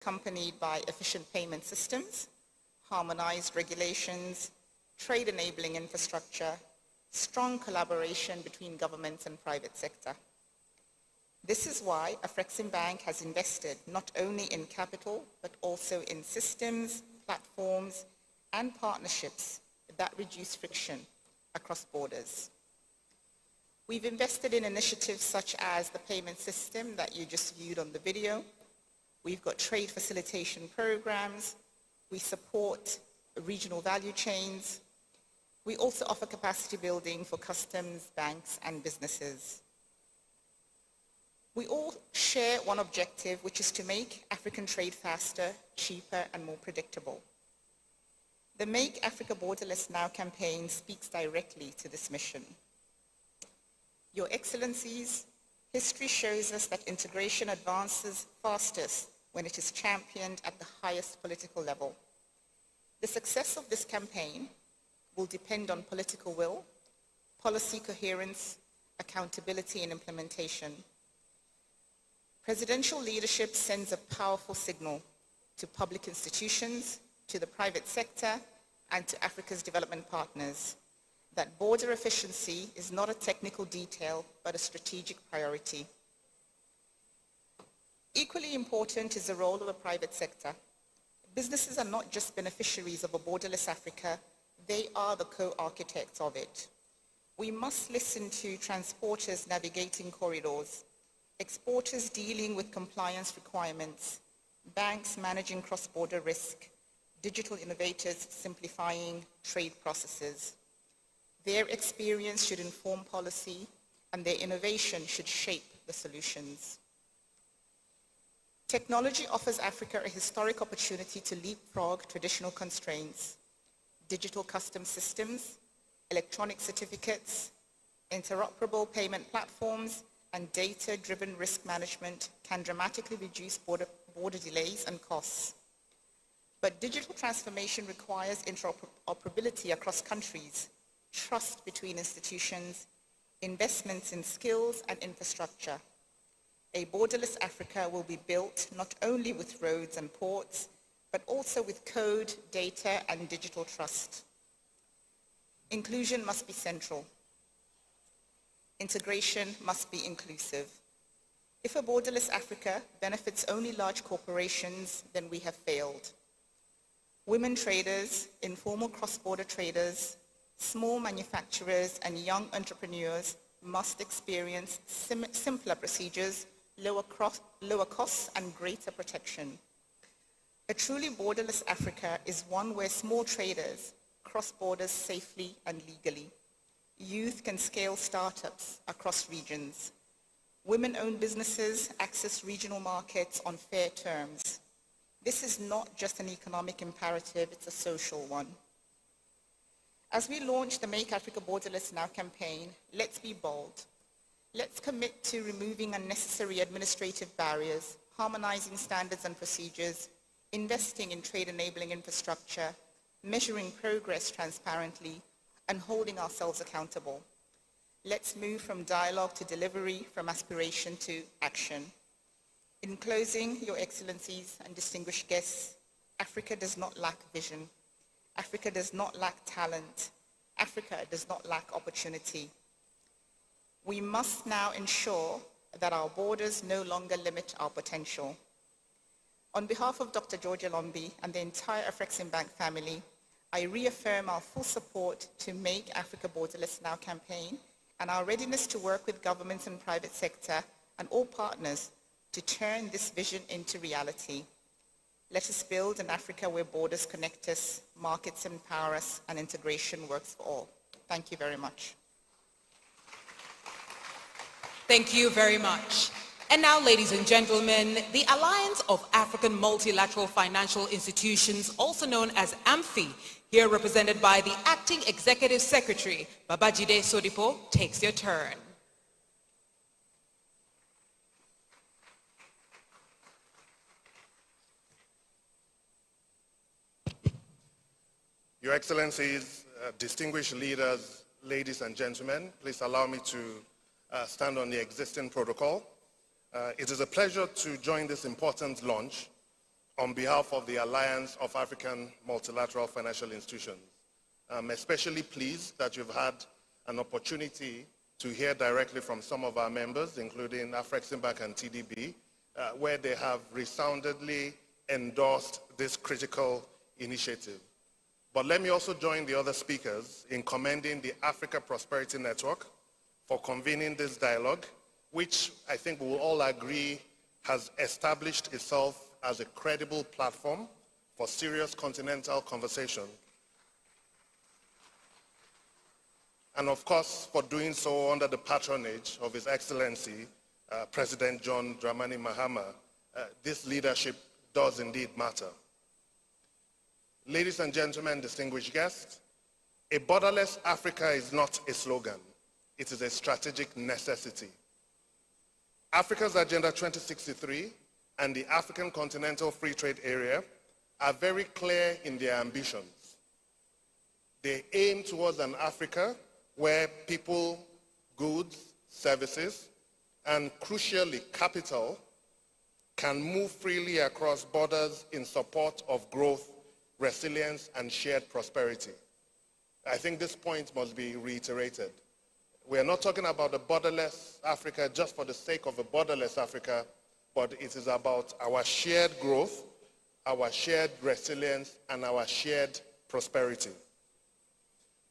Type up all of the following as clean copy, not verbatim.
accompanied by efficient payment systems, harmonized regulations, trade-enabling infrastructure, strong collaboration between governments and private sector. This is why Afreximbank has invested not only in capital, but also in systems, platforms, and partnerships that reduce friction across borders. We've invested in initiatives such as the payment system that you just viewed on the video. We've got trade facilitation programs. We support regional value chains. We also offer capacity building for customs, banks, and businesses. We all share one objective, which is to make African trade faster, cheaper, and more predictable. The Make Africa Borderless Now campaign speaks directly to this mission. Your Excellencies, history shows us that integration advances fastest when it is championed at the highest political level. The success of this campaign will depend on political will, policy coherence, accountability, and implementation. Presidential leadership sends a powerful signal to public institutions, to the private sector, and to Africa's development partners that border efficiency is not a technical detail, but a strategic priority. Equally important is the role of the private sector. Businesses are not just beneficiaries of a borderless Africa, they are the co-architects of it. We must listen to transporters navigating corridors, exporters dealing with compliance requirements, banks managing cross-border risk, digital innovators simplifying trade processes. Their experience should inform policy, and their innovation should shape the solutions. Technology offers Africa a historic opportunity to leapfrog traditional constraints. Digital customs systems, electronic certificates, interoperable payment platforms, and data-driven risk management can dramatically reduce border delays and costs. But digital transformation requires interoperability across countries, trust between institutions, investments in skills and infrastructure. A borderless Africa will be built not only with roads and ports, but also with code, data, and digital trust. Inclusion must be central. Integration must be inclusive. If a borderless Africa benefits only large corporations, then we have failed. Women traders, informal cross-border traders, small manufacturers, and young entrepreneurs must experience simpler procedures, lower costs, and greater protection. A truly borderless Africa is one where small traders cross borders safely and legally. Youth can scale startups across regions. Women-owned businesses access regional markets on fair terms. This is not just an economic imperative, it's a social one. As we launch the Make Africa Borderless Now campaign, let's be bold. Let's commit to removing unnecessary administrative barriers, harmonizing standards and procedures, investing in trade-enabling infrastructure, measuring progress transparently, and holding ourselves accountable. Let's move from dialogue to delivery, from aspiration to action. In closing, Your Excellencies and distinguished guests, Africa does not lack vision. Africa does not lack talent. Africa does not lack opportunity. We must now ensure that our borders no longer limit our potential. On behalf of Dr. Georgia Lombi and the entire Afreximbank family, I reaffirm our full support to Make Africa Borderless Now campaign and our readiness to work with governments and private sector and all partners to turn this vision into reality. Let us build an Africa where borders connect us, markets empower us, and integration works for all. Thank you very much. Thank you very much. And now, ladies and gentlemen, the Alliance of African Multilateral Financial Institutions, also known as AMFI, here represented by the Acting Executive Secretary, Babajide Sodipo, takes your turn. Your Excellencies, distinguished leaders, ladies and gentlemen, please allow me to stand on the existing protocol. It is a pleasure to join this important launch on behalf of the Alliance of African Multilateral Financial Institutions. I'm especially pleased that you've had an opportunity to hear directly from some of our members, including Afreximbank and TDB, where they have resoundingly endorsed this critical initiative. But let me also join the other speakers in commending the Africa Prosperity Network for convening this dialogue, which I think we will all agree has established itself as a credible platform for serious continental conversation. And of course, for doing so under the patronage of His Excellency, President John Dramani Mahama, this leadership does indeed matter. Ladies and gentlemen, distinguished guests, a borderless Africa is not a slogan. It is a strategic necessity. Africa's Agenda 2063 and the African Continental Free Trade Area are very clear in their ambitions. They aim towards an Africa where people, goods, services, and crucially capital can move freely across borders in support of growth, resilience, and shared prosperity. I think this point must be reiterated. We are not talking about a borderless Africa just for the sake of a borderless Africa, but it is about our shared growth, our shared resilience, and our shared prosperity.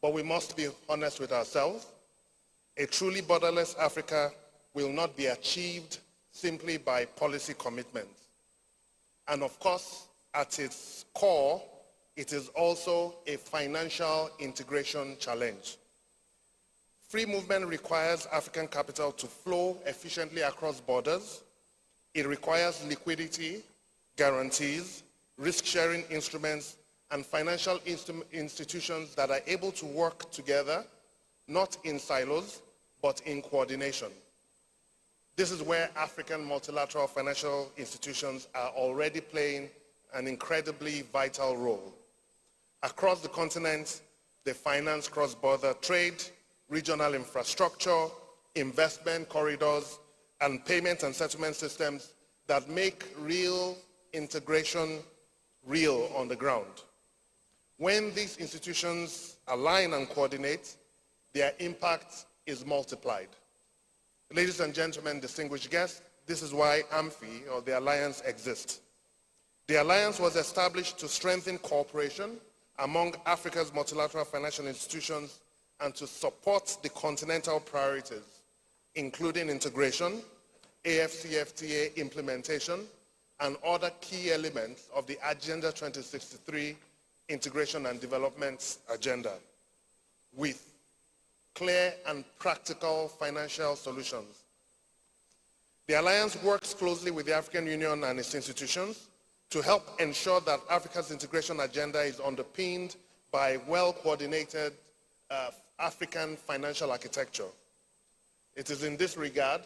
But we must be honest with ourselves. A truly borderless Africa will not be achieved simply by policy commitments. And of course, at its core, it is also a financial integration challenge. Free movement requires African capital to flow efficiently across borders. It requires liquidity, guarantees, risk-sharing instruments, and financial institutions that are able to work together, not in silos, but in coordination. This is where African multilateral financial institutions are already playing an incredibly vital role. Across the continent, they finance cross-border trade, regional infrastructure, investment corridors, and payment and settlement systems that make real integration real on the ground. When these institutions align and coordinate, their impact is multiplied. Ladies and gentlemen, distinguished guests, this is why AMFI, or the Alliance, exists. The Alliance was established to strengthen cooperation among Africa's multilateral financial institutions and to support the continental priorities, including integration, AFCFTA implementation, and other key elements of the Agenda 2063 Integration and Development Agenda, with clear and practical financial solutions. The Alliance works closely with the African Union and its institutions to help ensure that Africa's integration agenda is underpinned by well-coordinated African financial architecture. It is in this regard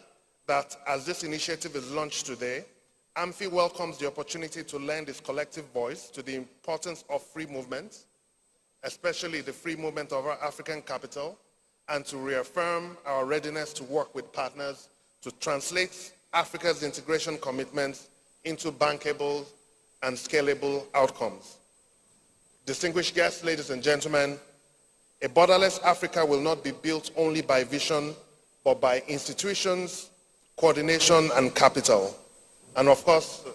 that, as this initiative is launched today, AMFI welcomes the opportunity to lend its collective voice to the importance of free movement, especially the free movement of our African capital, and to reaffirm our readiness to work with partners to translate Africa's integration commitments into bankable and scalable outcomes. Distinguished guests, ladies and gentlemen, a borderless Africa will not be built only by vision, but by institutions, coordination, and capital. And of course,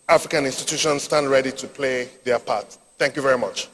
African institutions stand ready to play their part. Thank you very much.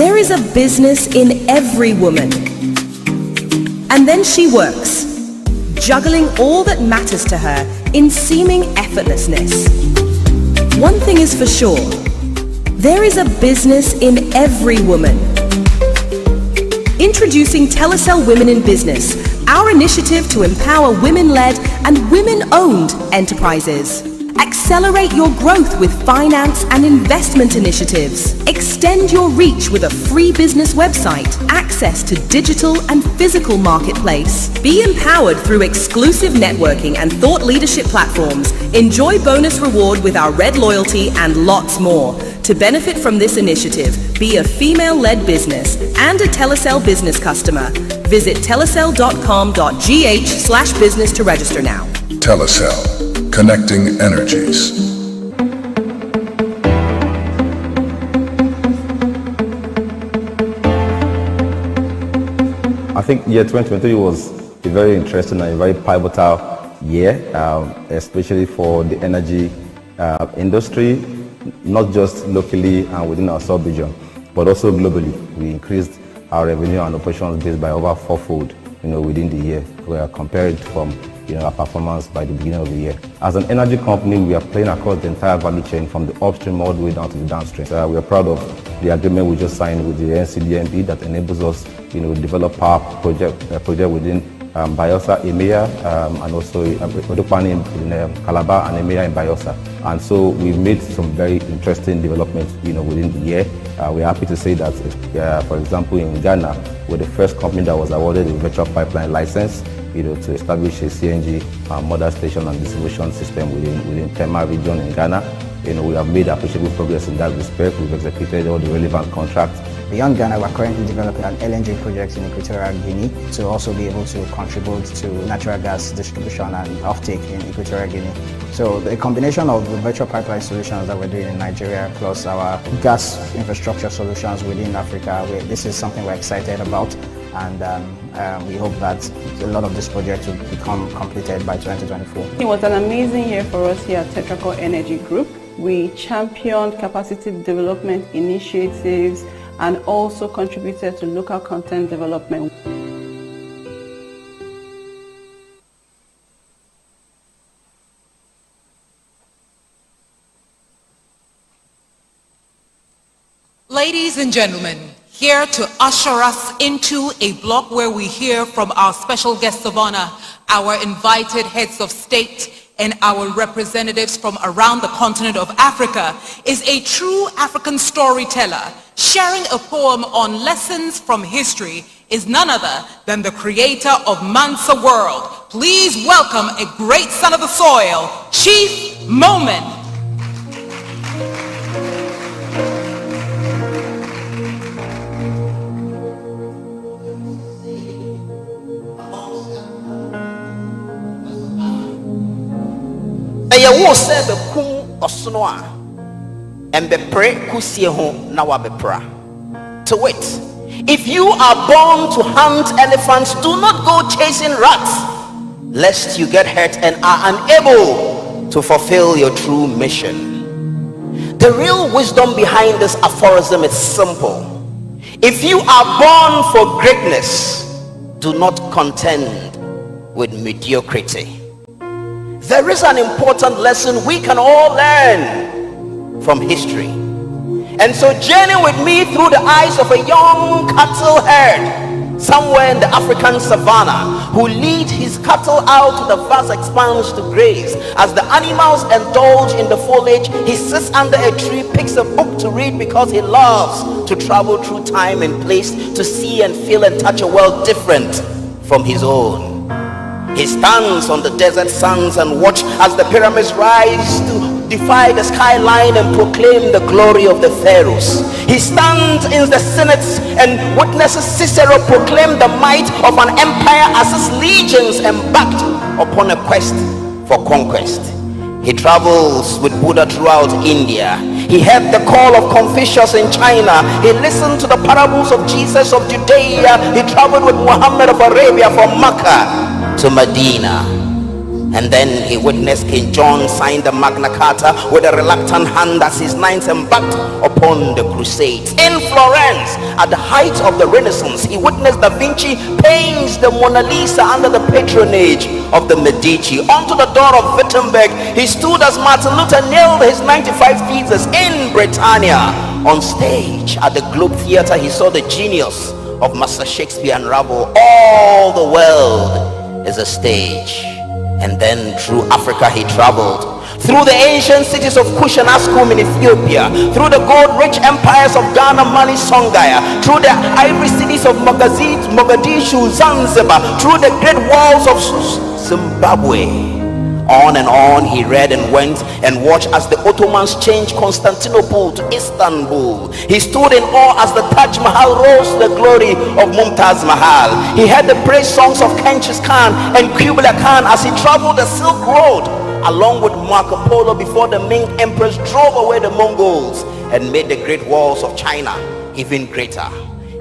There is a business in every woman. And then she works, juggling all that matters to her in seeming effortlessness. One thing is for sure, there is a business in every woman. Introducing Telecel Women in Business, our initiative to empower women-led and women-owned enterprises. Accelerate your growth with finance and investment initiatives. Extend your reach with a free business website, access to digital and physical marketplace. Be empowered through exclusive networking and thought leadership platforms. Enjoy bonus reward with our Red Loyalty and lots more. To benefit from this initiative, be a female-led business and a Telecel business customer. Visit telecel.com.gh/business to register now. Telecel. Connecting energies. I think year 2023 was a very interesting and a very pivotal year, especially for the energy industry, not just locally and within our sub-region, but also globally. We increased our revenue and operations base by over fourfold, within the year. We are compared from our performance by the beginning of the year. As an energy company, we are playing across the entire value chain from the upstream all the way down to the downstream. We are proud of the agreement we just signed with the NCDMB that enables us, develop power project within Bayelsa, EMEA, and also Odokpani in Calabar and EMEA in Bayelsa. And so we've made some very interesting developments, within the year. We're happy to say that, for example, in Ghana, we're the first company that was awarded a virtual pipeline license, to establish a CNG mother station and distribution system within Tema region in Ghana. We have made appreciable progress in that respect. We've executed all the relevant contracts. Beyond Ghana, we're currently developing an LNG project in Equatorial Guinea to also be able to contribute to natural gas distribution and offtake in Equatorial Guinea. So the combination of the virtual pipeline solutions that we're doing in Nigeria plus our gas infrastructure solutions within Africa, this is something we're excited about. And we hope that a lot of these projects will become completed by 2024. It was an amazing year for us here at Tetraco Energy Group. We championed capacity development initiatives and also contributed to local content development. Ladies and gentlemen, here to usher us into a block where we hear from our special guests of honor, our invited heads of state, and our representatives from around the continent of Africa, is a true African storyteller. Sharing a poem on lessons from history is none other than the creator of Mansa World. Please welcome a great son of the soil, Chief Moment. Wo se be kum osono a embe pre kusie ho na wa be pra. To wait, if you are born to hunt elephants, do not go chasing rats, lest you get hurt and are unable to fulfill your true mission. The real wisdom behind this aphorism is simple. If you are born for greatness, do not contend with mediocrity. There is an important lesson we can all learn from history. And so journey with me through the eyes of a young cattle herd somewhere in the African savannah who leads his cattle out to the vast expanse to graze. As the animals indulge in the foliage, he sits under a tree, picks a book to read because he loves to travel through time and place to see and feel and touch a world different from his own. He stands on the desert sands and watch as the pyramids rise to defy the skyline and proclaim the glory of the pharaohs. He stands in the Senate and witnesses Cicero proclaim the might of an empire as his legions embarked upon a quest for conquest. He travels with Buddha throughout India. He heard the call of Confucius in China. He listened to the parables of Jesus of Judea. He traveled with Muhammad of Arabia from Mecca to Medina. And then he witnessed King John sign the Magna Carta with a reluctant hand as his knights embarked upon the crusades. In Florence, at the height of the Renaissance, he witnessed Da Vinci paint the Mona Lisa under the patronage of the Medici. Onto the door of Wittenberg, he stood as Martin Luther nailed his 95 Theses in Britannia. On stage at the Globe Theatre, he saw the genius of Master Shakespeare unravel. All the world is a stage. And then through Africa he traveled, through the ancient cities of Kush and Askum in Ethiopia, through the gold-rich empires of Ghana, Mali, Songhai, through the ivory cities of Mogadishu, Zanzibar, through the great walls of Zimbabwe. On and on he read and went and watched as the Ottomans changed Constantinople to Istanbul. He stood in awe as the Taj Mahal rose to the glory of Mumtaz Mahal. He heard the praise songs of Genghis Khan and Kublai Khan as he traveled the Silk Road along with Marco Polo before the Ming emperors drove away the Mongols and made the great walls of China even greater.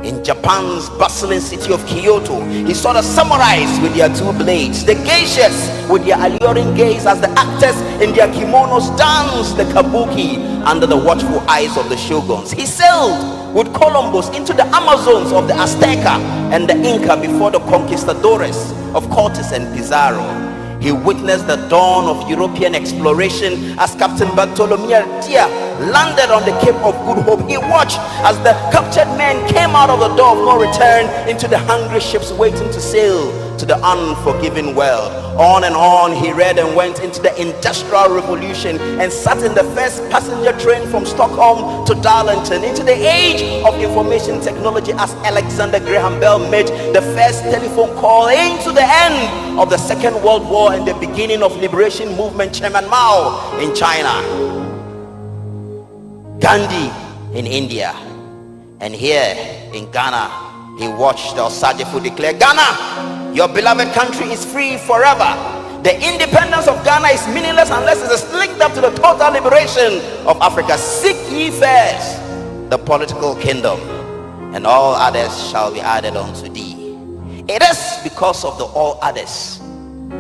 In Japan's bustling city of Kyoto, he saw the samurais with their two blades, the geishas with their alluring gaze as the actors in their kimonos danced the kabuki under the watchful eyes of the shoguns. He sailed with Columbus into the Amazons of the Azteca and the Inca before the conquistadores of Cortes and Pizarro. He witnessed the dawn of European exploration as Captain Bartolomé Diaz landed on the Cape of Good Hope. He watched as the captured men came out of the door of no return into the hungry ships waiting to sail to the unforgiving world. On and on he read and went into the Industrial Revolution and sat in the first passenger train from Stockholm to Darlington, into the age of information technology as Alexander Graham Bell made the first telephone call, into the end of the Second World War and the beginning of liberation movement, Chairman Mao in China, Gandhi in India, and here in Ghana he watched the Osagyefo declare, Ghana, your beloved country is free forever. The independence of Ghana is meaningless unless it is linked up to the total liberation of Africa. Seek ye first the political kingdom, and all others shall be added unto thee. It is because of the all others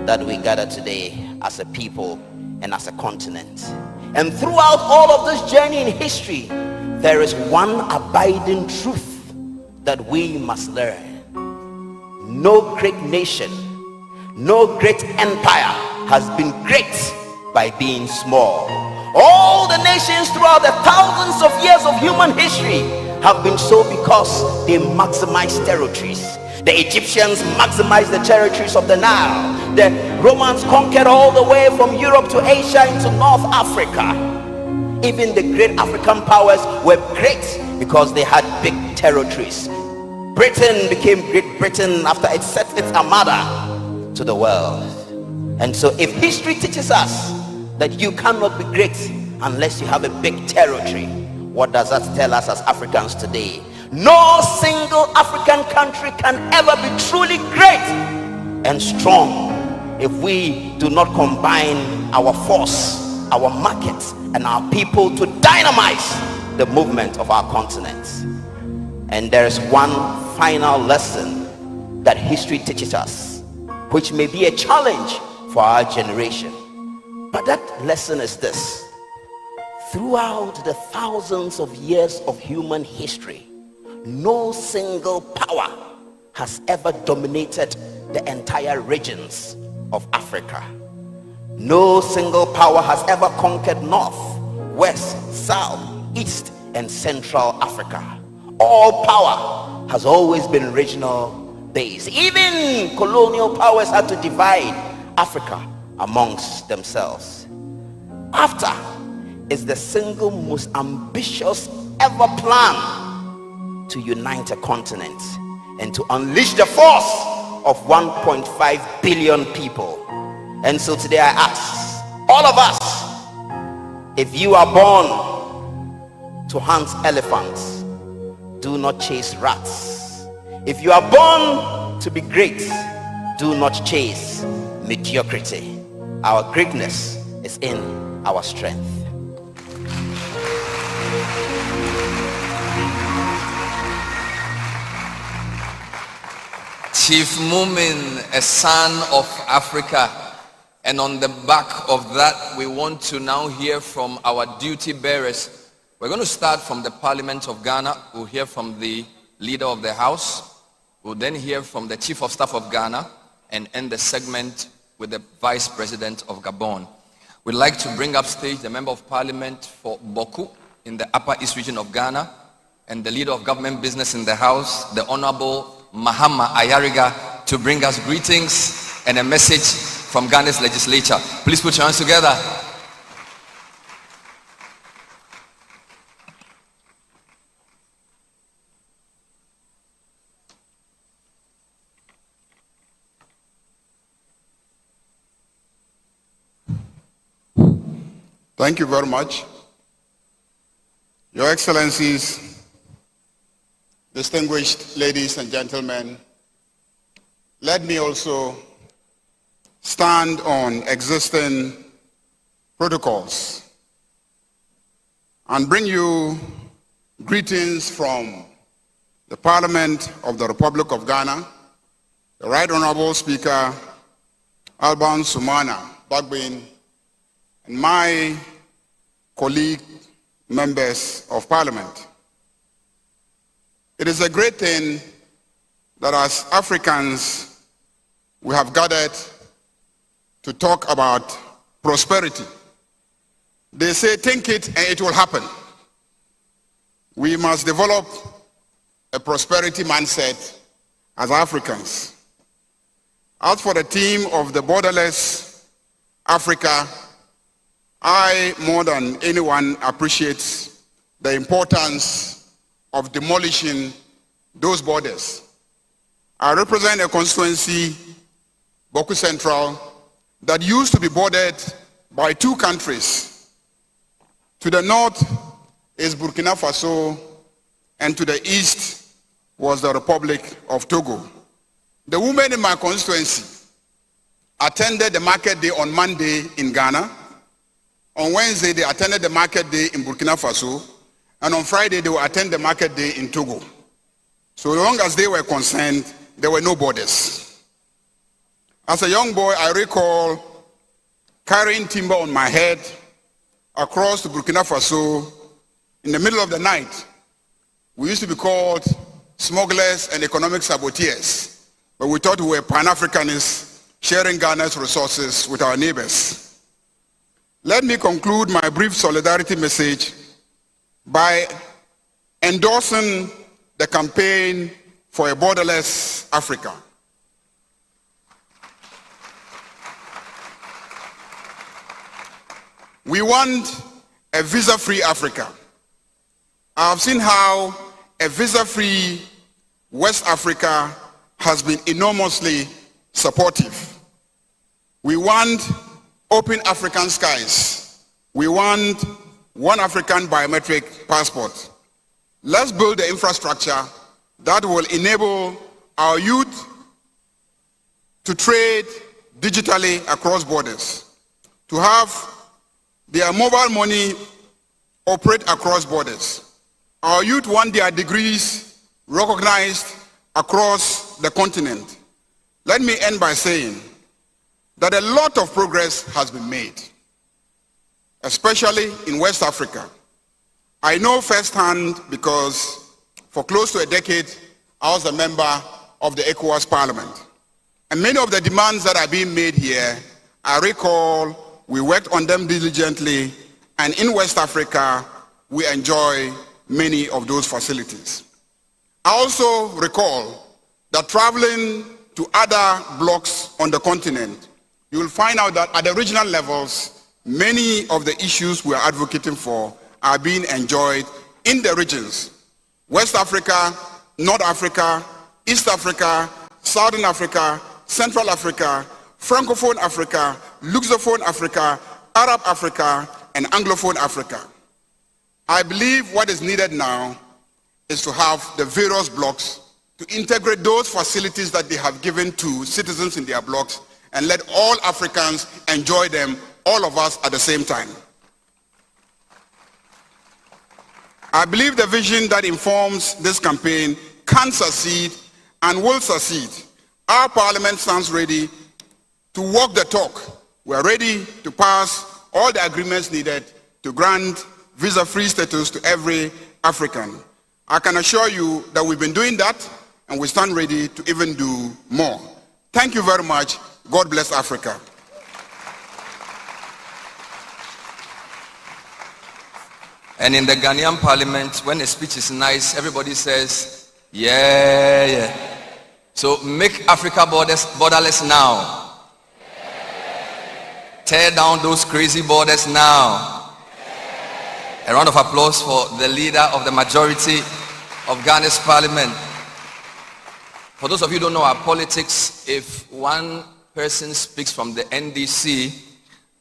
that we gather today as a people and as a continent. And throughout all of this journey in history, there is one abiding truth that we must learn. No great nation, no great empire has been great by being small. All the nations throughout the thousands of years of human history have been so because they maximize territories. The Egyptians maximized the territories of the Nile. The Romans conquered all the way from Europe to Asia into North Africa. Even the great African powers were great because they had big territories. Britain became Great Britain after it set its armada to the world. And so if history teaches us that you cannot be great unless you have a big territory, what does that tell us as Africans today? No single African country can ever be truly great and strong if we do not combine our force, our markets, and our people to dynamize the movement of our continent. And there is one final lesson that history teaches us, which may be a challenge for our generation. But that lesson is this: throughout the thousands of years of human history, no single power has ever dominated the entire regions of Africa. No single power has ever conquered North, West, South, East, and Central Africa. All power has always been regional based. Even colonial powers had to divide Africa amongst themselves. After is the single most ambitious ever plan to unite a continent and to unleash the force of 1.5 billion people. And so today I ask all of us, if you are born to hunt elephants, do not chase rats. If you are born to be great, do not chase mediocrity. Our greatness is in our strength. Chief Mumin, a son of Africa, And on the back of that, we want to now hear from our duty bearers. We're going to start from the Parliament of Ghana. We'll hear from the Leader of the House. We'll then hear from the Chief of Staff of Ghana and end the segment with the Vice President of Gabon. We'd like to bring up stage the Member of Parliament for Boku in the Upper East region of Ghana and the Leader of Government Business in the House, the Honorable Mahama Ayariga, to bring us greetings and a message from Ghana's legislature. Please put your hands together. Thank you very much. Your Excellencies, distinguished ladies and gentlemen, let me also stand on existing protocols and bring you greetings from the Parliament of the Republic of Ghana, the Right Honorable Speaker Alban Sumana Bagbin, and my colleague members of Parliament. It is a great thing that as Africans we have gathered to talk about prosperity. They say, think it and it will happen. We must develop a prosperity mindset as Africans. As for the theme of the borderless Africa, I, more than anyone, appreciate the importance of demolishing those borders. I represent a constituency, Boku Central, that used to be bordered by two countries. To the north is Burkina Faso, and to the east was the Republic of Togo. The women in my constituency attended the market day on Monday in Ghana. On Wednesday, they attended the market day in Burkina Faso, and on Friday, they will attend the market day in Togo. So long as they were concerned, there were no borders. As a young boy, I recall carrying timber on my head across to Burkina Faso in the middle of the night. We used to be called smugglers and economic saboteurs, but we thought we were Pan-Africanists sharing Ghana's resources with our neighbors. Let me conclude my brief solidarity message by endorsing the campaign for a borderless Africa. We want a visa-free Africa. I have seen how a visa-free West Africa has been enormously supportive. We want open African skies. We want one African biometric passport. Let's build the infrastructure that will enable our youth to trade digitally across borders, to have their mobile money operate across borders. Our youth want their degrees recognized across the continent. Let me end by saying that a lot of progress has been made, especially in West Africa. I know firsthand because for close to a decade, I was a member of the ECOWAS Parliament. And many of the demands that are being made here, I recall we worked on them diligently, and in West Africa, we enjoy many of those facilities. I also recall that traveling to other blocks on the continent, you will find out that at the regional levels, many of the issues we are advocating for are being enjoyed in the regions. West Africa, North Africa, East Africa, Southern Africa, Central Africa, Francophone Africa, Lusophone Africa, Arab Africa, and Anglophone Africa. I believe what is needed now is to have the various blocks to integrate those facilities that they have given to citizens in their blocks and let all Africans enjoy them, all of us at the same time. I believe the vision that informs this campaign can succeed and will succeed. Our Parliament stands ready to walk the talk We are ready to pass all the agreements needed to grant visa-free status to every African. I can assure you that we've been doing that, and we stand ready to even do more. Thank you very much. God bless Africa. And in the Ghanaian parliament, when a speech is nice, everybody says, yeah, yeah. So make Africa borderless now. Tear down those crazy borders now. A round of applause for the leader of the majority of Ghana's parliament. For those of you who don't know our politics, if one person speaks from the NDC,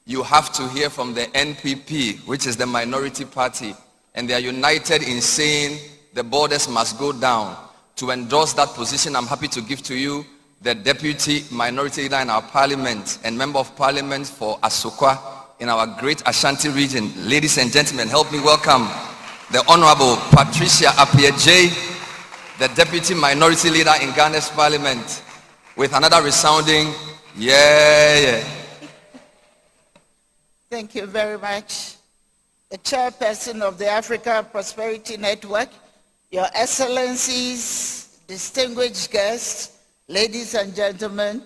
you have to hear from the NPP, which is the minority party. And they are united in saying the borders must go down. To endorse that position, I'm happy to give to you the deputy minority leader in our parliament and member of parliament for Asokwa in our great Ashanti region. Ladies and gentlemen, help me welcome the Honorable Patricia Appiah-Jay, the deputy minority leader in Ghana's parliament, with another resounding, yeah, yeah. Thank you very much. The chairperson of the Africa Prosperity Network, Your Excellencies, distinguished guests, ladies and gentlemen,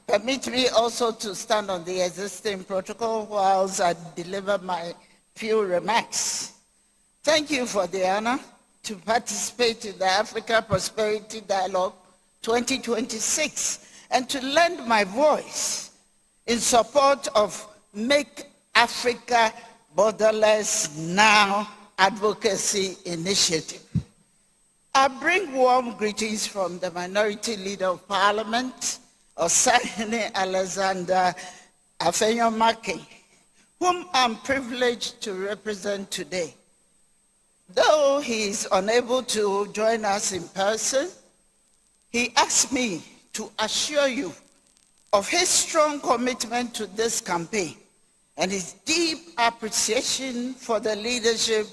permit me also to stand on the existing protocol whilst I deliver my few remarks. Thank you for the honor to participate in the Africa Prosperity Dialogue 2026 and to lend my voice in support of Make Africa Borderless Now advocacy initiative. I bring warm greetings from the Minority Leader of Parliament, Osahene Alexander Afenyo-Mackey, whom I'm privileged to represent today. Though he is unable to join us in person, he asked me to assure you of his strong commitment to this campaign and his deep appreciation for the leadership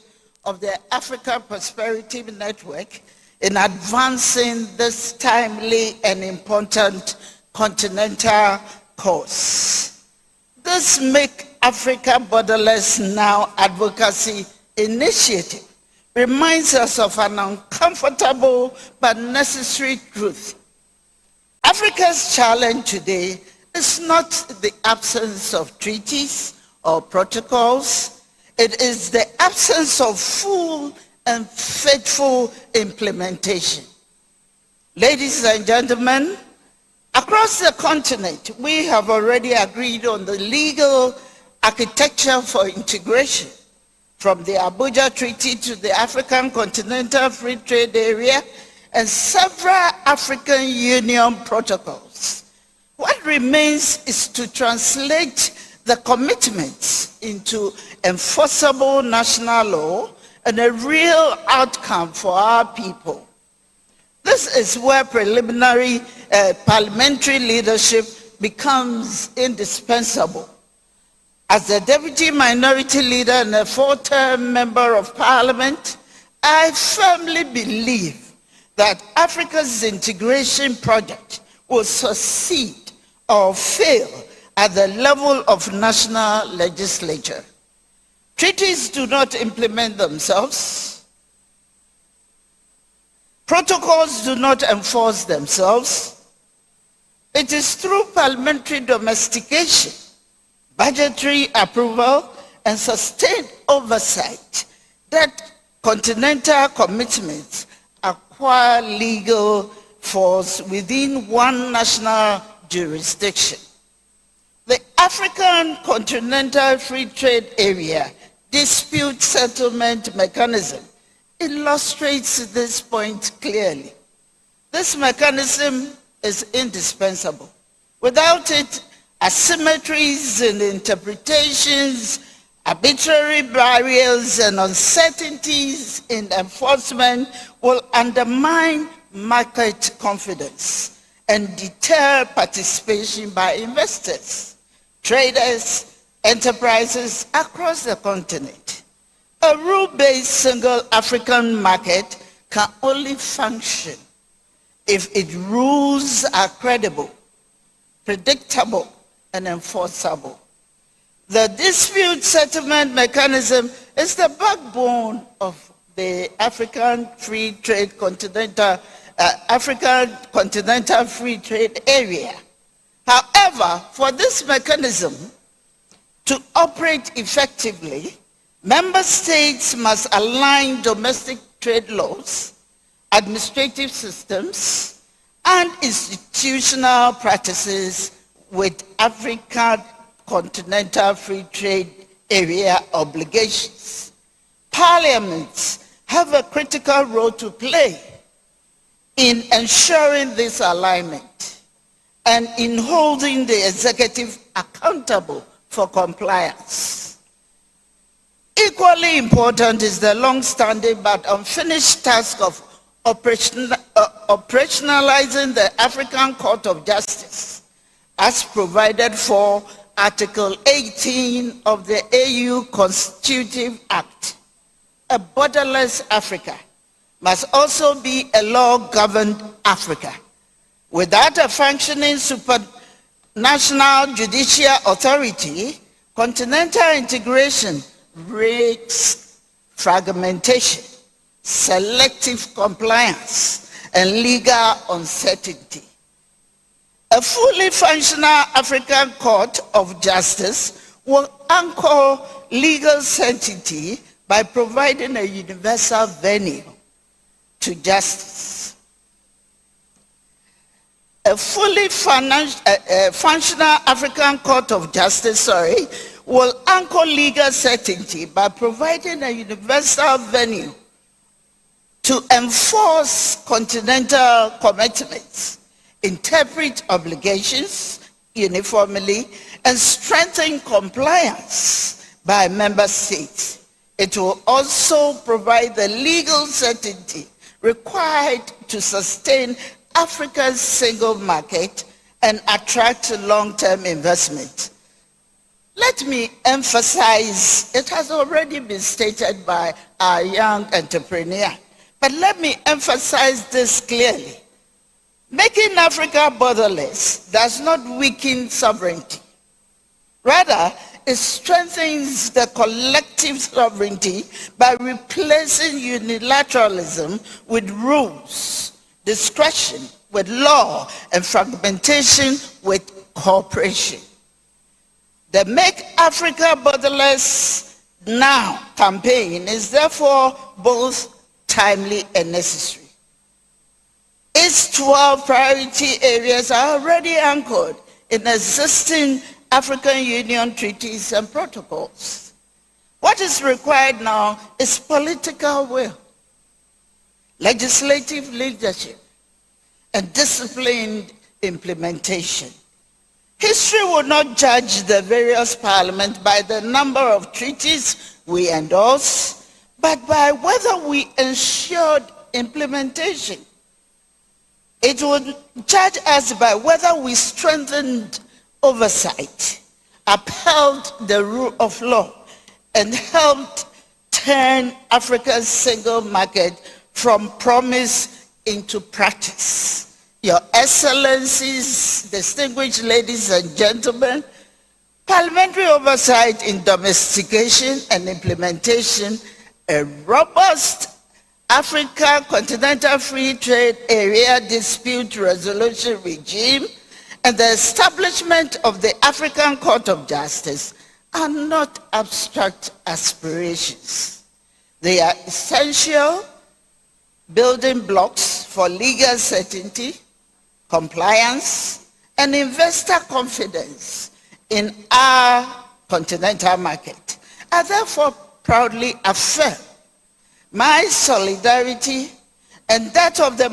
of the Africa Prosperity Network in advancing this timely and important continental cause. This Make Africa Borderless Now advocacy initiative reminds us of an uncomfortable but necessary truth. Africa's challenge today is not the absence of treaties or protocols. It is the absence of full and faithful implementation. Ladies and gentlemen, across the continent, we have already agreed on the legal architecture for integration, from the Abuja Treaty to the African Continental Free Trade Area and several African Union protocols. What remains is to translate the commitments into enforceable national law and a real outcome for our people. This is where preliminary parliamentary leadership becomes indispensable. As the Deputy Minority Leader and a four-term Member of Parliament, I firmly believe that Africa's integration project will succeed or fail at the level of national legislature. Treaties do not implement themselves. Protocols do not enforce themselves. It is through parliamentary domestication, budgetary approval, and sustained oversight that continental commitments acquire legal force within one national jurisdiction. The African Continental Free Trade Area Dispute Settlement Mechanism illustrates this point clearly. This mechanism is indispensable. Without it, asymmetries in interpretations, arbitrary barriers, and uncertainties in enforcement will undermine market confidence and deter participation by investors, traders, enterprises across the continent. A rule-based single African market can only function if its rules are credible, predictable, and enforceable. The dispute settlement mechanism is the backbone of the African continental free trade area. However, for this mechanism to operate effectively, member states must align domestic trade laws, administrative systems, and institutional practices with African continental free trade area obligations. Parliaments have a critical role to play in ensuring this alignment and in holding the executive accountable for compliance. Equally important is the long-standing but unfinished task of operationalizing the African Court of Justice as provided for Article 18 of the AU Constitutive Act. A borderless Africa must also be a law-governed Africa. Without a functioning supranational judicial authority, continental integration risks fragmentation, selective compliance, and legal uncertainty. A fully functional African Court of Justice will anchor legal certainty by providing a universal venue to justice. A fully functional African Court of Justice, will anchor legal certainty by providing a universal venue to enforce continental commitments, interpret obligations uniformly, and strengthen compliance by member states. It will also provide the legal certainty required to sustain Africa's single market and attract long-term investment. Let me emphasize, it has already been stated by our young entrepreneur, but let me emphasize this clearly. Making Africa borderless does not weaken sovereignty. Rather, it strengthens the collective sovereignty by replacing unilateralism with rules, discretion with law, and fragmentation with cooperation. The Make Africa Borderless Now campaign is therefore both timely and necessary. Its 12 priority areas are already anchored in existing African Union treaties and protocols. What is required now is political will, legislative leadership, and disciplined implementation. History will not judge the various parliaments by the number of treaties we endorse, but by whether we ensured implementation. It will judge us by whether we strengthened oversight, upheld the rule of law, and helped turn Africa's single market from promise into practice. Your Excellencies, distinguished ladies and gentlemen, parliamentary oversight in domestication and implementation, a robust Africa Continental Free Trade Area dispute resolution regime, and the establishment of the African Court of Justice are not abstract aspirations. They are essential building blocks for legal certainty, compliance, and investor confidence in our continental market. I therefore proudly affirm my solidarity and that of the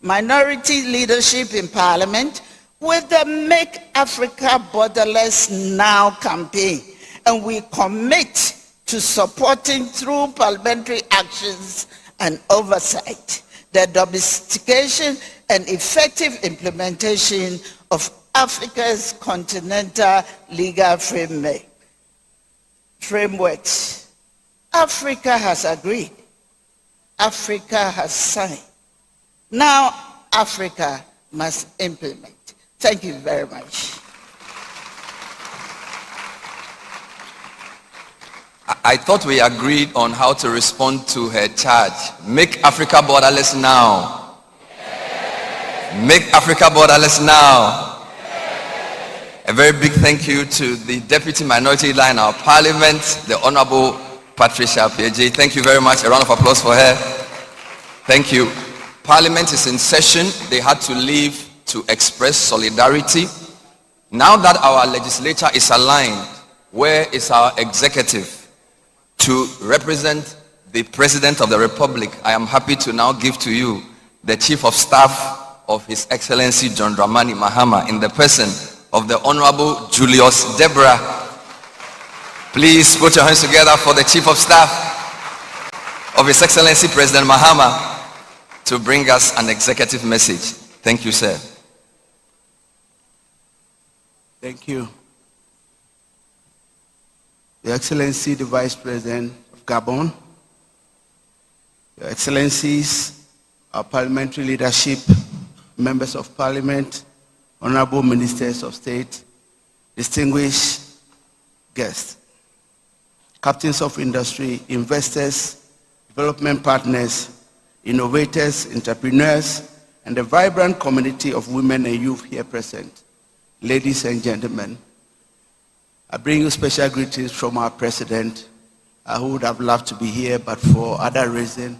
minority leadership in Parliament with the Make Africa Borderless Now campaign, and we commit to supporting through parliamentary actions and oversight the domestication and effective implementation of Africa's continental legal frameworks. Africa has agreed. Africa has signed. Now Africa must implement. Thank you very much. I thought we agreed on how to respond to her charge. Make Africa borderless now. Make Africa borderless now. A very big thank you to the Deputy Minority Leader in our Parliament, the Honorable Patricia PJ. Thank you very much. A round of applause for her. Thank you. Parliament is in session. They had to leave to express solidarity. Now that our legislature is aligned, where is our executive to represent the President of the Republic? I am happy to now give to you the Chief of Staff of His Excellency John Dramani Mahama in the person of the Honorable Julius Deborah. Please put your hands together for the Chief of Staff of His Excellency President Mahama to bring us an executive message. Thank you, sir. Thank you. Your Excellency, the Vice President of Gabon, Your Excellencies, our parliamentary leadership, members of parliament, honorable ministers of state, distinguished guests, captains of industry, investors, development partners, innovators, entrepreneurs, and the vibrant community of women and youth here present. Ladies and gentlemen, I bring you special greetings from our president, who would have loved to be here, but for other reasons,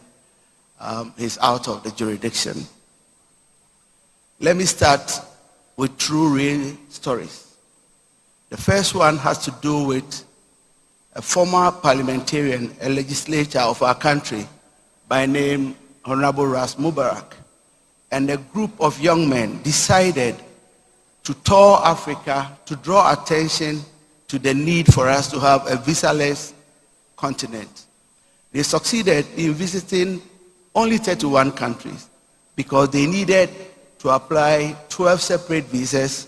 he's out of the jurisdiction. Let me start with true real stories. The first one has to do with a former parliamentarian, a legislator of our country by name Honorable Ras Mubarak, and a group of young men decided to tour Africa to draw attention to the need for us to have a visa-less continent. They succeeded in visiting only 31 countries because they needed to apply 12 separate visas.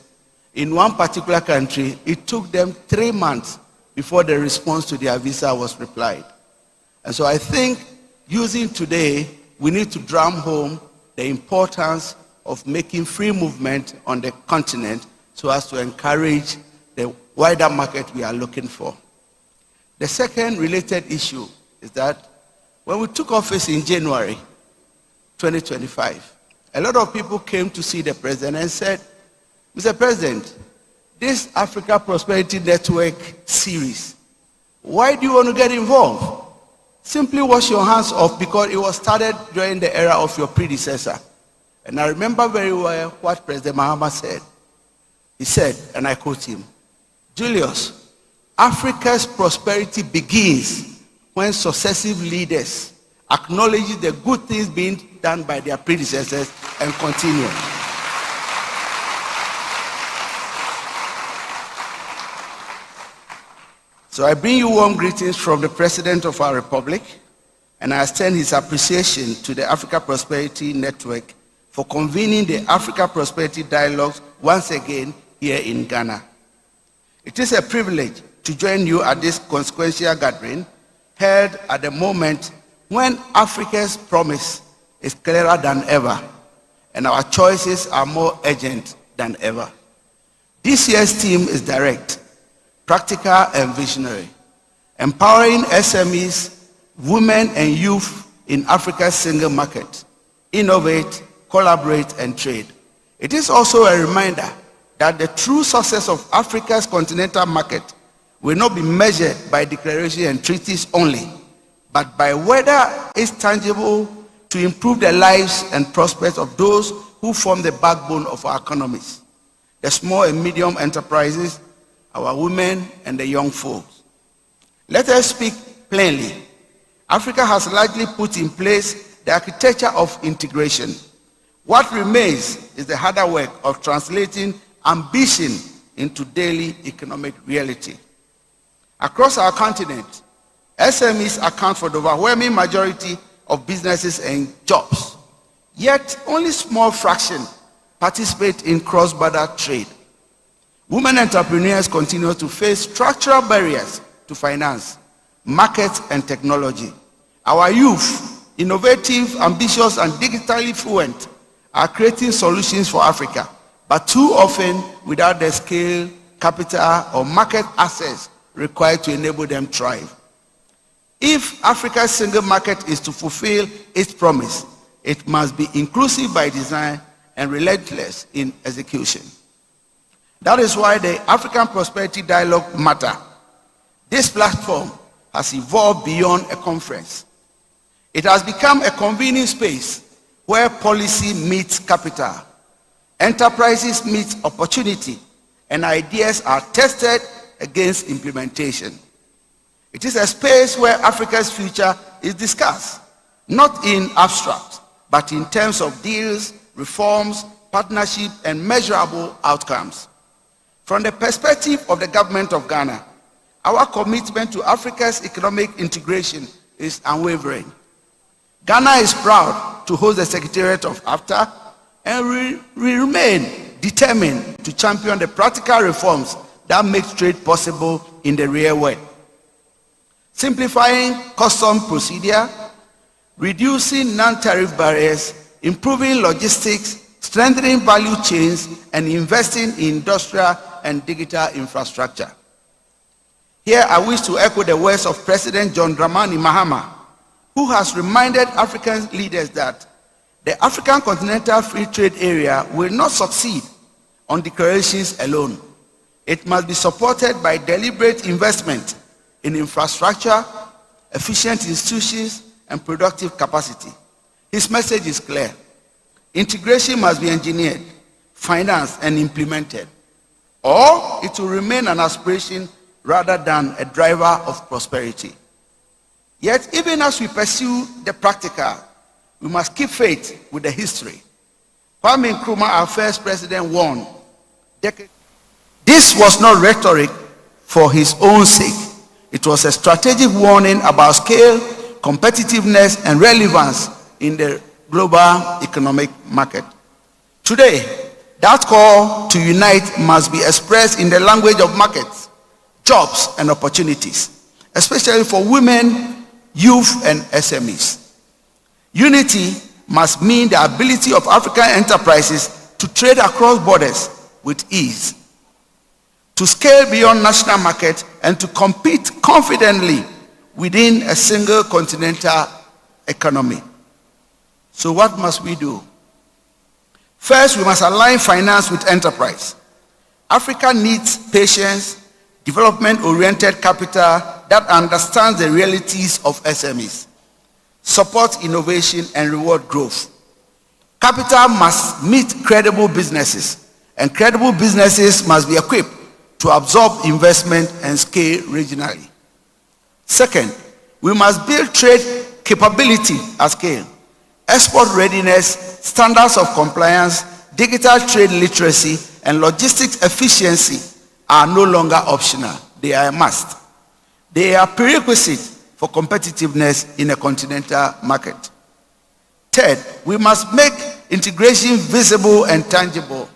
In one particular country, it took them 3 months before the response to their visa was replied. And so I think using today, we need to drum home the importance of making free movement on the continent so as to encourage the wider market we are looking for. The second related issue is that when we took office in January 2025, a lot of people came to see the president and said, Mr. President, this Africa Prosperity Network series, why do you want to get involved? Simply wash your hands off, because it was started during the era of your predecessor. And I remember very well what President Mahama said. He said, and I quote him, Julius, Africa's prosperity begins when successive leaders acknowledge the good things being done by their predecessors and continue. So I bring you warm greetings from the President of our Republic, and I extend his appreciation to the Africa Prosperity Network for convening the Africa Prosperity Dialogues once again here in Ghana. It is a privilege to join you at this consequential gathering held at the moment when Africa's promise is clearer than ever and our choices are more urgent than ever. This year's theme is direct, practical and visionary, empowering SMEs, women and youth in Africa's single market, innovate, collaborate and trade. It is also a reminder that the true success of Africa's continental market will not be measured by declarations and treaties only, but by whether it's tangible to improve the lives and prospects of those who form the backbone of our economies, the small and medium enterprises, our women and the young folks. Let us speak plainly. Africa has largely put in place the architecture of integration. What remains is the harder work of translating ambition into daily economic reality. Across our continent, SMEs account for the overwhelming majority of businesses and jobs, yet only small fraction participate in cross-border trade. Women entrepreneurs continue to face structural barriers to finance, markets, and technology. Our youth, innovative, ambitious, and digitally fluent, are creating solutions for Africa, but too often without the scale, capital, or market access required to enable them to thrive. If Africa's single market is to fulfill its promise, it must be inclusive by design and relentless in execution. That is why the African Prosperity Dialogue matter. This platform has evolved beyond a conference. It has become a convening space where policy meets capital, enterprises meet opportunity, and ideas are tested against implementation. It is a space where Africa's future is discussed, not in abstract, but in terms of deals, reforms, partnership, and measurable outcomes. From the perspective of the government of Ghana, our commitment to Africa's economic integration is unwavering. Ghana is proud to host the Secretariat of AFTA, and we remain determined to champion the practical reforms that make trade possible in the real world. Simplifying custom procedure, reducing non-tariff barriers, improving logistics, strengthening value chains, and investing in industrial and digital infrastructure. Here I wish to echo the words of President John Dramani Mahama, who has reminded African leaders that the African Continental Free Trade Area will not succeed on declarations alone. It must be supported by deliberate investment in infrastructure, efficient institutions, and productive capacity. His message is clear. Integration must be engineered, financed, and implemented, or it will remain an aspiration rather than a driver of prosperity. Yet, even as we pursue the practical, we must keep faith with the history. Kwame Nkrumah, our first president, warned. This was not rhetoric for his own sake. It was a strategic warning about scale, competitiveness, and relevance in the global economic market. Today, that call to unite must be expressed in the language of markets, jobs, and opportunities, especially for women, youth, and SMEs. Unity must mean the ability of African enterprises to trade across borders with ease, to scale beyond national market, and to compete confidently within a single continental economy. So what must we do? First, we must align finance with enterprise. Africa needs patience, development-oriented capital that understands the realities of SMEs, support innovation, and reward growth. Capital must meet credible businesses, and credible businesses must be equipped to absorb investment and scale regionally. Second, we must build trade capability at scale. Export readiness, standards of compliance, digital trade literacy, and logistics efficiency are no longer optional. They are a must. They are prerequisites for competitiveness in a continental market. Third, we must make integration visible and tangible.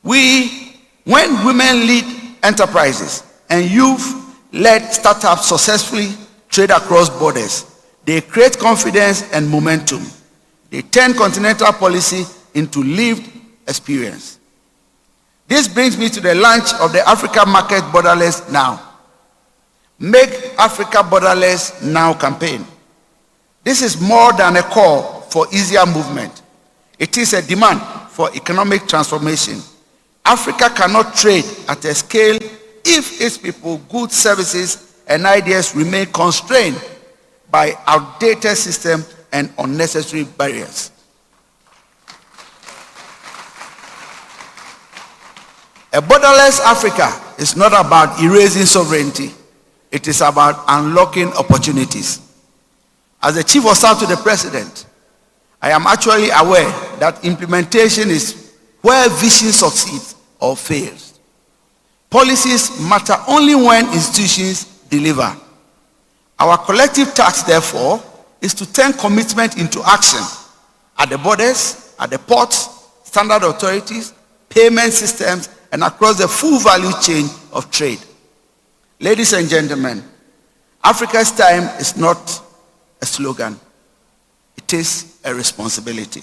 When women lead enterprises and youth-led startups successfully trade across borders, they create confidence and momentum. They turn continental policy into lived experience. This brings me to the launch of the Africa Market Borderless Now. Make Africa Borderless Now campaign. This is more than a call for easier movement. It is a demand for economic transformation. Africa cannot trade at a scale if its people, goods, services, and ideas remain constrained by outdated systems and unnecessary barriers. A borderless Africa is not about erasing sovereignty. It is about unlocking opportunities. As the Chief of Staff to the President, I am actually aware that implementation is where vision succeeds or fails. Policies matter only when institutions deliver. Our collective task, therefore, is to turn commitment into action at the borders, at the ports, standard authorities, payment systems, and across the full value chain of trade. Ladies and gentlemen, Africa's time is not a slogan. It is a responsibility.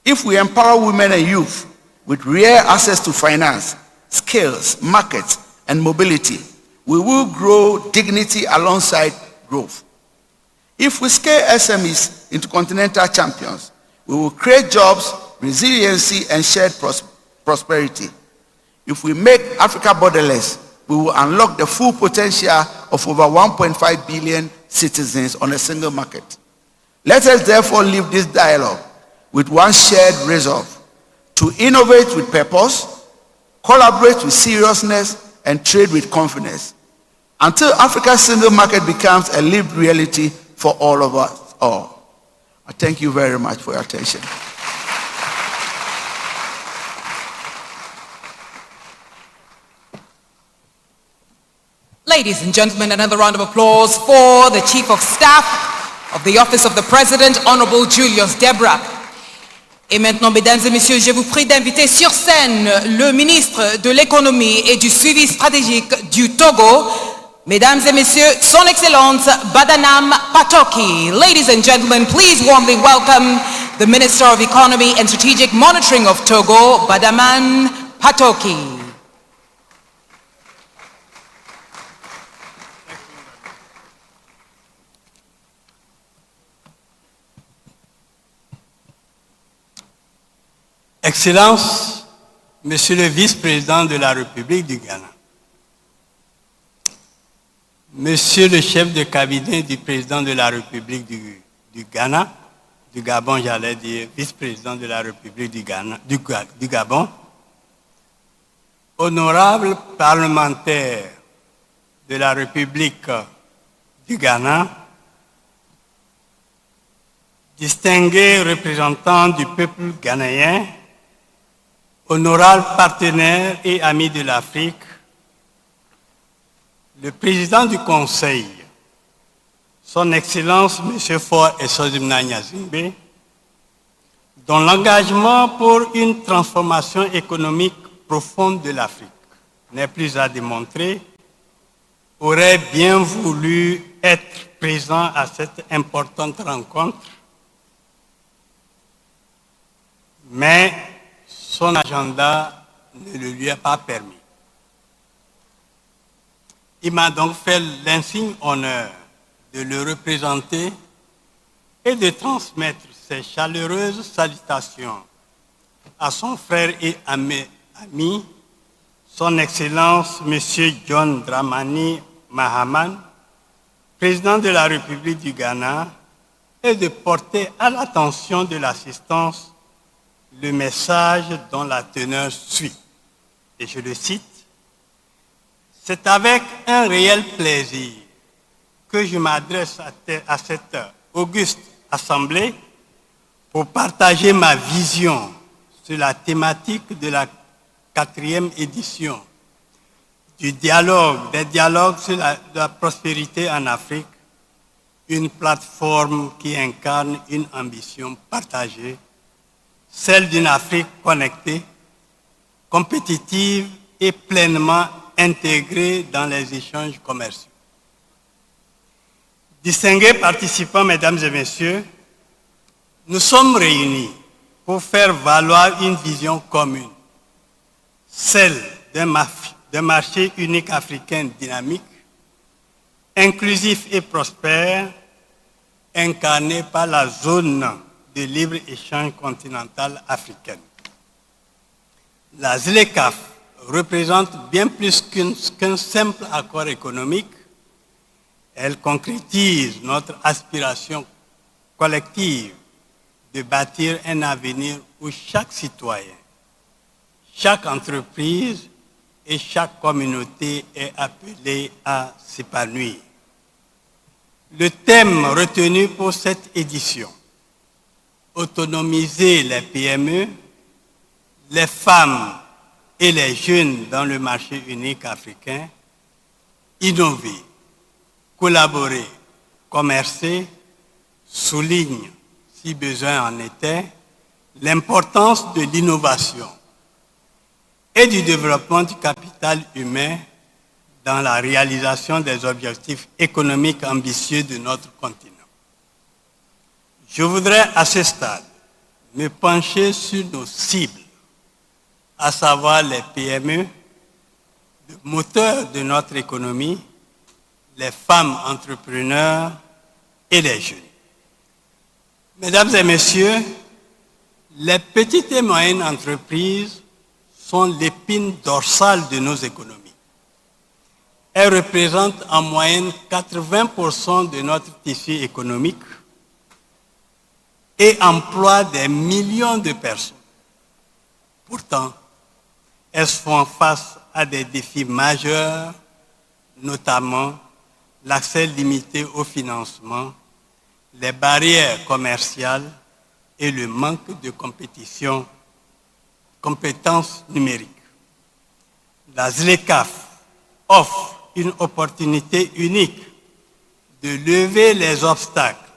If we empower women and youth with real access to finance, skills, markets, and mobility, we will grow dignity alongside growth. If we scale SMEs into continental champions, we will create jobs, resiliency, and shared prosperity. If we make Africa borderless, we will unlock the full potential of over 1.5 billion citizens on a single market. Let us therefore leave this dialogue with one shared resolve: to innovate with purpose, collaborate with seriousness, and trade with confidence, until Africa's single market becomes a lived reality for all of us all. I thank you very much for your attention. Ladies and gentlemen, another round of applause for the Chief of Staff of the Office of the President, Honorable Julius Debra. Et maintenant, mesdames et messieurs, je vous prie d'inviter sur scène le ministre de l'économie et du suivi stratégique du Togo, mesdames et messieurs, son Excellence Badanam Patoki. Ladies and gentlemen, please warmly welcome the Minister of Economy and Strategic Monitoring of Togo, Badaman Patoki. Excellences, Monsieur le Vice-président de la République du Ghana, Monsieur le chef de cabinet du président de la République du Ghana, du Gabon, j'allais dire vice-président de la République du Gabon, honorables parlementaires de la République du Ghana, distingués représentants du peuple ghanéen, honorables partenaires et amis de l'Afrique, le président du Conseil, son Excellence M. Faure Essozimna Nyazimbe, dont l'engagement pour une transformation économique profonde de l'Afrique n'est plus à démontrer, aurait bien voulu être présent à cette importante rencontre, mais son agenda ne le lui a pas permis. Il m'a donc fait l'insigne honneur de le représenter et de transmettre ses chaleureuses salutations à son frère et ami, son Excellence M. John Dramani Mahaman, président de la République du Ghana, et de porter à l'attention de l'assistance le message dont la teneur suit. Et je le cite: « C'est avec un réel plaisir que je m'adresse à cette auguste assemblée pour partager ma vision sur la thématique de la 4e édition des dialogues sur la prospérité en Afrique, une plateforme qui incarne une ambition partagée, celle d'une Afrique connectée, compétitive et pleinement intégrée dans les échanges commerciaux. Distingués participants, mesdames et messieurs, nous sommes réunis pour faire valoir une vision commune, celle d'un marché unique africain dynamique, inclusif et prospère, incarné par la zone de libre-échange continentale africaine. La ZLECAf représente bien plus qu'un simple accord économique. Elle concrétise notre aspiration collective de bâtir un avenir où chaque citoyen, chaque entreprise et chaque communauté est appelée à s'épanouir. Le thème retenu pour cette édition: autonomiser les PME, les femmes et les jeunes dans le marché unique africain, innover, collaborer, commercer, souligne, si besoin en était, l'importance de l'innovation et du développement du capital humain dans la réalisation des objectifs économiques ambitieux de notre continent. Je voudrais à ce stade me pencher sur nos cibles, à savoir les PME, le moteur de notre économie, les femmes entrepreneurs et les jeunes. Mesdames et messieurs, les petites et moyennes entreprises sont l'épine dorsale de nos économies. Elles représentent en moyenne 80% de notre tissu économique et emploient des millions de personnes. Pourtant, elles font face à des défis majeurs, notamment l'accès limité au financement, les barrières commerciales et le manque de compétences numériques. La ZLECAf offre une opportunité unique de lever les obstacles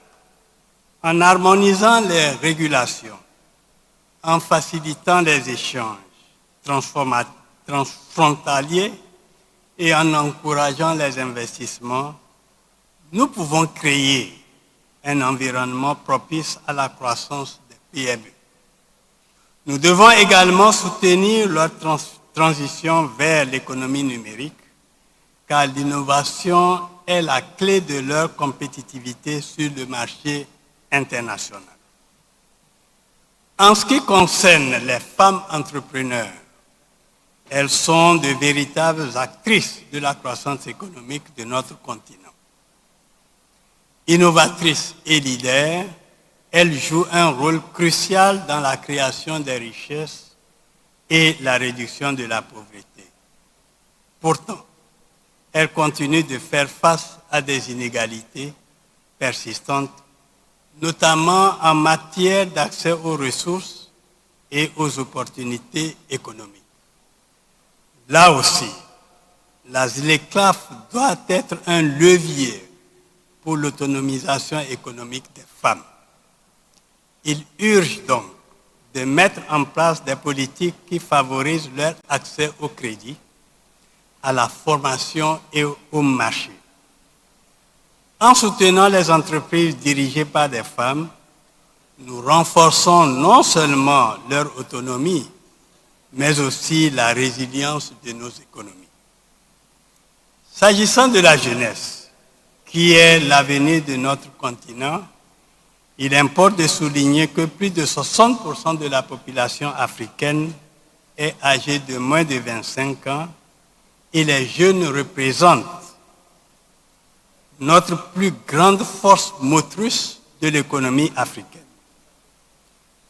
en harmonisant les régulations, en facilitant les échanges transfrontaliers et en encourageant les investissements. Nous pouvons créer un environnement propice à la croissance des PME. Nous devons également soutenir leur transition vers l'économie numérique, car l'innovation est la clé de leur compétitivité sur le marché international. En ce qui concerne les femmes entrepreneurs, elles sont de véritables actrices de la croissance économique de notre continent. Innovatrices et leaders, elles jouent un rôle crucial dans la création des richesses et la réduction de la pauvreté. Pourtant, elles continuent de faire face à des inégalités persistantes, notamment en matière d'accès aux ressources et aux opportunités économiques. Là aussi, la ZLECAf doit être un levier pour l'autonomisation économique des femmes. Il urge donc de mettre en place des politiques qui favorisent leur accès au crédit, à la formation et au marché. En soutenant les entreprises dirigées par des femmes, nous renforçons non seulement leur autonomie, mais aussi la résilience de nos économies. S'agissant de la jeunesse, qui est l'avenir de notre continent, il importe de souligner que plus de 60% de la population africaine est âgée de moins de 25 ans et les jeunes représentent notre plus grande force motrice de l'économie africaine.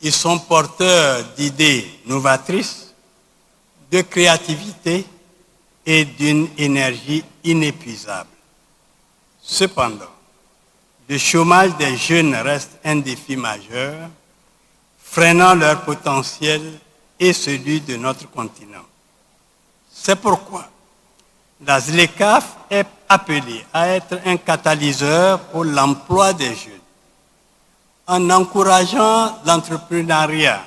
Ils sont porteurs d'idées novatrices, de créativité et d'une énergie inépuisable. Cependant, le chômage des jeunes reste un défi majeur, freinant leur potentiel et celui de notre continent. C'est pourquoi la ZLECAf est appelée à être un catalyseur pour l'emploi des jeunes, en encourageant l'entrepreneuriat,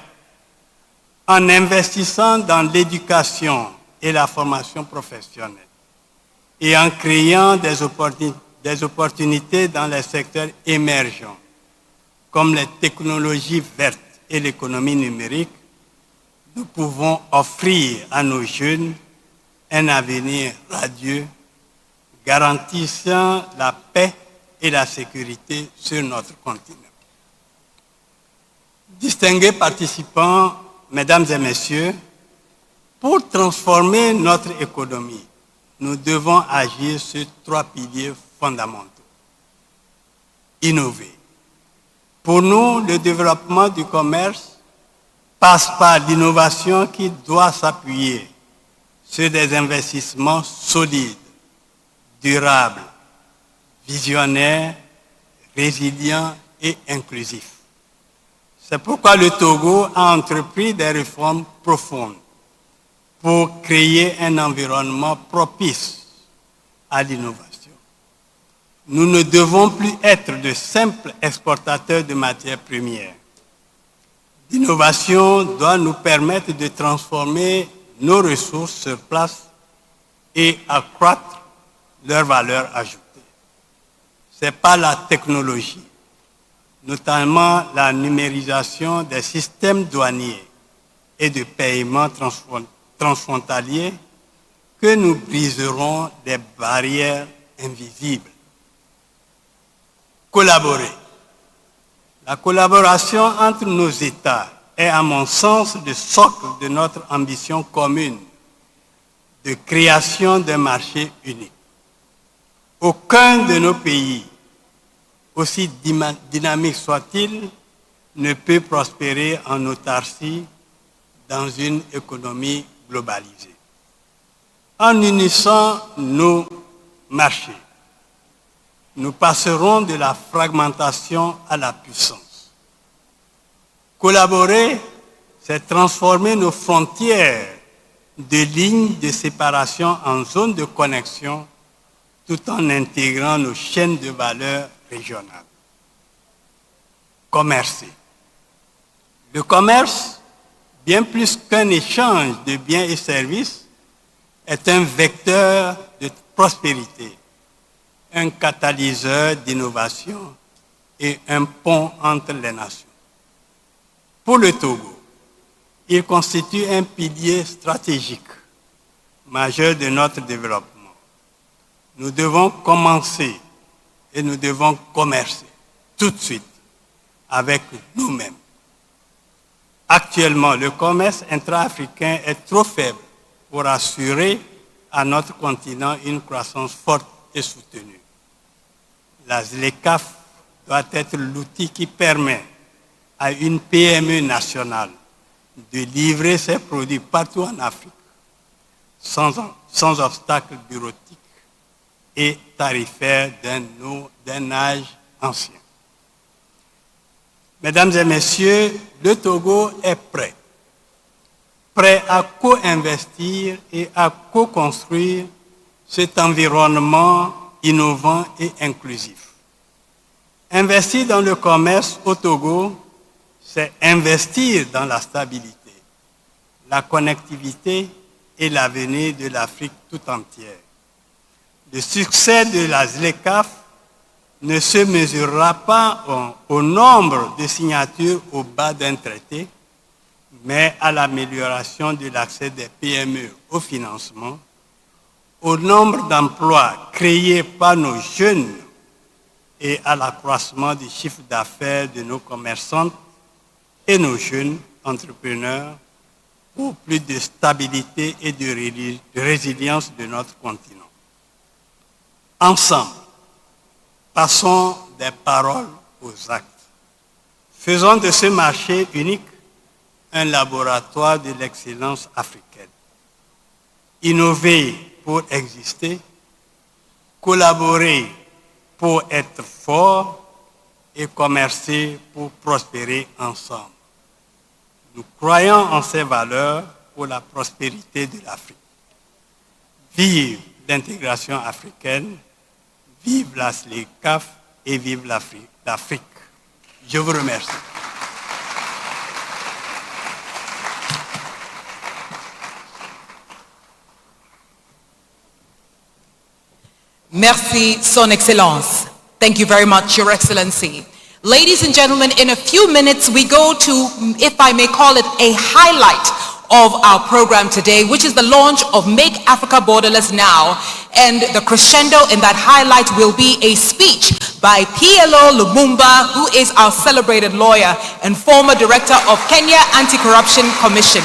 en investissant dans l'éducation et la formation professionnelle, et en créant des opportunités dans les secteurs émergents, comme les technologies vertes et l'économie numérique. Nous pouvons offrir à nos jeunes un avenir radieux, garantissant la paix et la sécurité sur notre continent. Distingués participants, mesdames et messieurs, pour transformer notre économie, nous devons agir sur 3 piliers fondamentaux. Innover. Pour nous, le développement du commerce passe par l'innovation qui doit s'appuyer sur des investissements solides, durables, visionnaires, résilients et inclusifs. C'est pourquoi le Togo a entrepris des réformes profondes pour créer un environnement propice à l'innovation. Nous ne devons plus être de simples exportateurs de matières premières. L'innovation doit nous permettre de transformer nos ressources sur place et accroître leur valeur ajoutée. C'est par la technologie, notamment la numérisation des systèmes douaniers et de paiement transfrontaliers, que nous briserons des barrières invisible. Collaborer. La collaboration entre nos États est, à mon sens, le socle de notre ambition commune de création d'un marché unique. Aucun de nos pays, aussi dynamique soit-il, ne peut prospérer en autarcie dans une économie globalisée. En unissant nos marchés, nous passerons de la fragmentation à la puissance. Collaborer, c'est transformer nos frontières de lignes de séparation en zones de connexion tout en intégrant nos chaînes de valeur régionales. Commercer. Le commerce, bien plus qu'un échange de biens et services, est un vecteur de prospérité, un catalyseur d'innovation et un pont entre les nations. Pour le Togo, il constitue un pilier stratégique majeur de notre développement. Nous devons commencer et nous devons commercer tout de suite avec nous-mêmes. Actuellement, le commerce intra-africain est trop faible pour assurer à notre continent une croissance forte et soutenue. La ZLECAf doit être l'outil qui permet à une PME nationale de livrer ses produits partout en Afrique sans obstacle bureautique et tarifaire d'un âge ancien. Mesdames et messieurs, le Togo est prêt à co-investir et à co-construire cet environnement innovant et inclusif. Investir dans le commerce au Togo, c'est investir dans la stabilité, la connectivité et l'avenir de l'Afrique tout entière. Le succès de la ZLECAf ne se mesurera pas au nombre de signatures au bas d'un traité, mais à l'amélioration de l'accès des PME au financement, au nombre d'emplois créés par nos jeunes et à l'accroissement du chiffre d'affaires de nos commerçantes et nos jeunes entrepreneurs pour plus de stabilité et de résilience de notre continent. Ensemble, passons des paroles aux actes. Faisons de ce marché unique un laboratoire de l'excellence africaine. Innover pour exister, collaborer pour être fort et commercer pour prospérer ensemble. Nous croyons en ces valeurs pour la prospérité de l'Afrique. Vive l'intégration africaine, vive la ZLECAf et vive l'Afrique. Je vous remercie. Merci, Son Excellence. Thank you very much, Your Excellency. Ladies and gentlemen, in a few minutes we go to, if I may call it, a highlight of our program today, which is the launch of Make Africa Borderless Now. And the crescendo in that highlight will be a speech by PLO Lumumba, who is our celebrated lawyer and former director of Kenya Anti-Corruption Commission.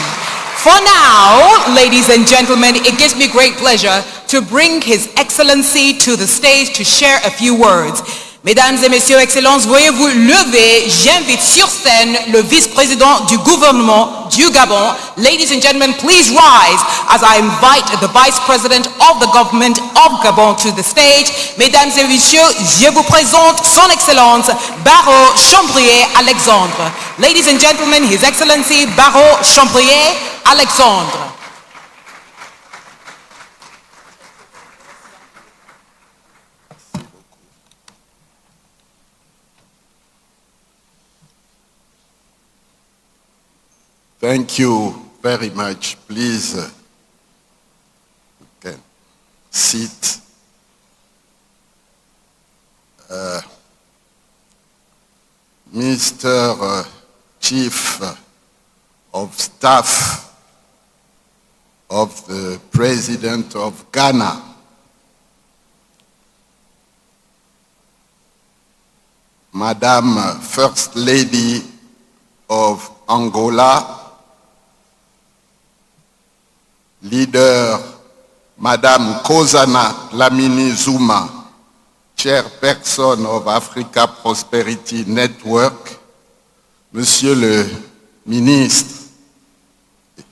For now, ladies and gentlemen, it gives me great pleasure to bring His Excellency to the stage to share a few words. Mesdames et messieurs, Excellences, veuillez vous lever. J'invite sur scène le vice-président du gouvernement du Gabon. Ladies and gentlemen, please rise as I invite the vice president of the government of Gabon to the stage. Mesdames et messieurs, je vous présente son Excellence Barreau Chambrier Alexandre. Ladies and gentlemen, His Excellency Barreau Chambrier Alexandre. Thank you very much. Please, you can sit. Mr. Chief of Staff of the President of Ghana, Madame First Lady of Angola, leader Madame Nkosana Dlamini-Zuma, chairperson of Africa Prosperity Network, Monsieur le ministre,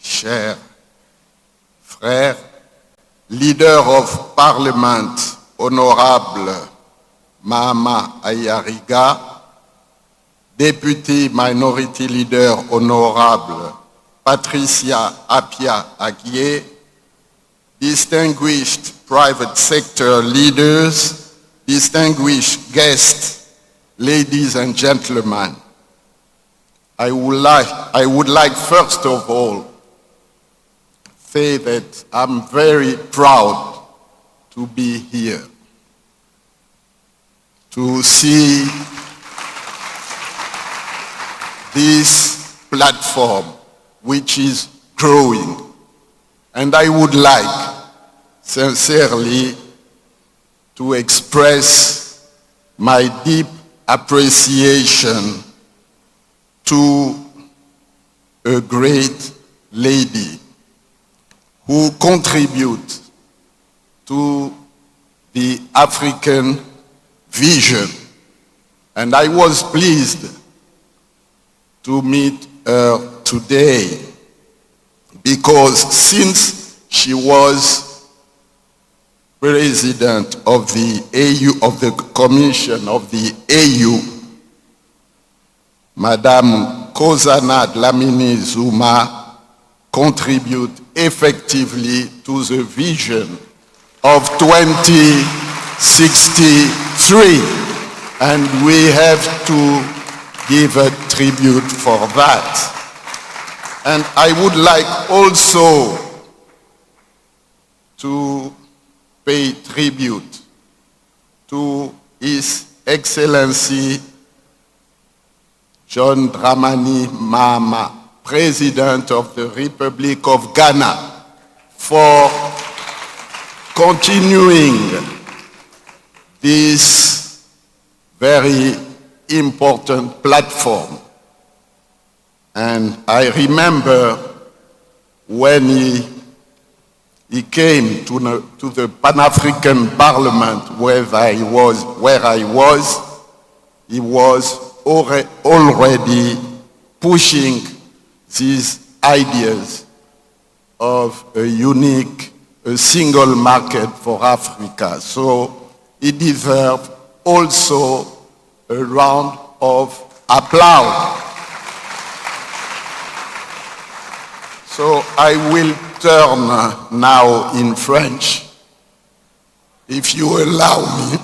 chers frères, leader of Parliament, Honorable Mahama Ayariga, Deputy Minority Leader, Honorable Patricia Apia Aguier, distinguished private sector leaders, distinguished guests, ladies and gentlemen, I would like first of all say that I'm very proud to be here, to see this platform which is growing. And I would like sincerely to express my deep appreciation to a great lady who contributes to the African vision. And I was pleased to meet her today because since she was president of the AU, of the Commission of the AU, Madame Nkosana Dlamini-Zuma contribute effectively to the vision of 2063, and we have to give a tribute for that. And I would like also to pay tribute to His Excellency John Dramani Mahama, President of the Republic of Ghana, for continuing this very important platform. And I remember when he came to the Pan-African Parliament where I was, he was already pushing these ideas of a single market for Africa. So he deserved also a round of applause. So I will turn now in French, if you allow me.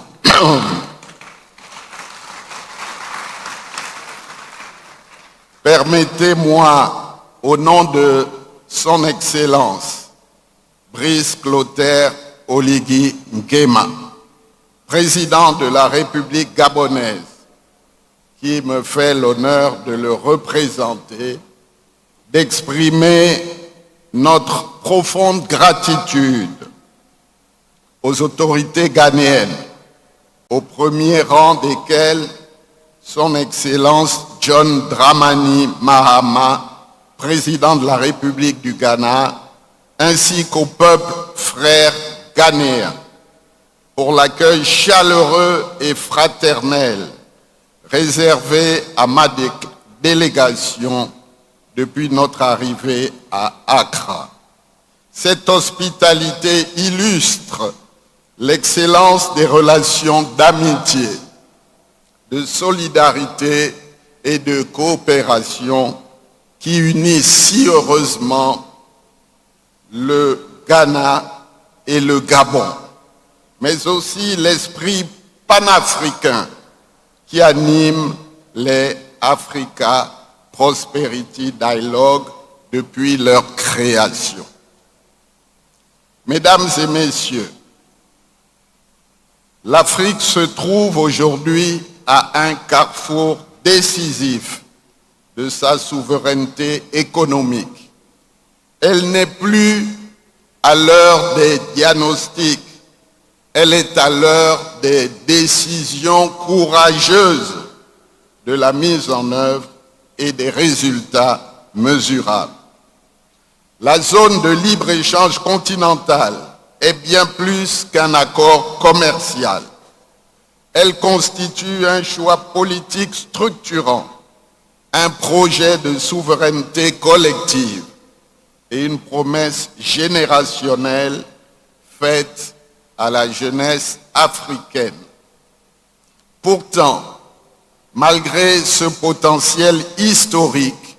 Permettez-moi, au nom de Son Excellence, Brice Clotaire Oligui Nguema, président de la République gabonaise, qui me fait l'honneur de le représenter, d'exprimer notre profonde gratitude aux autorités ghanéennes, au premier rang desquelles Son Excellence John Dramani Mahama, président de la République du Ghana, ainsi qu'au peuple frère ghanéen, pour l'accueil chaleureux et fraternel réservé à ma délégation depuis notre arrivée à Accra. Cette hospitalité illustre l'excellence des relations d'amitié, de solidarité et de coopération qui unissent si heureusement le Ghana et le Gabon, mais aussi l'esprit panafricain qui anime les Africa Prosperity Dialogue depuis leur création. Mesdames et messieurs, l'Afrique se trouve aujourd'hui à un carrefour décisif de sa souveraineté économique. Elle n'est plus à l'heure des diagnostics, elle est à l'heure des décisions courageuses de la mise en œuvre et des résultats mesurables. La zone de libre-échange continentale est bien plus qu'un accord commercial. Elle constitue un choix politique structurant, un projet de souveraineté collective et une promesse générationnelle faite à la jeunesse africaine. Pourtant, malgré ce potentiel historique,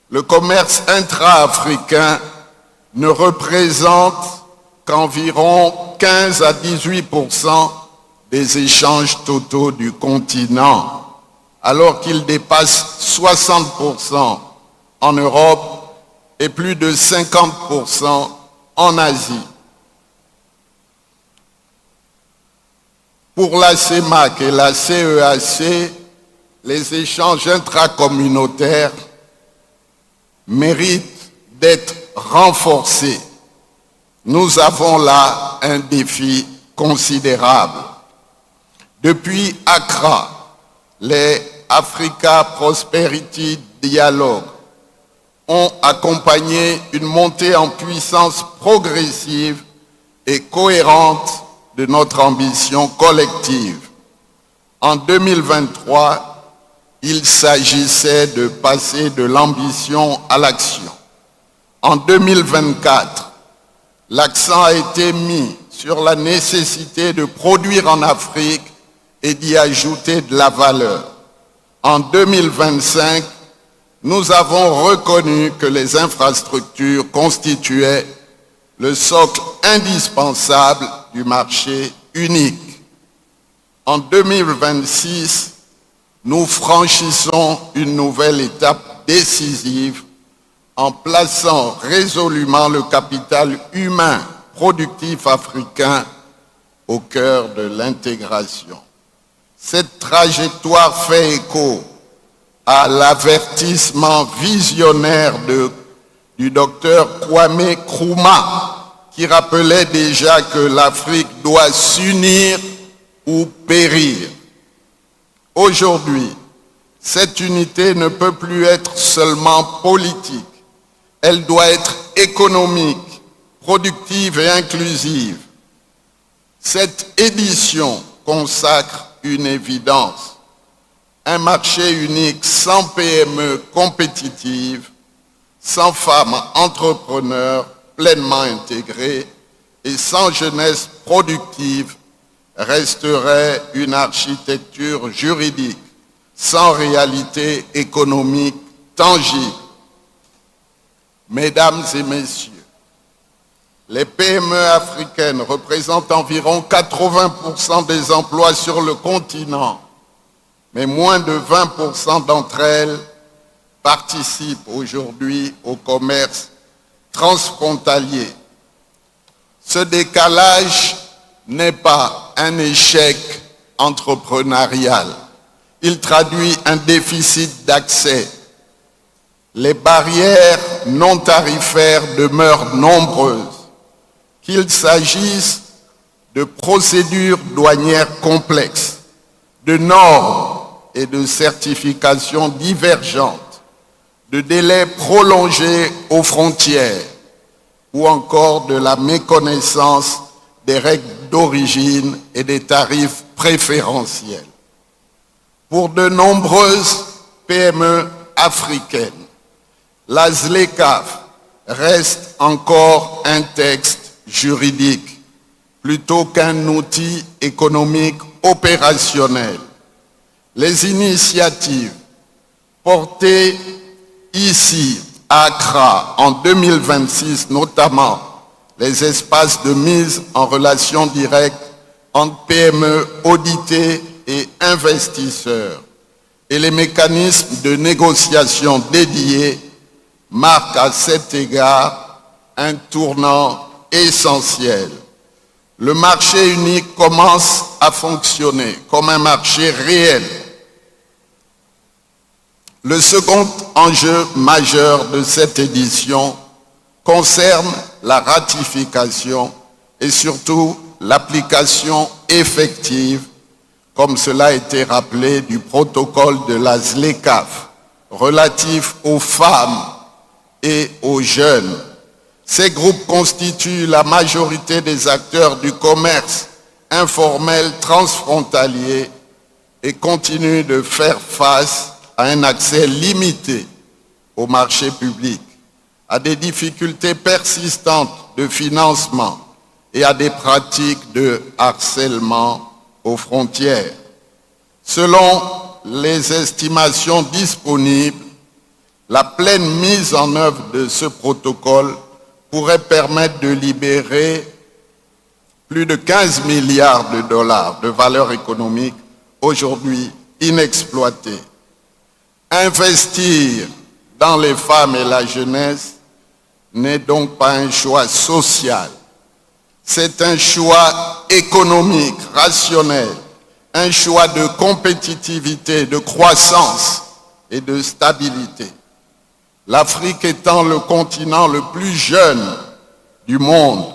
le commerce intra-africain ne représente qu'environ 15 à 18% des échanges totaux du continent, alors qu'il dépasse 60% en Europe et plus de 50% en Asie. Pour la CEMAC et la CEAC, les échanges intracommunautaires méritent d'être renforcés. Nous avons là un défi considérable. Depuis Accra, les Africa Prosperity Dialogue ont accompagné une montée en puissance progressive et cohérente de notre ambition collective. En 2023, il s'agissait de passer de l'ambition à l'action. En 2024, l'accent a été mis sur la nécessité de produire en Afrique et d'y ajouter de la valeur. En 2025, nous avons reconnu que les infrastructures constituaient le socle indispensable du marché unique. En 2026, nous franchissons une nouvelle étape décisive en plaçant résolument le capital humain productif africain au cœur de l'intégration. Cette trajectoire fait écho à l'avertissement visionnaire du docteur Kwame Nkrumah, qui rappelait déjà que l'Afrique doit s'unir ou périr. Aujourd'hui, cette unité ne peut plus être seulement politique. Elle doit être économique, productive et inclusive. Cette édition consacre une évidence. Un marché unique sans PME compétitive, sans femmes entrepreneurs pleinement intégrées et sans jeunesse productive resterait une architecture juridique sans réalité économique tangible. Mesdames et messieurs, les PME africaines représentent environ 80% des emplois sur le continent, mais moins de 20% d'entre elles participent aujourd'hui au commerce transfrontalier. Ce décalage n'est pas un échec entrepreneurial. Il traduit un déficit d'accès. Les barrières non tarifaires demeurent nombreuses, qu'il s'agisse de procédures douanières complexes, de normes et de certifications divergentes, de délais prolongés aux frontières ou encore de la méconnaissance des règles d'origine et des tarifs préférentiels. Pour de nombreuses PME africaines, la ZLECAf reste encore un texte juridique plutôt qu'un outil économique opérationnel. Les initiatives portées ici à Accra en 2026, notamment les espaces de mise en relation directe entre PME auditées et investisseurs et les mécanismes de négociation dédiés marquent à cet égard un tournant essentiel. Le marché unique commence à fonctionner comme un marché réel. Le second enjeu majeur de cette édition concerne la ratification et surtout l'application effective comme cela a été rappelé, du protocole de la ZLECAf relatif aux femmes et aux jeunes. Ces groupes constituent la majorité des acteurs du commerce informel transfrontalier et continuent de faire face à un accès limité au marché public, à des difficultés persistantes de financement et à des pratiques de harcèlement aux frontières. Selon les estimations disponibles, la pleine mise en œuvre de ce protocole pourrait permettre de libérer plus de 15 milliards de dollars de valeur économique aujourd'hui inexploitée. Investir dans les femmes et la jeunesse n'est donc pas un choix social. C'est un choix économique, rationnel, un choix de compétitivité, de croissance et de stabilité. L'Afrique étant le continent le plus jeune du monde,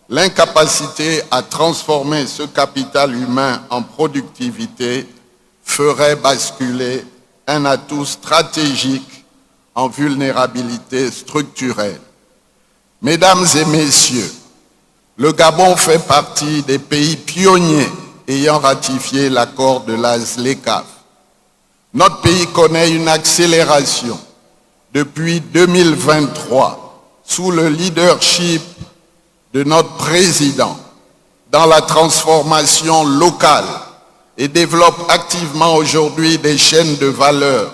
l'incapacité à transformer ce capital humain en productivité ferait basculer un atout stratégique en vulnérabilité structurelle. Mesdames et messieurs, le Gabon fait partie des pays pionniers ayant ratifié l'accord de la ZLECAf. Notre pays connaît une accélération depuis 2023 sous le leadership de notre président dans la transformation locale et développe activement aujourd'hui des chaînes de valeur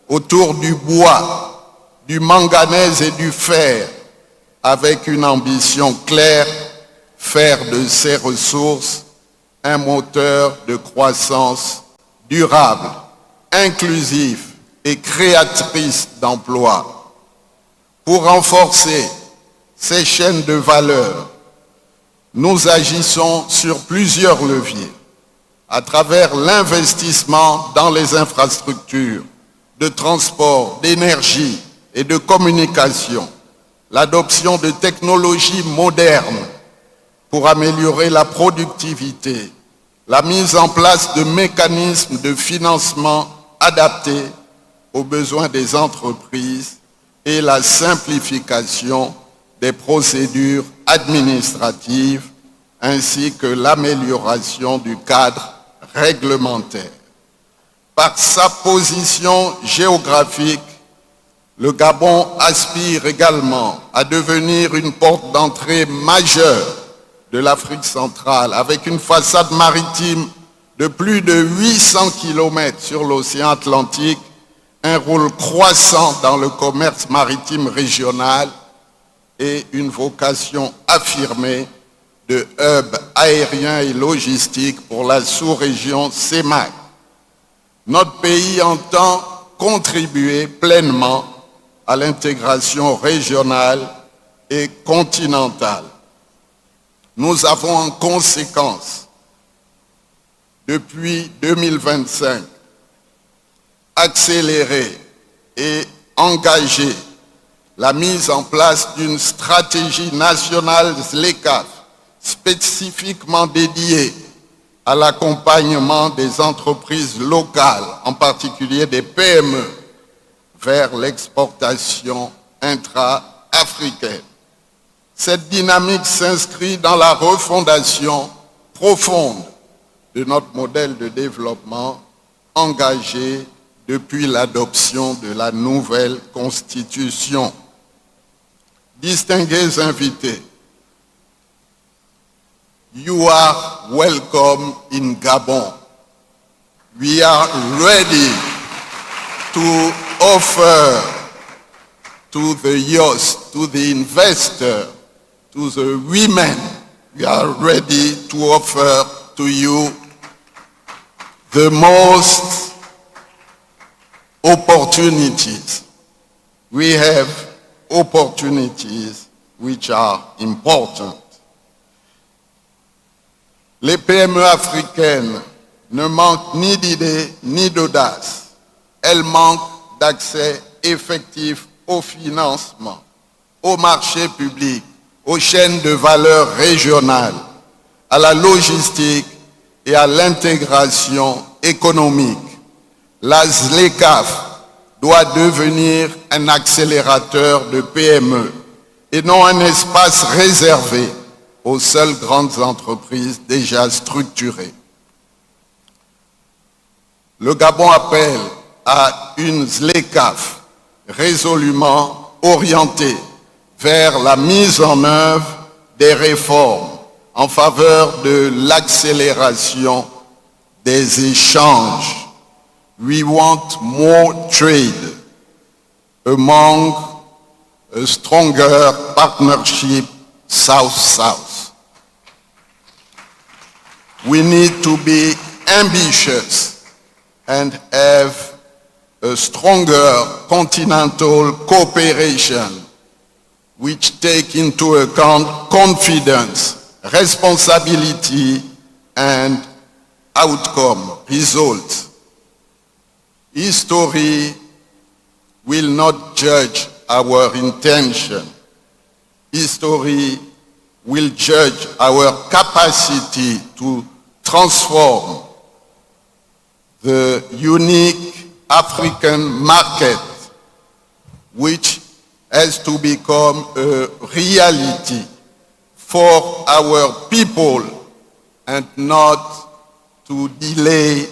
autour du bois, du manganèse et du fer, avec une ambition claire, faire de ces ressources un moteur de croissance durable, inclusif et créatrice d'emplois. Pour renforcer ces chaînes de valeur, nous agissons sur plusieurs leviers à travers l'investissement dans les infrastructures de transport, d'énergie et de communication, l'adoption de technologies modernes pour améliorer la productivité, la mise en place de mécanismes de financement adaptés aux besoins des entreprises et la simplification des procédures administratives ainsi que l'amélioration du cadre réglementaire. Par sa position géographique, le Gabon aspire également à devenir une porte d'entrée majeure de l'Afrique centrale avec une façade maritime de plus de 800 km sur l'océan Atlantique, un rôle croissant dans le commerce maritime régional et une vocation affirmée de hub aérien et logistique pour la sous-région CEMAC. Notre pays entend contribuer pleinement à l'intégration régionale et continentale. Nous avons en conséquence, depuis 2025, accéléré et engagé la mise en place d'une stratégie nationale ZLECAf spécifiquement dédiée à l'accompagnement des entreprises locales, en particulier des PME, vers l'exportation intra-africaine. Cette dynamique s'inscrit dans la refondation profonde de notre modèle de développement engagé depuis l'adoption de la nouvelle Constitution. Distingués invités, you are welcome in Gabon. We are ready to offer to the youth, to the investor, to the women, we are ready to offer to you the most opportunities. We have opportunities which are important. Les PME africaines ne manquent ni d'idées ni d'audace. Elles manquent d'accès effectif au financement, au marché public, aux chaînes de valeur régionales, à la logistique et à l'intégration économique. La ZLECAf doit devenir un accélérateur de PME et non un espace réservé aux seules grandes entreprises déjà structurées. Le Gabon appelle à une ZLECAf résolument orientée vers la mise en œuvre des réformes en faveur de l'accélération des échanges. We want more trade among a stronger partnership South-South. We need to be ambitious and have a stronger continental cooperation which take into account confidence, responsibility, and outcome, results. History will not judge our intention. History will judge our capacity to transform the unique African market, which has to become a reality for our people and not to delay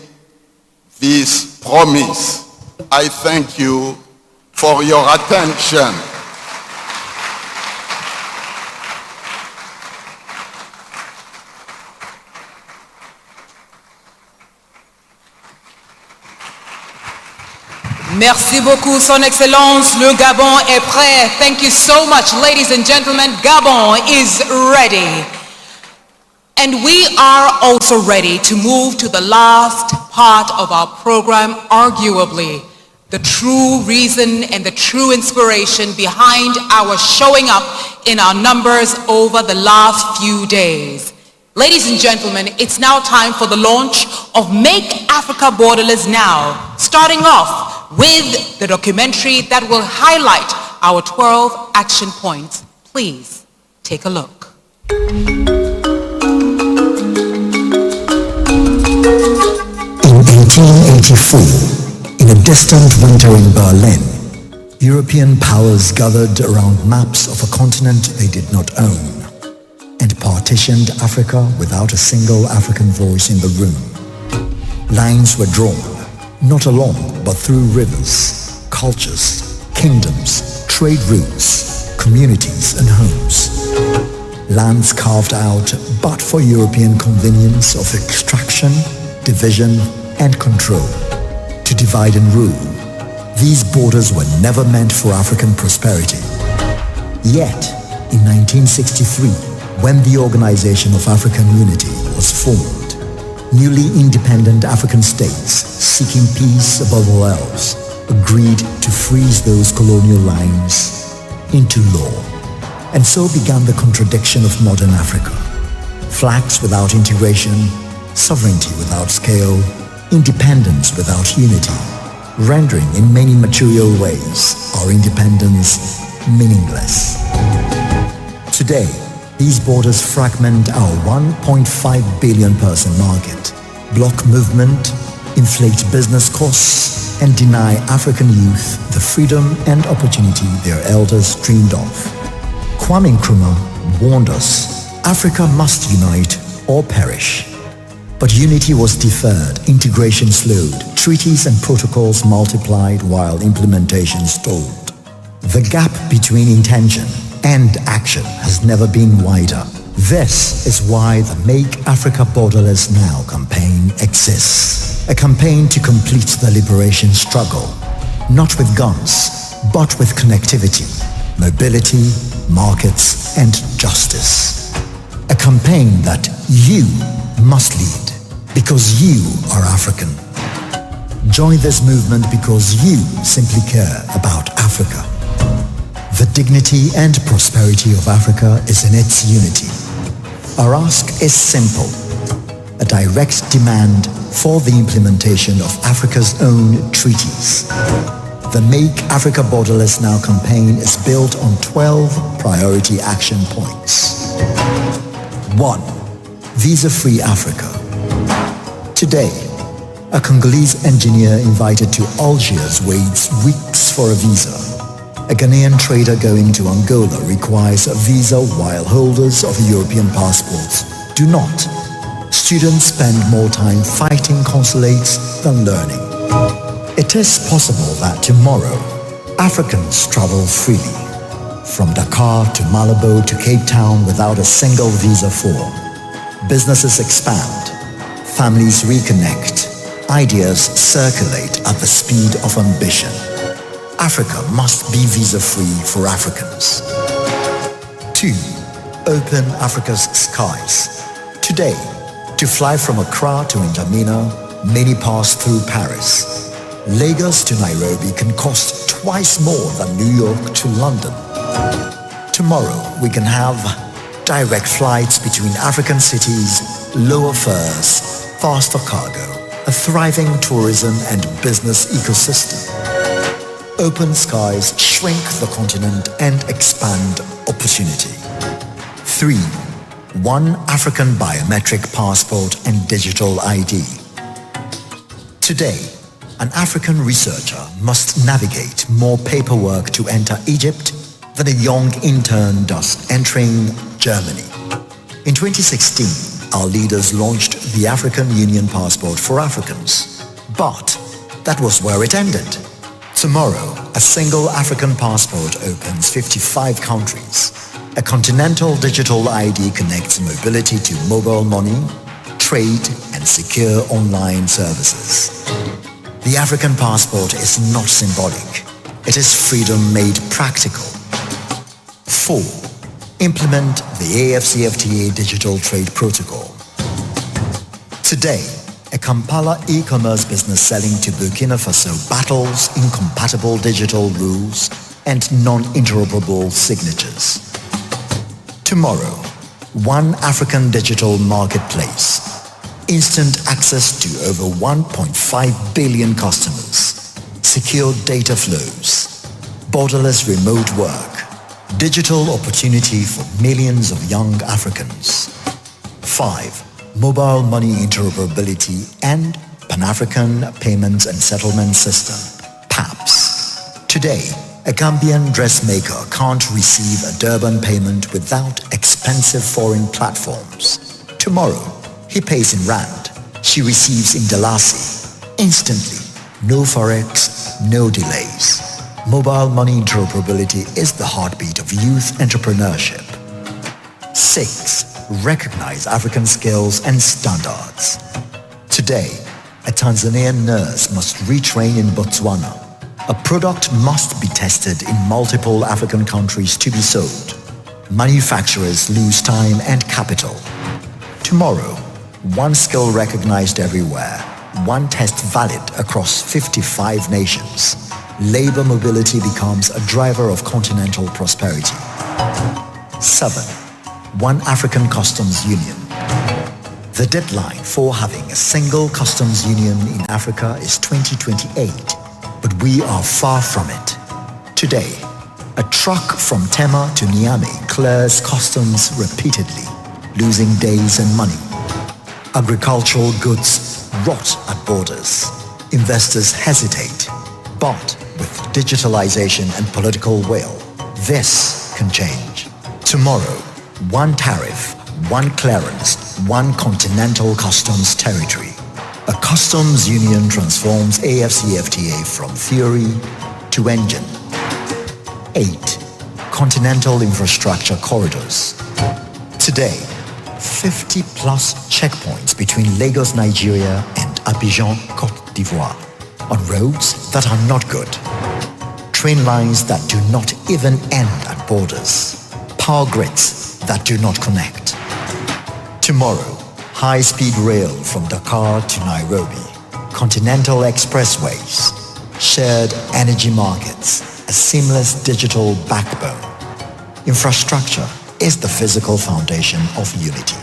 this promise. I thank you for your attention. Merci beaucoup, Son Excellence. Le Gabon est prêt. Thank you so much, ladies and gentlemen. Gabon is ready. And we are also ready to move to the last part of our program, arguably the true reason and the true inspiration behind our showing up in our numbers over the last few days. Ladies and gentlemen, it's now time for the launch of Make Africa Borderless Now, starting off with the documentary that will highlight our 12 action points. Please take a look. In 1884, in a distant winter in Berlin, European powers gathered around maps of a continent they did not own and partitioned Africa without a single African voice in the room. Lines were drawn, not along but through rivers, cultures, kingdoms, trade routes, communities and homes. Lands carved out but for European convenience of extraction, division and control. To divide and rule, these borders were never meant for African prosperity. Yet, in 1963, when the Organization of African Unity was formed, newly independent African states, seeking peace above all else, agreed to freeze those colonial lines into law. And so began the contradiction of modern Africa. Flags without integration, sovereignty without scale, independence without unity, rendering in many material ways our independence meaningless. Today, these borders fragment our 1.5 billion person market, block movement, inflate business costs, and deny African youth the freedom and opportunity their elders dreamed of. Kwame Nkrumah warned us, Africa must unite or perish. But unity was deferred, integration slowed, treaties and protocols multiplied while implementation stalled. The gap between intention and action has never been wider. This is why the Make Africa Borderless Now campaign exists. A campaign to complete the liberation struggle, not with guns, but with connectivity, mobility, markets, and justice. A campaign that you must lead because you are African. Join this movement because you simply care about Africa. The dignity and prosperity of Africa is in its unity. Our ask is simple, a direct demand for the implementation of Africa's own treaties. The Make Africa Borderless Now campaign is built on 12 priority action points. 1. Visa-free Africa. Today, a Congolese engineer invited to Algiers waits weeks for a visa. A Ghanaian trader going to Angola requires a visa while holders of European passports do not. Students spend more time fighting consulates than learning. It is possible that tomorrow, Africans travel freely, from Dakar to Malabo to Cape Town without a single visa form. Businesses expand, families reconnect, ideas circulate at the speed of ambition. Africa must be visa-free for Africans. 2. Open Africa's skies. Today, to fly from Accra to N'Djamena, many pass through Paris. Lagos to Nairobi can cost twice more than New York to London. Tomorrow, we can have direct flights between African cities, lower fares, faster cargo, a thriving tourism and business ecosystem. Open skies shrink the continent and expand opportunity. 3. One African biometric passport and digital ID. Today, an African researcher must navigate more paperwork to enter Egypt than a young intern does entering Germany. In 2016, our leaders launched the African Union Passport for Africans. But that was where it ended. Tomorrow, a single African passport opens 55 countries. A continental digital ID connects mobility to mobile money, trade, and secure online services. The African passport is not symbolic. It is freedom made practical. 4. Implement the AFCFTA Digital Trade Protocol. Today, a Kampala e-commerce business selling to Burkina Faso battles incompatible digital rules and non-interoperable signatures. Tomorrow, one African digital marketplace, instant access to over 1.5 billion customers, secure data flows, borderless remote work, digital opportunity for millions of young Africans. 5. Mobile money interoperability and Pan-African Payments and Settlement System, PAPS. Today, a Gambian dressmaker can't receive a Durban payment without expensive foreign platforms. Tomorrow, he pays in Rand. She receives in Dalasi. Instantly. No forex, no delays. Mobile money interoperability is the heartbeat of youth entrepreneurship. 6. Recognize African skills and standards. Today, a Tanzanian nurse must retrain in Botswana. A product must be tested in multiple African countries to be sold. Manufacturers lose time and capital. Tomorrow, one skill recognized everywhere, one test valid across 55 nations. Labor mobility becomes a driver of continental prosperity. 7. One African Customs Union. The deadline for having a single customs union in Africa is 2028, but we are far from it. Today, a truck from Tema to Niamey clears customs repeatedly, losing days and money. Agricultural goods rot at borders. Investors hesitate, but with digitalization and political will, this can change. Tomorrow, one tariff, one clearance, one continental customs territory. A customs union transforms AFCFTA from theory to engine. 8. Continental infrastructure corridors. Today, 50 plus checkpoints between Lagos, Nigeria and Abidjan, Côte d'Ivoire on roads that are not good. Train lines that do not even end at borders. Power grids that do not connect. Tomorrow, high-speed rail from Dakar to Nairobi, continental expressways, shared energy markets, a seamless digital backbone. Infrastructure is the physical foundation of unity.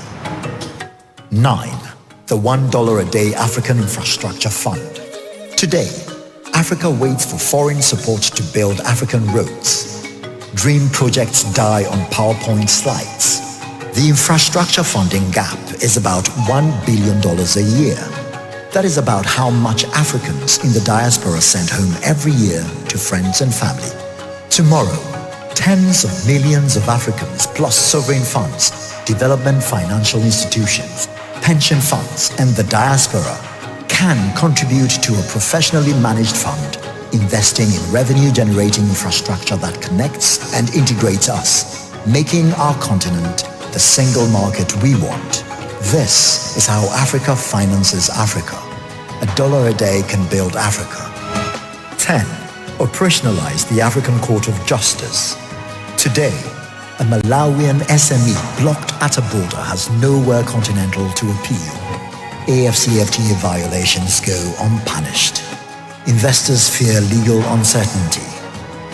9. The $1 a day African Infrastructure Fund. Today, Africa waits for foreign support to build African roads. Dream projects die on PowerPoint slides. The infrastructure funding gap is about $1 billion a year. That is about how much Africans in the diaspora send home every year to friends and family. Tomorrow, tens of millions of Africans plus sovereign funds, development financial institutions, pension funds, and the diaspora can contribute to a professionally managed fund investing in revenue-generating infrastructure that connects and integrates us, making our continent the single market we want. This is how Africa finances Africa. $1 a day can build Africa. 10. Operationalize the African Court of Justice. Today, a Malawian SME blocked at a border has nowhere continental to appeal. AFCFTA violations go unpunished. Investors fear legal uncertainty.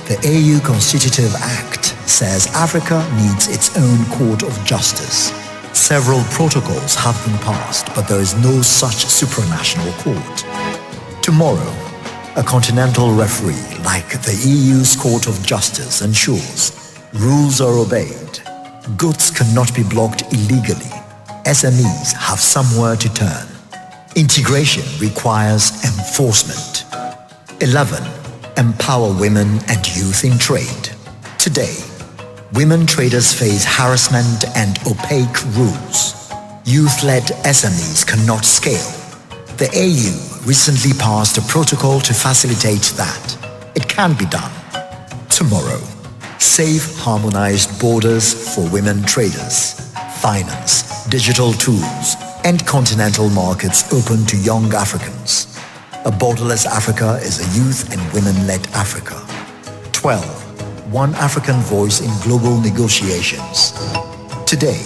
The AU Constitutive Act says Africa needs its own court of justice. Several protocols have been passed, but there is no such supranational court. Tomorrow, a continental referee like the EU's Court of Justice ensures rules are obeyed. Goods cannot be blocked illegally. SMEs have somewhere to turn. Integration requires enforcement. 11. Empower women and youth in trade. Today, women traders face harassment and opaque rules. Youth-led SMEs cannot scale. The AU recently passed a protocol to facilitate that. It can be done. Tomorrow, safe, harmonized borders for women traders, finance, digital tools, and continental markets open to young Africans. A borderless Africa is a youth and women-led Africa. 12. One African voice in global negotiations. Today,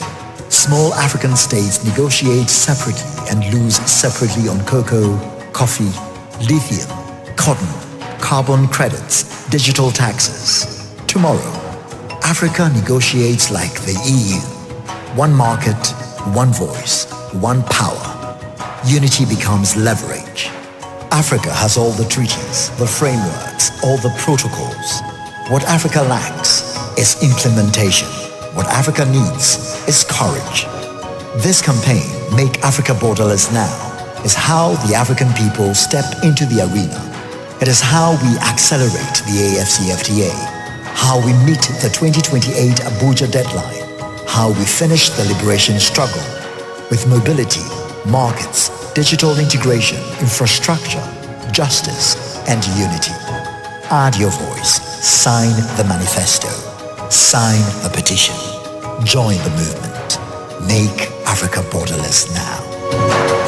small African states negotiate separately and lose separately on cocoa, coffee, lithium, cotton, carbon credits, digital taxes. Tomorrow, Africa negotiates like the EU. One market, one voice, one power. Unity becomes leverage. Africa has all the treaties, the frameworks, all the protocols. What Africa lacks is implementation. What Africa needs is courage. This campaign, Make Africa Borderless Now, is how the African people step into the arena. It is how we accelerate the AFCFTA, how we meet the 2028 Abuja deadline, how we finish the liberation struggle with mobility, markets, digital integration, infrastructure, justice, and unity. Add your voice. Sign the manifesto. Sign the petition. Join the movement. Make Africa borderless now.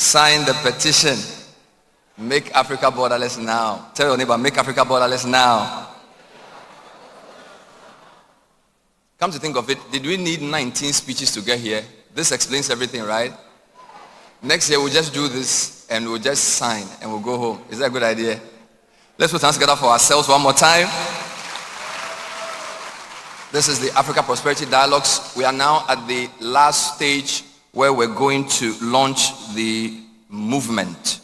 sign the petition. Make Africa borderless now. Tell your neighbor, make Africa borderless now. Come to think of it, did we need 19 speeches to get here? This explains everything, right? Next year we'll just do this and we'll just sign and we'll go home. Is that a good idea? Let's put hands together for ourselves one more time. This is the Africa Prosperity Dialogues. We are now at the last stage where we're going to launch the movement.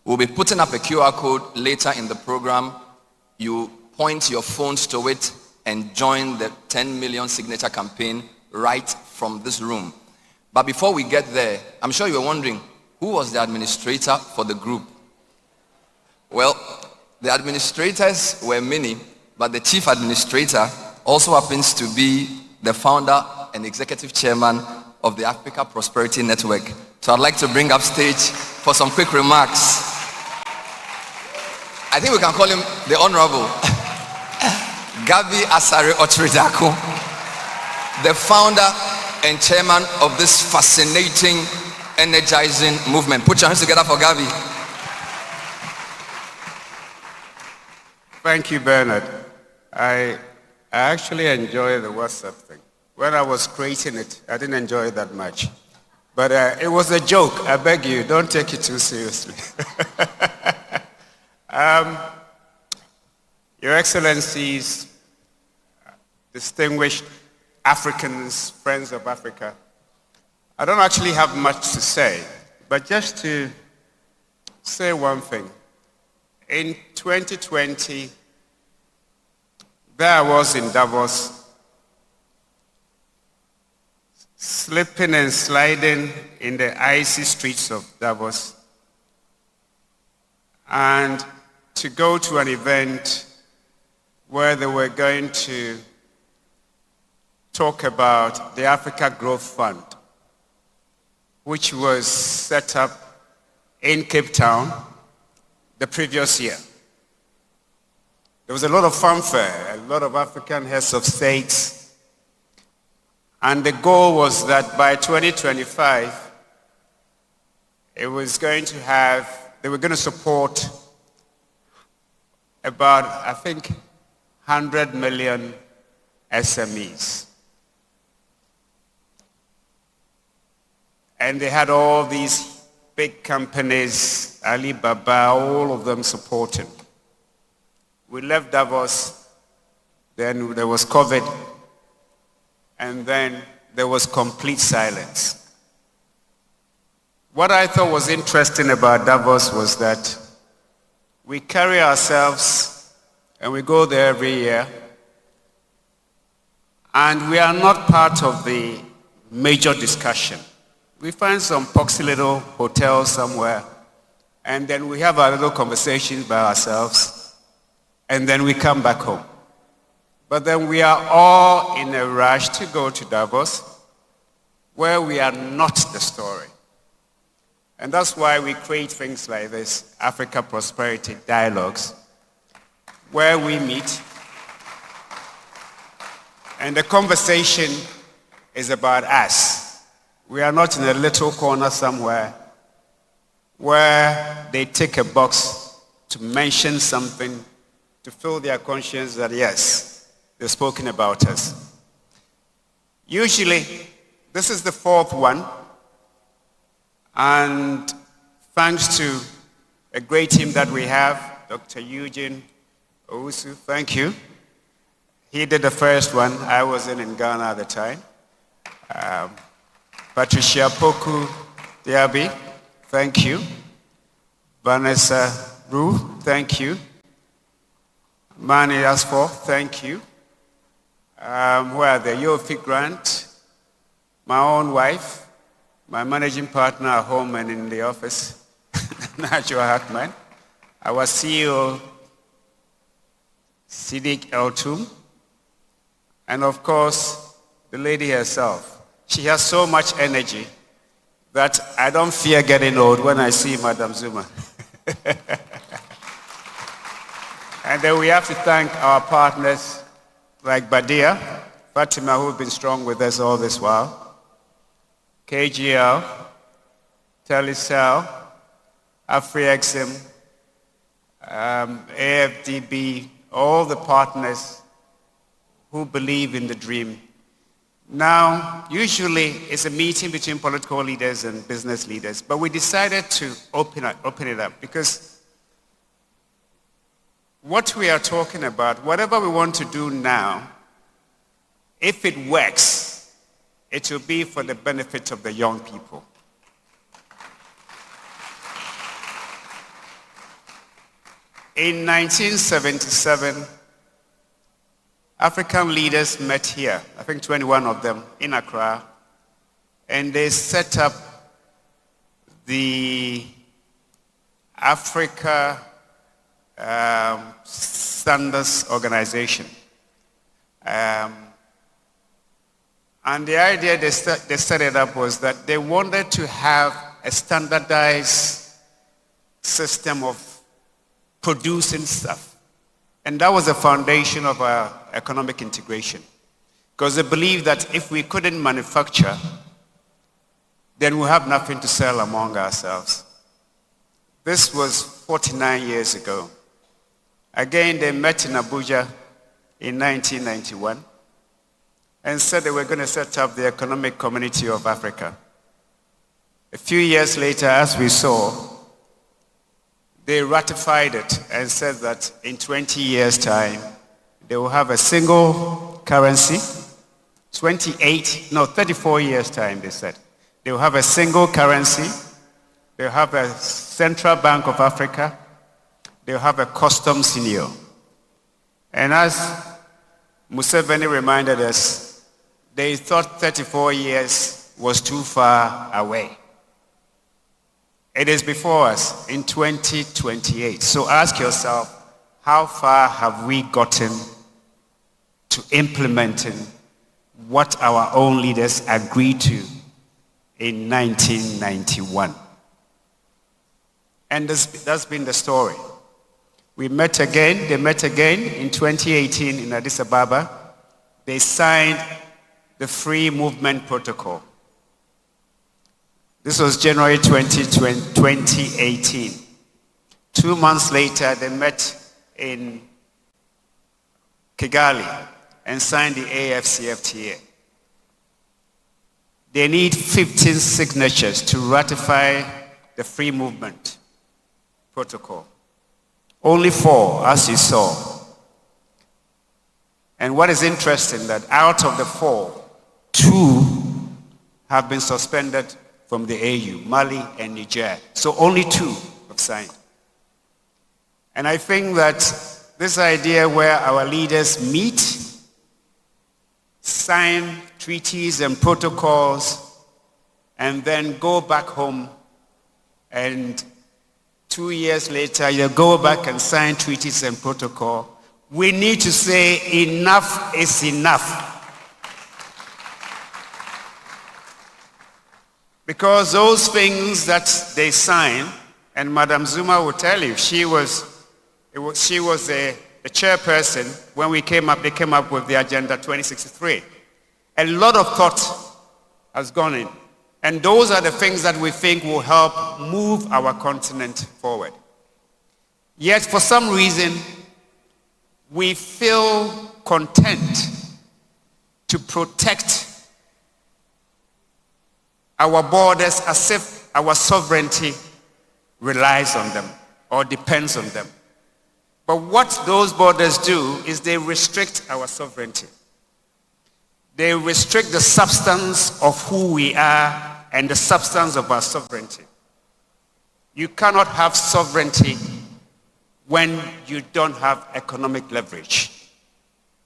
We'll be putting up a QR code later in the program. You point your phones to it and join the 10 million signature campaign right from this room. But before we get there, I'm sure you're wondering, who was the administrator for the group? Well, the administrators were many, but the chief administrator also happens to be the founder and executive chairman of the Africa Prosperity Network. So I'd like to bring up stage for some quick remarks. I think we can call him the Honorable Gabi Asare Otridako, the founder and chairman of this fascinating, energizing movement. Put your hands together for Gabi. Thank you, Bernard. I actually enjoy the WhatsApp thing. When I was creating it, I didn't enjoy it that much. But it was a joke. I beg you, don't take it too seriously. Your Excellencies, distinguished Africans, friends of Africa, I don't actually have much to say, but just to say one thing. In 2020, there I was in Davos, slipping and sliding in the icy streets of Davos, and to go to an event where they were going to talk about the Africa Growth Fund, which was set up in Cape Town the previous year. There was a lot of fanfare, a lot of African heads of states, and the goal was that by 2025, it was going to have, they were going to support about, I think, 100 million SMEs. And they had all these big companies, Alibaba, all of them supporting. We left Davos, then there was COVID, and then there was complete silence. What I thought was interesting about Davos was that we carry ourselves and we go there every year, and we are not part of the major discussion. We find some poxy little hotel somewhere, and then we have our little conversations by ourselves, and then we come back home. But then we are all in a rush to go to Davos, where we are not the story. And that's why we create things like this, Africa Prosperity Dialogues, where we meet, and the conversation is about us. We are not in a little corner somewhere where they take a box to mention something to fill their conscience that yes, they've spoken about us. Usually, this is the fourth one, and thanks to a great team that we have, Dr. Eugene Owusu, thank you. He did the first one. I wasn't in Ghana at the time. Patricia Poku Diaby, thank you. Vanessa Rue, thank you. Mani Asfor, thank you. Who are they? Yofi Grant, my own wife, my managing partner at home and in the office, Najwa Hackman, our CEO, Siddiq Eltum, and of course, the lady herself. She has so much energy that I don't fear getting old when I see Madam Zuma. And then we have to thank our partners like Badia, Fatima, who have been strong with us all this while, KGL, Telecel, AfriExim, AFDB, all the partners who believe in the dream. Now, usually it's a meeting between political leaders and business leaders, but we decided to open it up because what we are talking about, whatever we want to do now, if it works, it will be for the benefit of the young people. In 1977, African leaders met here, I think 21 of them, in Accra, and they set up the Africa Standards Organization. And the idea they set it up was that they wanted to have a standardized system of producing stuff. And that was the foundation of our economic integration. Because they believed that if we couldn't manufacture, then we'll have nothing to sell among ourselves. This was 49 years ago. Again, they met in Abuja in 1991 and said they were going to set up the Economic Community of Africa. A few years later, as we saw, they ratified it and said that in 20 years' time, they will have a single currency. 34 years' time, they said. They will have a single currency. They will have a Central Bank of Africa. They will have a customs union. And as Museveni reminded us, they thought 34 years was too far away. It is before us in 2028. So ask yourself, how far have we gotten to implementing what our own leaders agreed to in 1991? And that's been the story. They met again in 2018 in Addis Ababa. They signed the Free Movement Protocol. This was January 2018. 2 months later, they met in Kigali and signed the AFCFTA. They need 15 signatures to ratify the Free Movement Protocol. Only 4, as you saw. And what is interesting, that out of the 4, 2 have been suspended from the AU, Mali and Niger. So only 2 have signed. And I think that this idea where our leaders meet, sign treaties and protocols, and then go back home, and 2 years later, you go back and sign treaties and protocol, we need to say enough is enough. Because those things that they sign, and Madam Zuma will tell you, she was the chairperson when they came up with the Agenda 2063. A lot of thought has gone in. And those are the things that we think will help move our continent forward. Yet for some reason, we feel content to protect our borders as if our sovereignty relies on them or depends on them. But what those borders do is they restrict our sovereignty. They restrict the substance of who we are and the substance of our sovereignty. You cannot have sovereignty when you don't have economic leverage.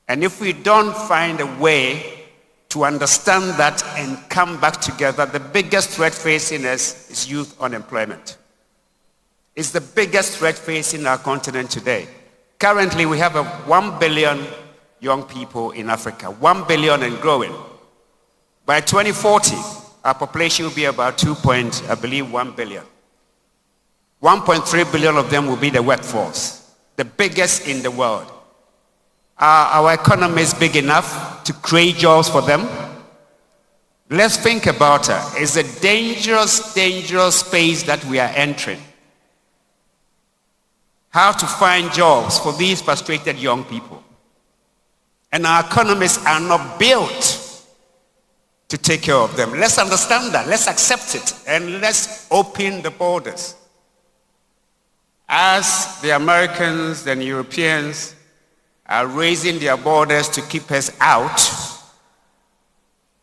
And if we don't find a way to understand that and come back together, the biggest threat facing us is youth unemployment. It's the biggest threat facing our continent today. Currently, we have 1 billion young people in Africa, 1 billion and growing. By 2040, our population will be about 1 billion. 1.3 billion of them will be the workforce, the biggest in the world. Our economy is big enough to create jobs for them. Let's think about it. It's a dangerous, dangerous space that we are entering. How to find jobs for these frustrated young people. And our economies are not built to take care of them. Let's understand that. Let's accept it. And let's open the borders. As the Americans and Europeans are raising their borders to keep us out,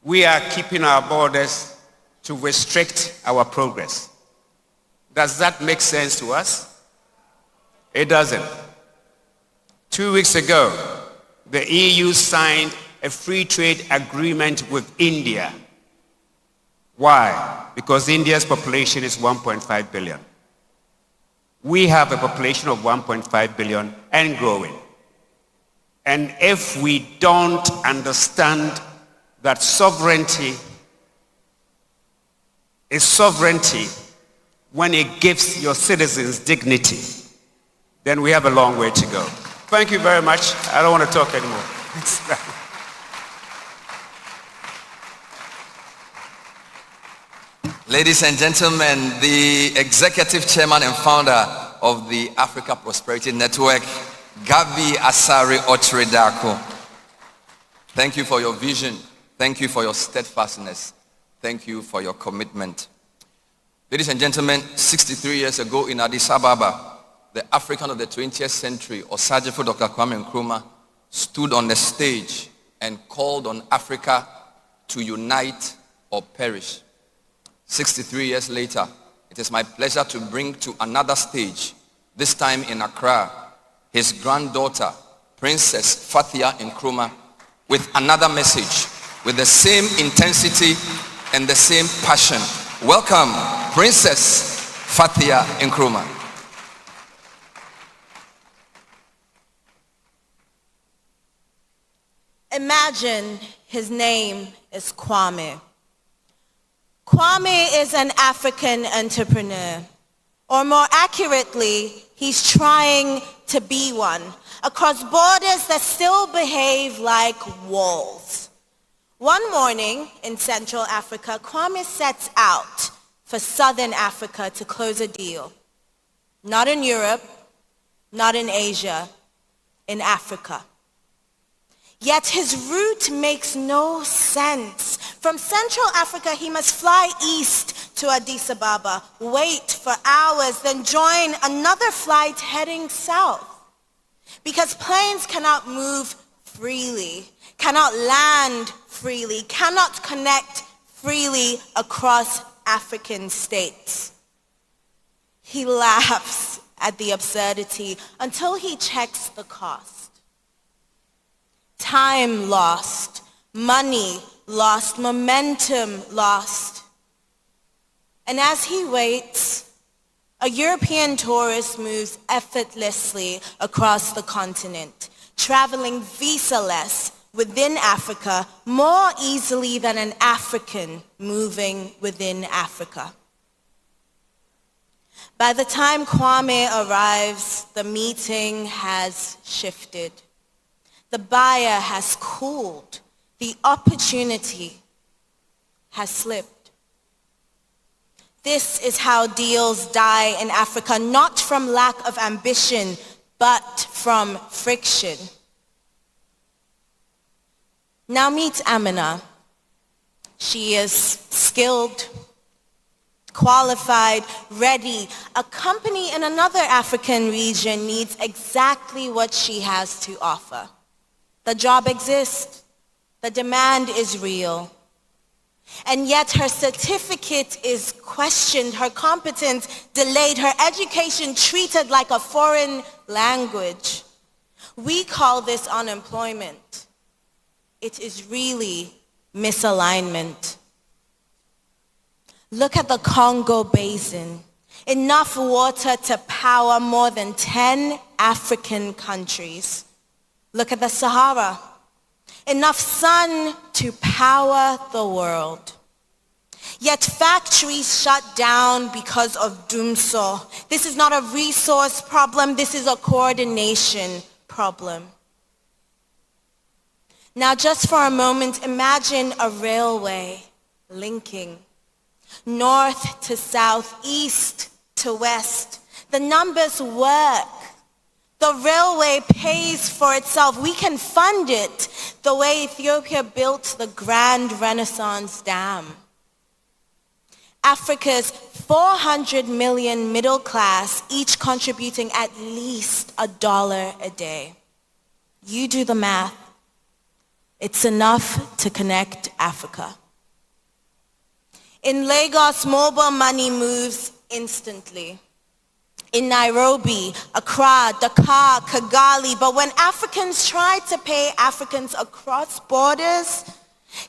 we are keeping our borders to restrict our progress. Does that make sense to us? It doesn't. 2 weeks ago, the EU signed a free trade agreement with India. Why? Because India's population is 1.5 billion. We have a population of 1.5 billion and growing. And if we don't understand that sovereignty is sovereignty when it gives your citizens dignity, then we have a long way to go. Thank you very much. I don't want to talk anymore. Ladies and gentlemen, the executive chairman and founder of the Africa Prosperity Network, Gabi Asare Otredako. Thank you for your vision. Thank you for your steadfastness. Thank you for your commitment. Ladies and gentlemen, 63 years ago in Addis Ababa, the African of the 20th century, Osagyefo Dr. Kwame Nkrumah, stood on the stage and called on Africa to unite or perish. 63 years later, it is my pleasure to bring to another stage, this time in Accra, his granddaughter, Princess Fathia Nkrumah, with another message, with the same intensity and the same passion. Welcome, Princess Fathia Nkrumah. Imagine his name is Kwame. Kwame is an African entrepreneur, or more accurately, he's trying to be one, across borders that still behave like walls. One morning in Central Africa, Kwame sets out for Southern Africa to close a deal. Not in Europe, not in Asia, in Africa. Yet his route makes no sense. From Central Africa, he must fly east to Addis Ababa, wait for hours, then join another flight heading south. Because planes cannot move freely, cannot land freely, cannot connect freely across African states. He laughs at the absurdity until he checks the cost. Time lost, money lost, momentum lost. And as he waits, a European tourist moves effortlessly across the continent, traveling visa-less within Africa more easily than an African moving within Africa. By the time Kwame arrives, the meeting has shifted. The buyer has cooled. The opportunity has slipped. This is how deals die in Africa, not from lack of ambition, but from friction. Now meet Amina. She is skilled, qualified, ready. A company in another African region needs exactly what she has to offer. The job exists. The demand is real. And yet her certificate is questioned, her competence delayed, her education treated like a foreign language. We call this unemployment. It is really misalignment. Look at the Congo Basin. Enough water to power more than 10 African countries. Look at the Sahara. Enough sun to power the world. Yet factories shut down because of doomsor. This is not a resource problem, this is a coordination problem. Now just for a moment, imagine a railway linking. North to south, east to west. The numbers work. The railway pays for itself. We can fund it the way Ethiopia built the Grand Renaissance Dam. Africa's 400 million middle class, each contributing at least $1 a day. You do the math. It's enough to connect Africa. In Lagos, mobile money moves instantly. In Nairobi, Accra, Dakar, Kigali. But when Africans try to pay Africans across borders,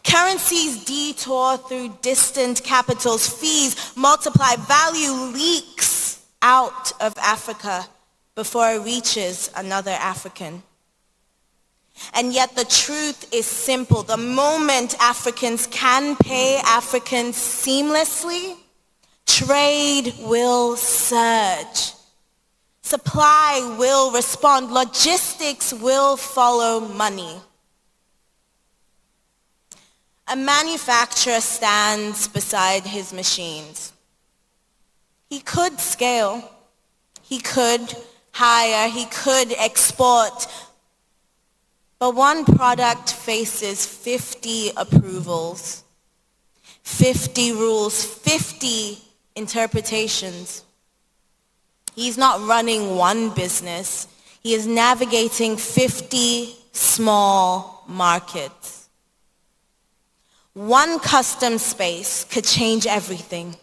currencies detour through distant capitals, fees multiply, value leaks out of Africa before it reaches another African. And yet the truth is simple. The moment Africans can pay Africans seamlessly, trade will surge. Supply will respond. Logistics will follow money. A manufacturer stands beside his machines. He could scale. He could hire. He could export. But one product faces 50 approvals, 50 rules, 50 interpretations. He's not running one business. He is navigating 50 small markets. One custom space could change everything.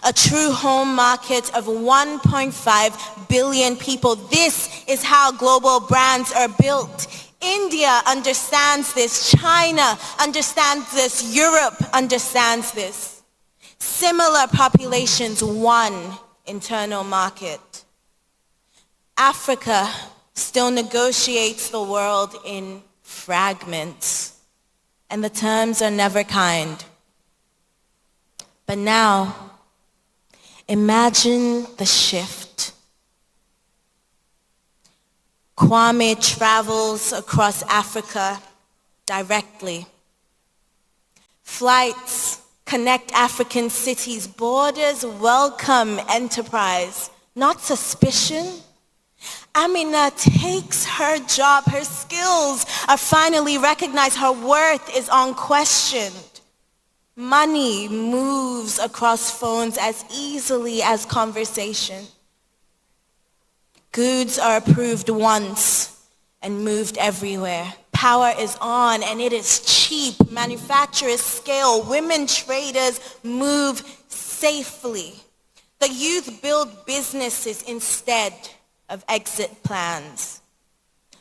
A true home market of 1.5 billion people. This is how global brands are built. India understands this. China understands this. Europe understands this. Similar populations, one internal market. Africa still negotiates the world in fragments, and the terms are never kind. But now, imagine the shift. Kwame travels across Africa directly. Flights connect African cities. Borders welcome enterprise, not suspicion. Amina takes her job. Her skills are finally recognized. Her worth is unquestioned. Money moves across phones as easily as conversation. Goods are approved once and moved everywhere. Power is on and it is cheap. Manufacturers scale. Women traders move safely. The youth build businesses instead of exit plans.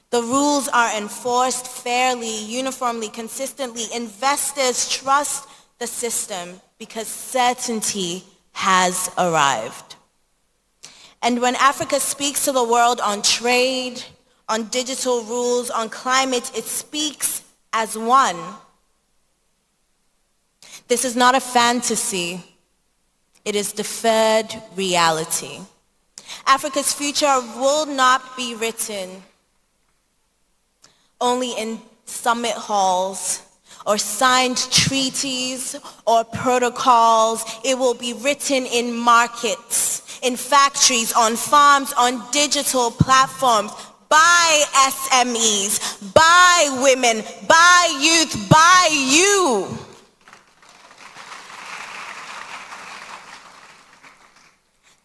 The rules are enforced fairly, uniformly, consistently. Investors trust the system because certainty has arrived. And when Africa speaks to the world on trade, on digital rules, on climate, it speaks as one. This is not a fantasy. It is deferred reality. Africa's future will not be written only in summit halls or signed treaties or protocols. It will be written in markets, in factories, on farms, on digital platforms, by SMEs, by women, by youth, by you.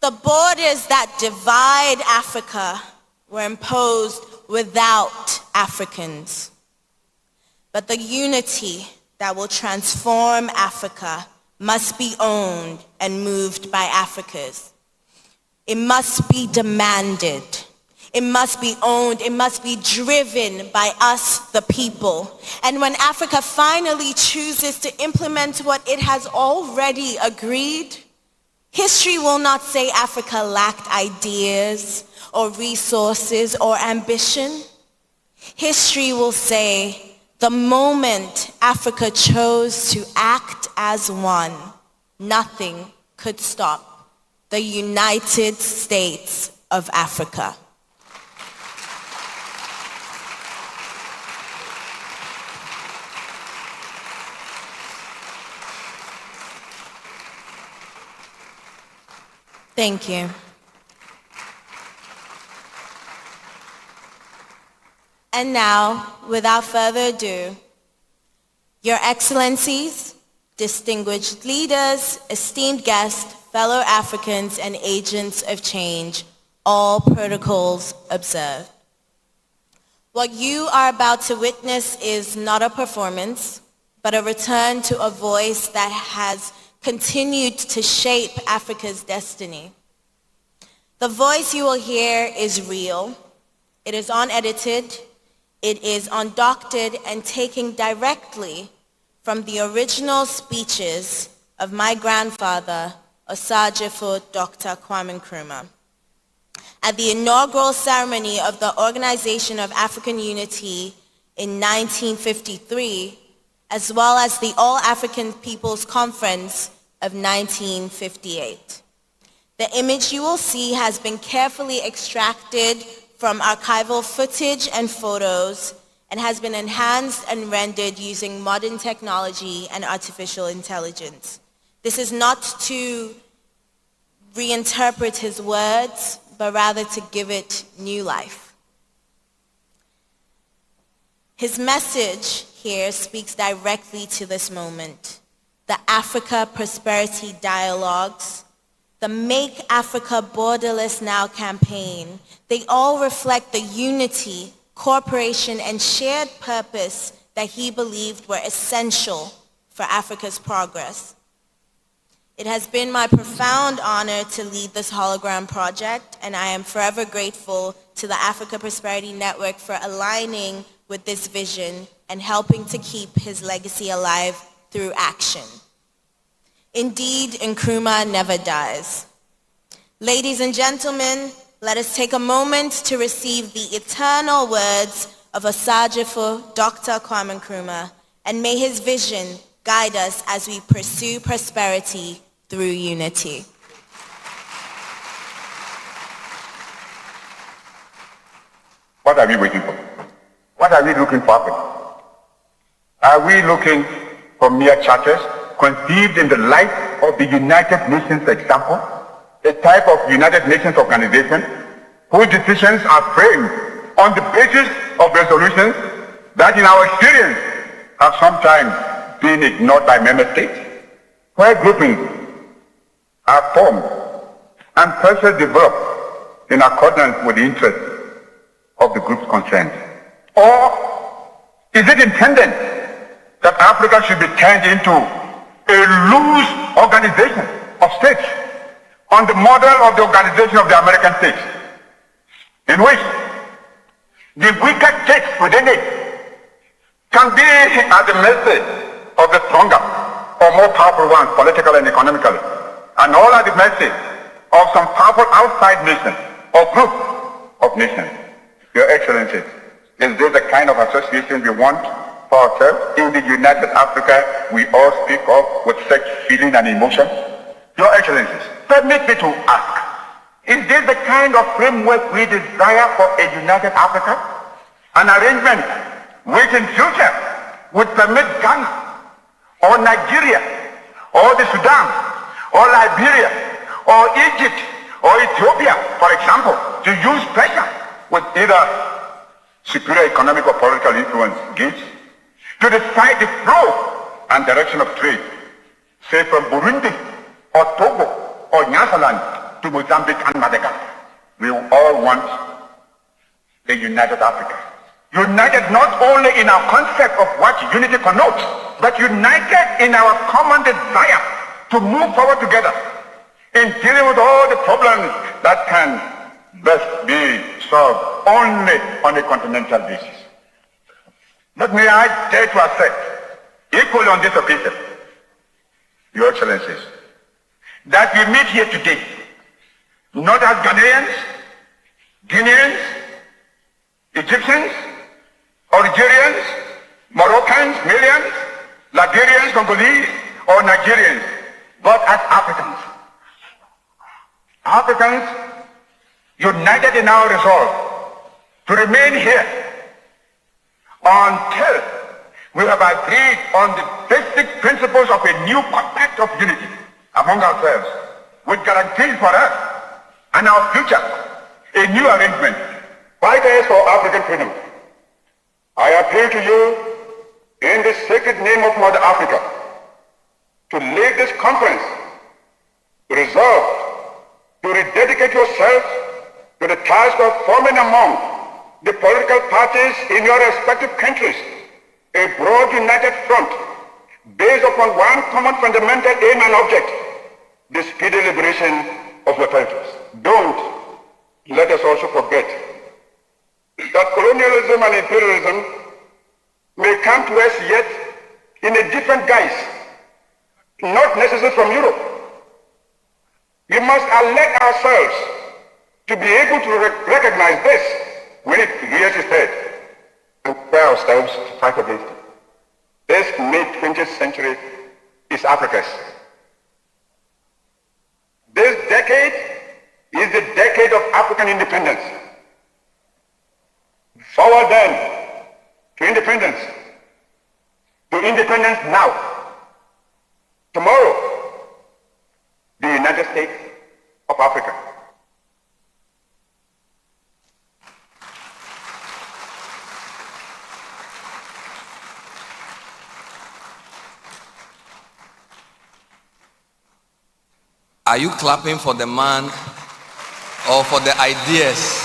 The borders that divide Africa were imposed without Africans. But the unity that will transform Africa must be owned and moved by Africans. It must be demanded. It must be owned. It must be driven by us, the people. And when Africa finally chooses to implement what it has already agreed, history will not say Africa lacked ideas or resources or ambition. History will say the moment Africa chose to act as one, nothing could stop the United States of Africa. Thank you. And now, without further ado, Your Excellencies, distinguished leaders, esteemed guests, fellow Africans, and agents of change, all protocols observed. What you are about to witness is not a performance, but a return to a voice that has continued to shape Africa's destiny. The voice you will hear is real. It is unedited. It is undoctored and taken directly from the original speeches of my grandfather, Osagyefo Dr. Kwame Nkrumah. At the inaugural ceremony of the Organization of African Unity in 1953, as well as the All-African People's Conference of 1958. The image you will see has been carefully extracted from archival footage and photos and has been enhanced and rendered using modern technology and artificial intelligence. This is not to reinterpret his words, but rather to give it new life. His message here speaks directly to this moment. The Africa Prosperity Dialogues, the Make Africa Borderless Now campaign, they all reflect the unity, cooperation, and shared purpose that he believed were essential for Africa's progress. It has been my profound honor to lead this hologram project, and I am forever grateful to the Africa Prosperity Network for aligning with this vision and helping to keep his legacy alive through action. Indeed, Nkrumah never dies. Ladies and gentlemen, let us take a moment to receive the eternal words of Osagyefo Dr. Kwame Nkrumah, and may his vision guide us as we pursue prosperity through unity. What are we waiting for? What are we looking for? Are we looking for mere charters conceived in the light of the United Nations example, a type of United Nations organization whose decisions are framed on the basis of resolutions that in our experience have sometimes been ignored by member states, where groupings are formed and processes developed in accordance with the interests of the groups concerned? Or is it intended that Africa should be turned into a loose organization of states on the model of the Organization of the American States, in which the weaker states within it can be at the mercy of the stronger or more powerful ones, politically and economically, and all at the mercy of some powerful outside nation or group of nations? Your Excellencies, is this the kind of association we want for ourselves in the United Africa we all speak of with such feeling and emotion? Your Excellencies, permit me to ask, is this the kind of framework we desire for a united Africa? An arrangement which in future would permit Ghana or Nigeria or the Sudan or Liberia or Egypt or Ethiopia, for example, to use pressure with either superior economic or political influence gauge to decide the flow and direction of trade, say from Burundi or Togo or Nyasaland to Mozambique and Madagascar. We all want a united Africa. United not only in our concept of what unity connotes, but united in our common desire to move forward together in dealing with all the problems that can best be solved only on a continental basis. But may I dare to assert, equally on this occasion, Your Excellencies, that we meet here today not as Ghanaians, Guineans, Egyptians, Algerians, Moroccans, Malians, Liberians, Congolese, or Nigerians, but as Africans. Africans united in our resolve to remain here until we have agreed on the basic principles of a new compact of unity among ourselves, which guarantees for us and our future. A new arrangement. Fighters for African freedom. I appeal to you in the sacred name of Mother Africa to lead this conference resolved to rededicate yourself to the task of forming among the political parties in your respective countries a broad united front based upon one common fundamental aim and object, the speedy liberation of your territories. Don't let us also forget that colonialism and imperialism may come to us yet in a different guise, not necessarily from Europe. We must elect ourselves to be able to recognize this when it rears its head and prepare ourselves to fight against it. This mid-20th century is Africa's. This decade is the decade of African independence. Forward then to independence now. Tomorrow, the United States of Africa. Are you clapping for the man or for the ideas?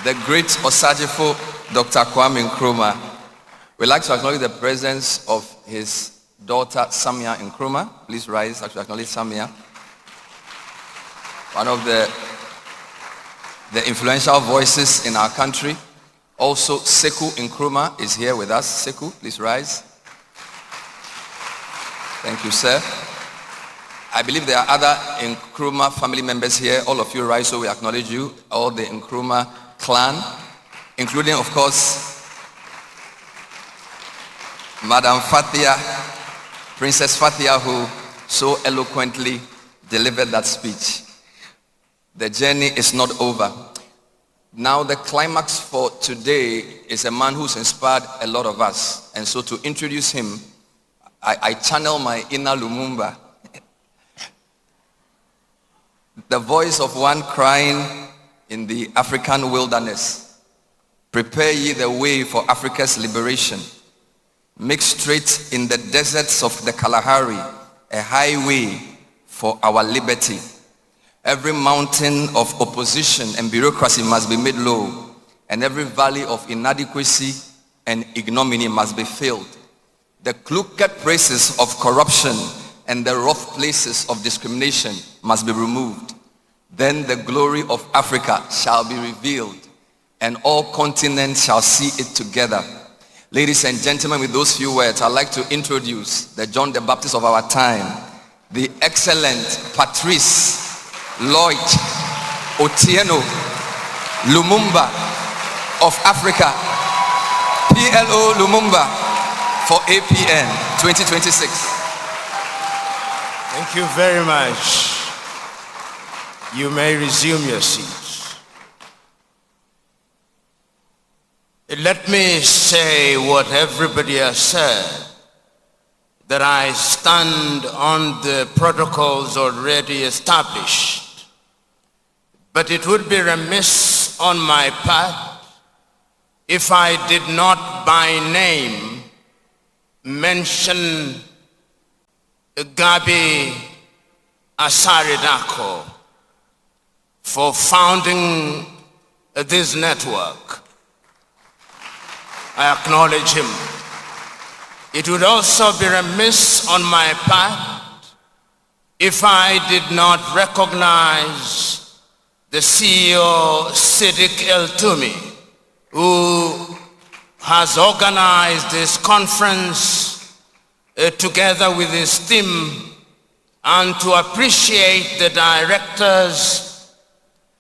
The great Osajifo, Dr. Kwame Nkrumah. We'd like to acknowledge the presence of his daughter, Samia Nkrumah. Please rise to acknowledge Samia. One of the influential voices in our country. Also, Sekou Nkrumah is here with us. Sekou, please rise. Thank you, sir. I believe there are other Nkrumah family members here. All of you rise so we acknowledge you. All the Nkrumah clan, including, of course, Madam Fathia, Princess Fathia, who so eloquently delivered that speech. The journey is not over. Now the climax for today is a man who's inspired a lot of us. And so to introduce him, I channel my inner Lumumba. The voice of one crying in the African wilderness. Prepare ye the way for Africa's liberation. Make straight in the deserts of the Kalahari a highway for our liberty. Every mountain of opposition and bureaucracy must be made low, and every valley of inadequacy and ignominy must be filled. The crooked places of corruption and the rough places of discrimination must be removed. Then the glory of Africa shall be revealed, and all continents shall see it together. Ladies and gentlemen, with those few words, I'd like to introduce the John the Baptist of our time, the excellent Patrice Lloyd Otieno Lumumba of Africa, PLO Lumumba for APN 2026. Thank you very much. You may resume your seats. Let me say what everybody has said, that I stand on the protocols already established. But it would be remiss on my part if I did not by name mention Gabi Asaridako for founding this network. I acknowledge him. It would also be remiss on my part if I did not recognize the CEO, Siddiq El-Tumi, who has organized this conference together with his team, and to appreciate the directors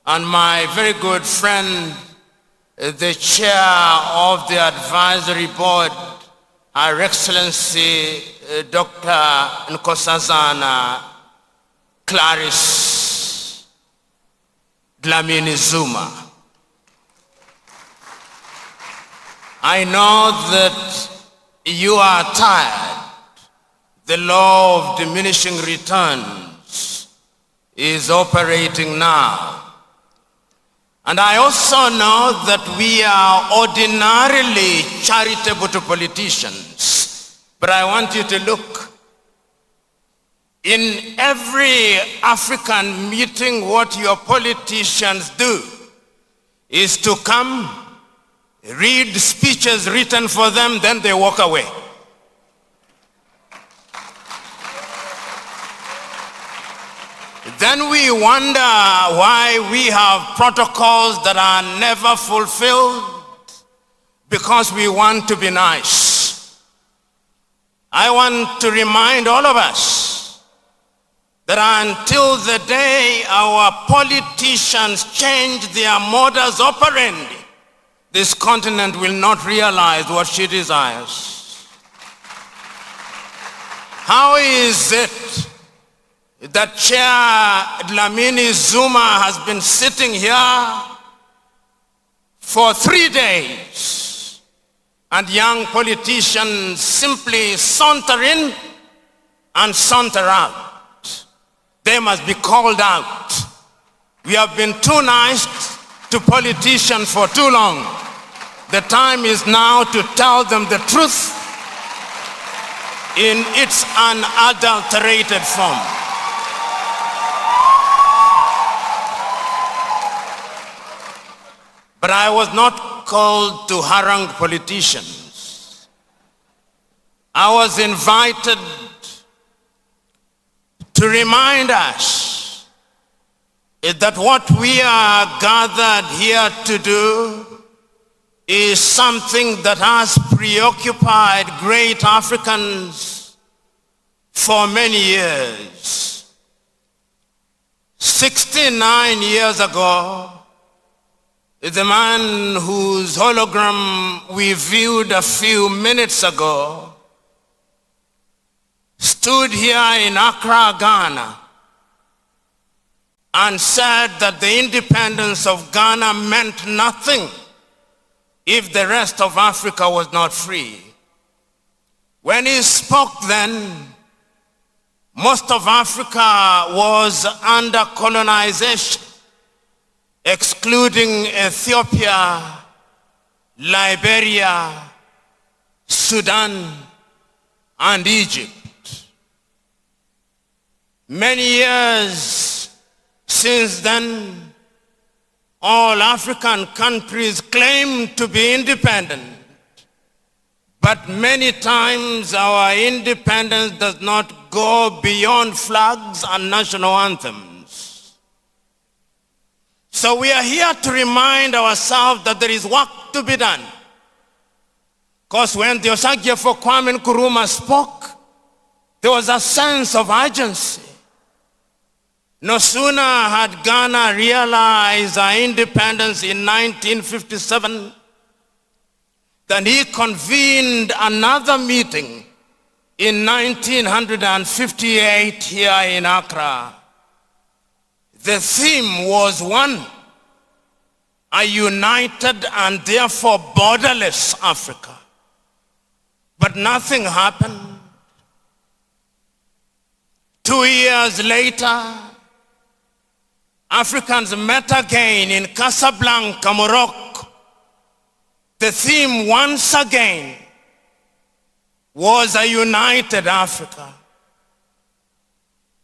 and my very good friend, the chair of the advisory board, Her Excellency Dr. Nkosazana Clarice Dlamini Zuma. I know that you are tired. The law of diminishing returns is operating now. And I also know that we are ordinarily charitable to politicians. But I want you to look. In every African meeting, what your politicians do is to come, read speeches written for them, then they walk away. Then we wonder why we have protocols that are never fulfilled because we want to be nice. I want to remind all of us that until the day our politicians change their modus operandi, this continent will not realize what she desires. How is it that Chair Dlamini Zuma has been sitting here for 3 days and young politicians simply saunter in and saunter out? They must be called out. We have been too nice to politicians for too long. The time is now to tell them the truth in its unadulterated form. But I was not called to harangue politicians. I was invited to remind us that what we are gathered here to do is something that has preoccupied great Africans for many years. 69 years ago, the man whose hologram we viewed a few minutes ago stood here in Accra, Ghana, and said that the independence of Ghana meant nothing if the rest of Africa was not free. When he spoke then, most of Africa was under colonization, excluding Ethiopia, Liberia, Sudan, and Egypt. Many years since then, all African countries claim to be independent, but many times our independence does not go beyond flags and national anthems. So we are here to remind ourselves that there is work to be done. Because when the Osagyefo Kwame Nkrumah spoke, there was a sense of urgency. No sooner had Ghana realized our independence in 1957 than he convened another meeting in 1958 here in Accra. The theme was one, a united and therefore borderless Africa. But nothing happened. 2 years later, Africans met again in Casablanca, Morocco. The theme once again was a united Africa.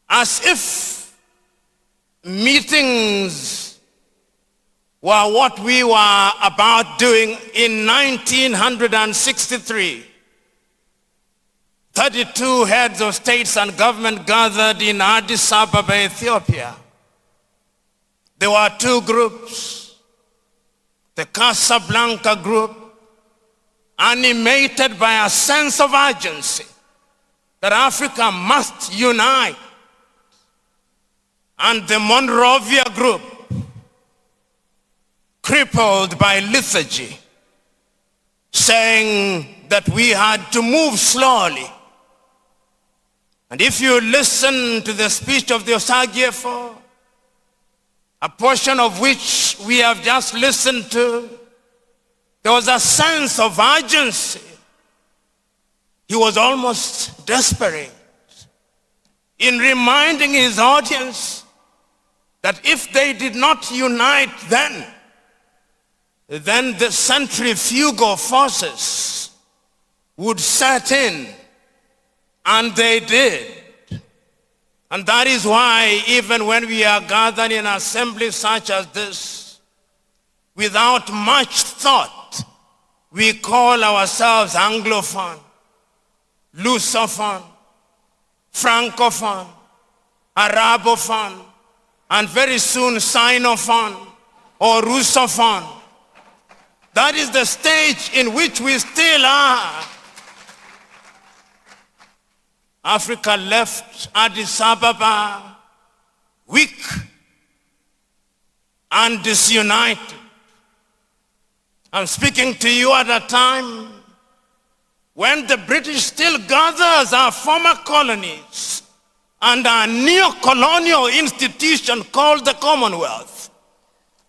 As if meetings were what we were about doing in 1963. 32 heads of states and government gathered in Addis Ababa, Ethiopia. There were two groups. The Casablanca group, animated by a sense of urgency that Africa must unite, and the Monrovia group, crippled by lethargy, saying that we had to move slowly. And if you listen to the speech of the Osagyefo, a portion of which we have just listened to, there was a sense of urgency. He was almost desperate in reminding his audience that if they did not unite then the centrifugal forces would set in, and they did. And that is why even when we are gathered in assemblies such as this, without much thought, we call ourselves Anglophone, Lusophone, Francophone, Arabophone, and very soon Sinophone or Russophone. That is the stage in which we still are. Africa left Addis Ababa weak and disunited. I'm speaking to you at a time when the British still gathers our former colonies and our neo-colonial institution called the Commonwealth.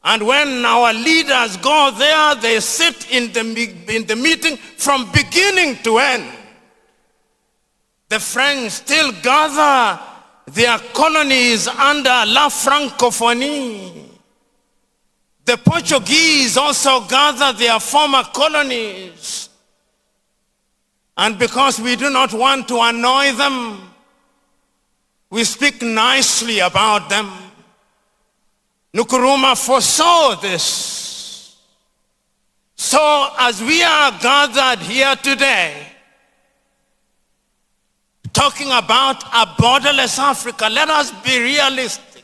And when our leaders go there, they sit in the meeting from beginning to end. The French still gather their colonies under La Francophonie. The Portuguese also gather their former colonies. And because we do not want to annoy them, we speak nicely about them. Nkrumah foresaw this. So as we are gathered here today, talking about a borderless Africa, let us be realistic.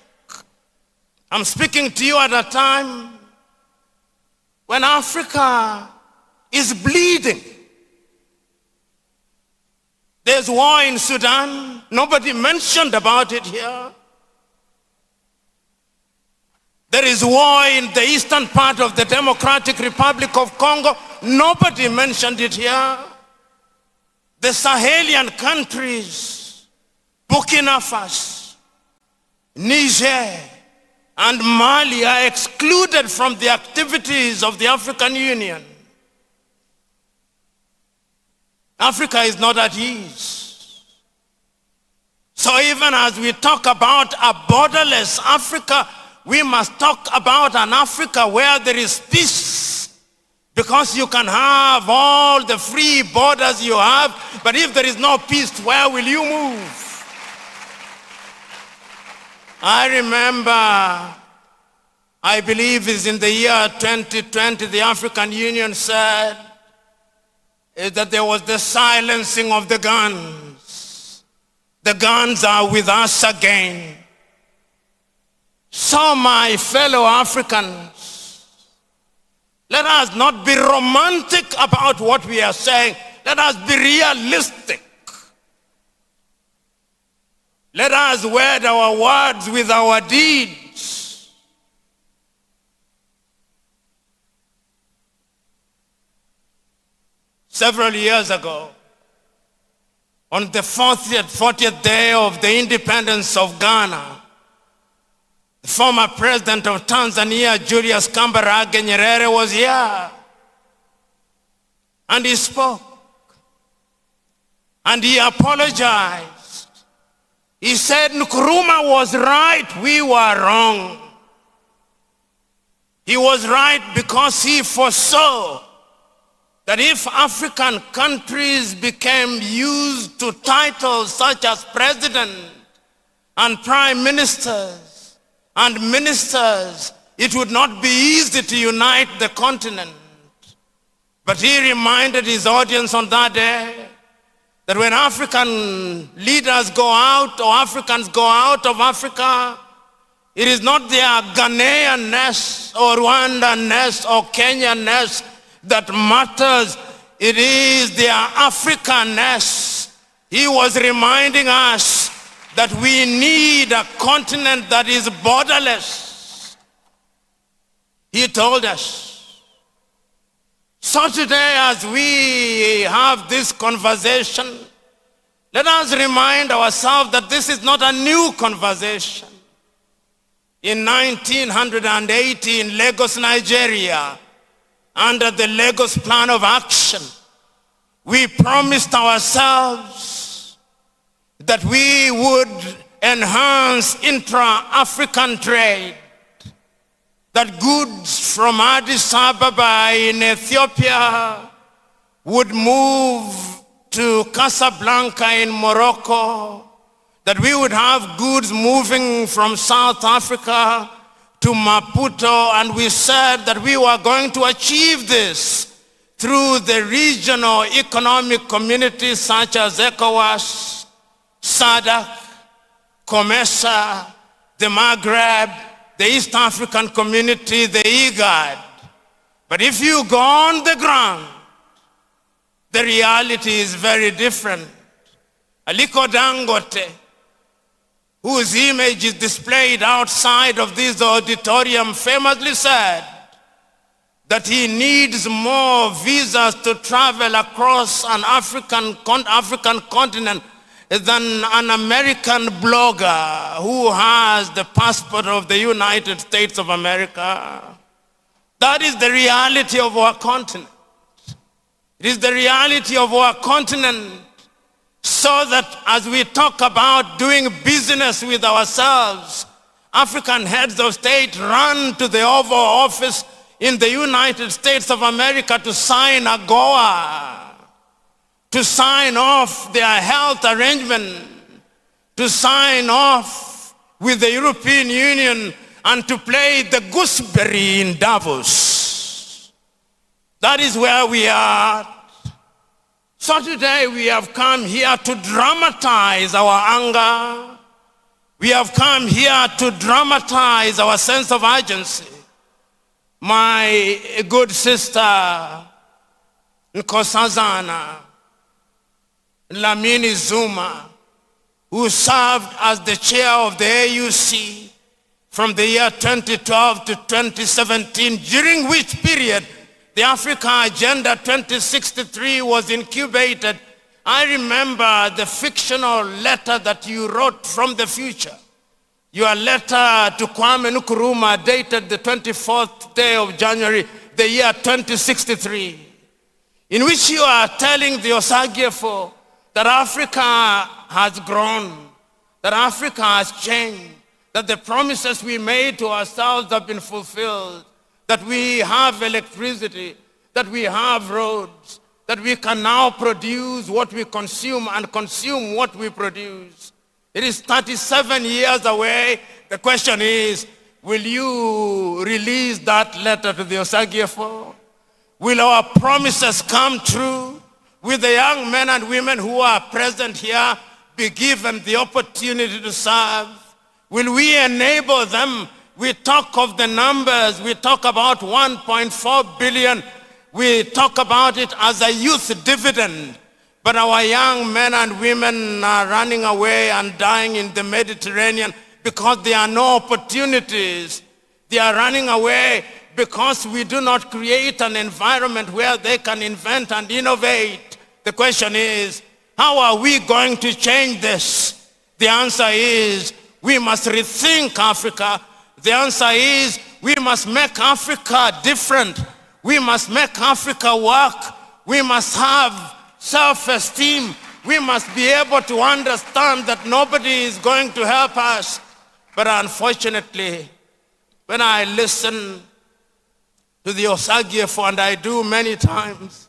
I'm speaking to you at a time when Africa is bleeding. There's war in Sudan. Nobody mentioned about it here. There is war in the eastern part of the Democratic Republic of Congo. Nobody mentioned it here. The Sahelian countries, Burkina Faso, Niger, and Mali are excluded from the activities of the African Union. Africa is not at ease. So even as we talk about a borderless Africa, we must talk about an Africa where there is peace. Because you can have all the free borders you have, but if there is no peace, where will you move? I remember, I believe it's in the year 2020, the African Union said that there was the silencing of the guns. The guns are with us again. So my fellow Africans, let us not be romantic about what we are saying. Let us be realistic. Let us wed our words with our deeds. Several years ago, on the 40th day of the independence of Ghana, the former president of Tanzania, Julius Kambarage Nyerere, was here. And he spoke. And he apologized. He said Nkrumah was right, we were wrong. He was right because he foresaw that if African countries became used to titles such as president and prime ministers, and ministers, it would not be easy to unite the continent. But he reminded his audience on that day that when African leaders go out or Africans go out of Africa, it is not their Ghanaian-ness or Rwandan-ness or Kenyan-ness that matters. It is their African-ness. He was reminding us that we need a continent that is borderless. He told us. So today, as we have this conversation, let us remind ourselves that this is not a new conversation. In 1980 in Lagos, Nigeria, under the Lagos Plan of Action, we promised ourselves that we would enhance intra-African trade, that goods from Addis Ababa in Ethiopia would move to Casablanca in Morocco, that we would have goods moving from South Africa to Maputo, and we said that we were going to achieve this through the regional economic communities such as ECOWAS, SADC, COMESA, the Maghreb, the East African Community, the IGAD. But if you go on the ground, the reality is very different. Aliko Dangote, whose image is displayed outside of this auditorium, famously said that he needs more visas to travel across an African continent than an American blogger who has the passport of the United States of America. That is the reality of our continent. It is the reality of our continent, so that as we talk about doing business with ourselves, African heads of state run to the Oval Office in the United States of America to sign AGOA, to sign off their health arrangement, to sign off with the European Union, and to play the gooseberry in Davos. That is where we are. So today we have come here to dramatize our anger. We have come here to dramatize our sense of urgency. My good sister Nkosazana Lamini Zuma, who served as the chair of the AUC from the year 2012 to 2017, during which period the Africa Agenda 2063 was incubated. I remember the fictional letter that you wrote from the future. Your letter to Kwame Nkrumah, dated the 24th day of January, the year 2063, in which you are telling the Osagyefo that Africa has grown, that Africa has changed, that the promises we made to ourselves have been fulfilled, that we have electricity, that we have roads, that we can now produce what we consume and consume what we produce. It is 37 years away. The question is, will you release that letter to the Osagyefo? Will our promises come true? Will the young men and women who are present here be given the opportunity to serve? Will we enable them? We talk of the numbers. We talk about 1.4 billion. We talk about it as a youth dividend. But our young men and women are running away and dying in the Mediterranean because there are no opportunities. They are running away because we do not create an environment where they can invent and innovate. The question is, how are we going to change this? The answer is, we must rethink Africa. The answer is, we must make Africa different. We must make Africa work. We must have self-esteem. We must be able to understand that nobody is going to help us. But unfortunately, when I listen to the Osagyefo, and I do many times,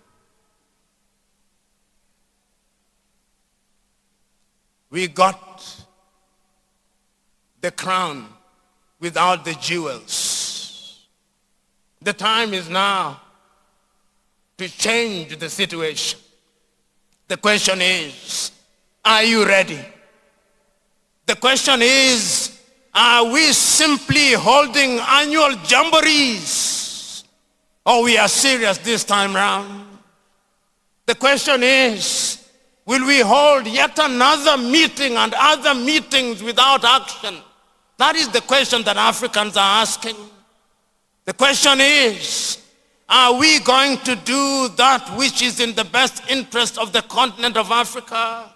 we got the crown without the jewels. The time is now to change the situation. The question is, are you ready? The question is, are we simply holding annual jamborees? Or we are serious this time round? The question is, will we hold yet another meeting and other meetings without action? That is the question that Africans are asking. The question is, are we going to do that which is in the best interest of the continent of Africa?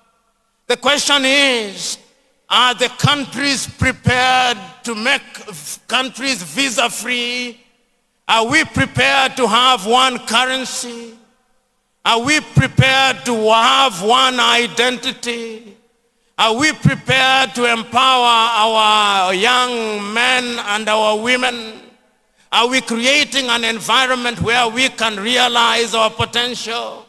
The question is, are the countries prepared to make countries visa-free? Are we prepared to have one currency? Are we prepared to have one identity? Are we prepared to empower our young men and our women? Are we creating an environment where we can realize our potential?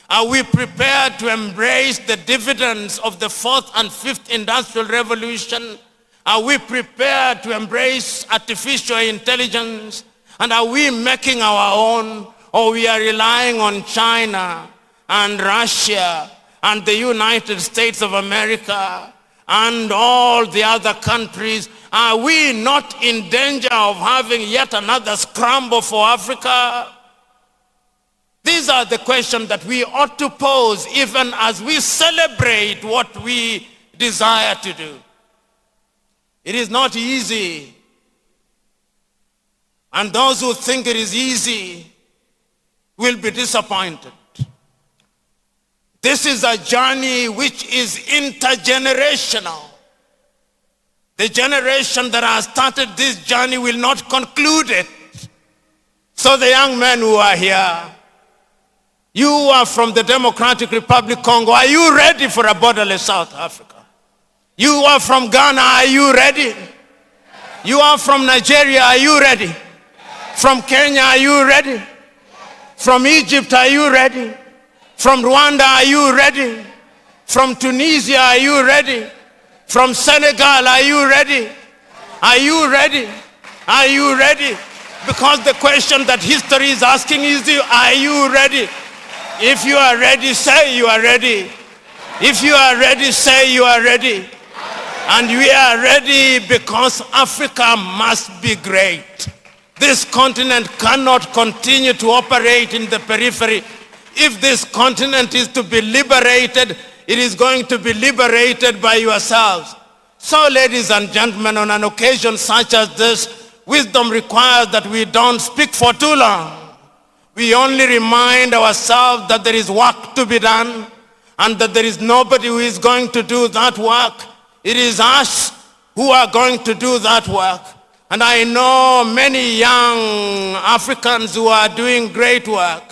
Are we prepared to embrace the dividends of the 4th and 5th industrial revolution? Are we prepared to embrace artificial intelligence? And are we making our own, or we are relying on China and Russia and the United States of America and all the other countries? Are we not in danger of having yet another scramble for Africa? These are the questions that we ought to pose even as we celebrate what we desire to do. It is not easy. And those who think it is easy will be disappointed. This is a journey which is intergenerational. The generation that has started this journey will not conclude it. So the young men who are here, you are from the Democratic Republic of Congo, are you ready for a borderless South Africa? You are from Ghana, are you ready? You are from Nigeria, are you ready? From Kenya, are you ready? From Egypt, are you ready? From Rwanda, are you ready? From Tunisia, are you ready? From Senegal, are you ready? Are you ready? Are you ready? Because the question that history is asking is, are you ready? If you are ready, say you are ready. If you are ready, say you are ready. And we are ready because Africa must be great. This continent cannot continue to operate in the periphery. If this continent is to be liberated, it is going to be liberated by yourselves. So, ladies and gentlemen, on an occasion such as this, wisdom requires that we don't speak for too long. We only remind ourselves that there is work to be done and that there is nobody who is going to do that work. It is us who are going to do that work. And I know many young Africans who are doing great work.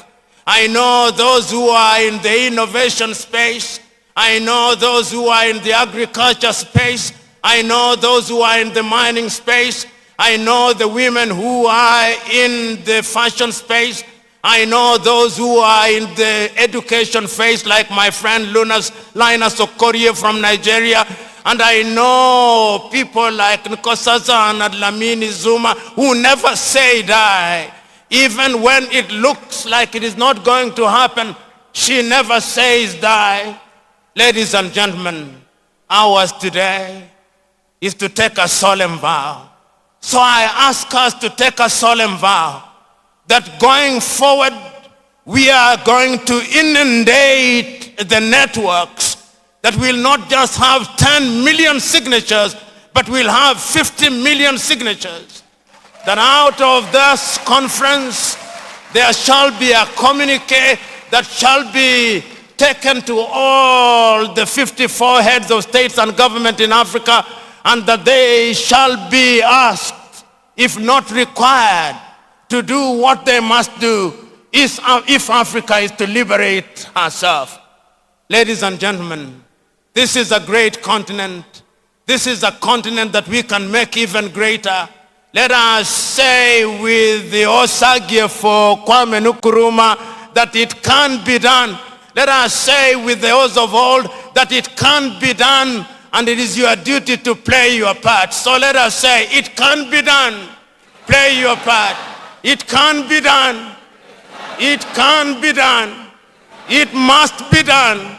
I know those who are in the innovation space. I know those who are in the agriculture space. I know those who are in the mining space. I know the women who are in the fashion space. I know those who are in the education phase, like my friend Linus Okorie from Nigeria. And I know people like Nkosazana and Dlamini Zuma who never say die. Even when it looks like it is not going to happen, she never says die. Ladies and gentlemen, ours today is to take a solemn vow. So I ask us to take a solemn vow that going forward, we are going to inundate the networks, that will not just have 10 million signatures, but we'll have 50 million signatures. That out of this conference, there shall be a communique that shall be taken to all the 54 heads of states and government in Africa, and that they shall be asked, if not required, to do what they must do if Africa is to liberate herself. Ladies and gentlemen, this is a great continent. This is a continent that we can make even greater. Let us say with the Osagie for Kwame Nkrumah that it can be done. Let us say with those of old that it can be done, and it is your duty to play your part. So let us say, it can be done. Play your part. It can be done. It can be done. It must be done.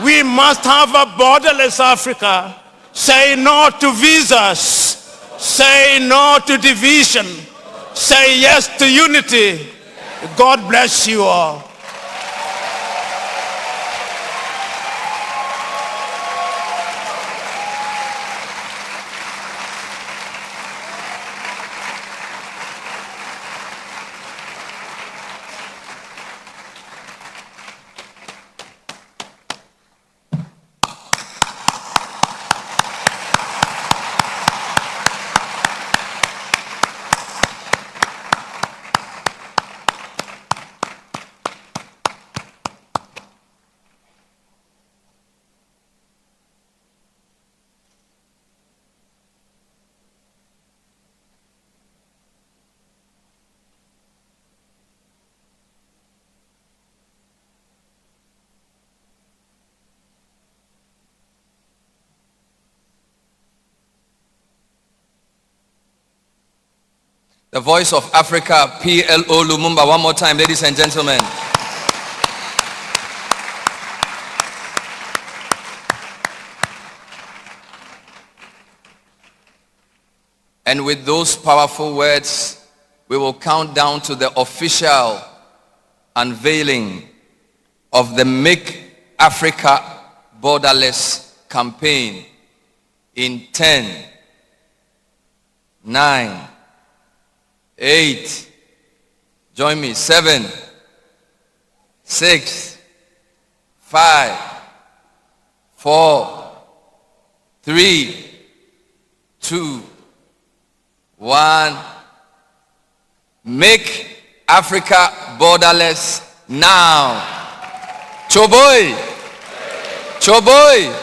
We must have a borderless Africa. Say no to visas. Say no to division. Say yes to unity. God bless you all. The voice of Africa, PLO Lumumba. One more time, ladies and gentlemen. And with those powerful words, we will count down to the official unveiling of the Make Africa Borderless campaign in 10, 9, 8, join me, 7, 6, 5, 4, 3, 2, 1. Make Africa borderless now. Choboy! Choboy!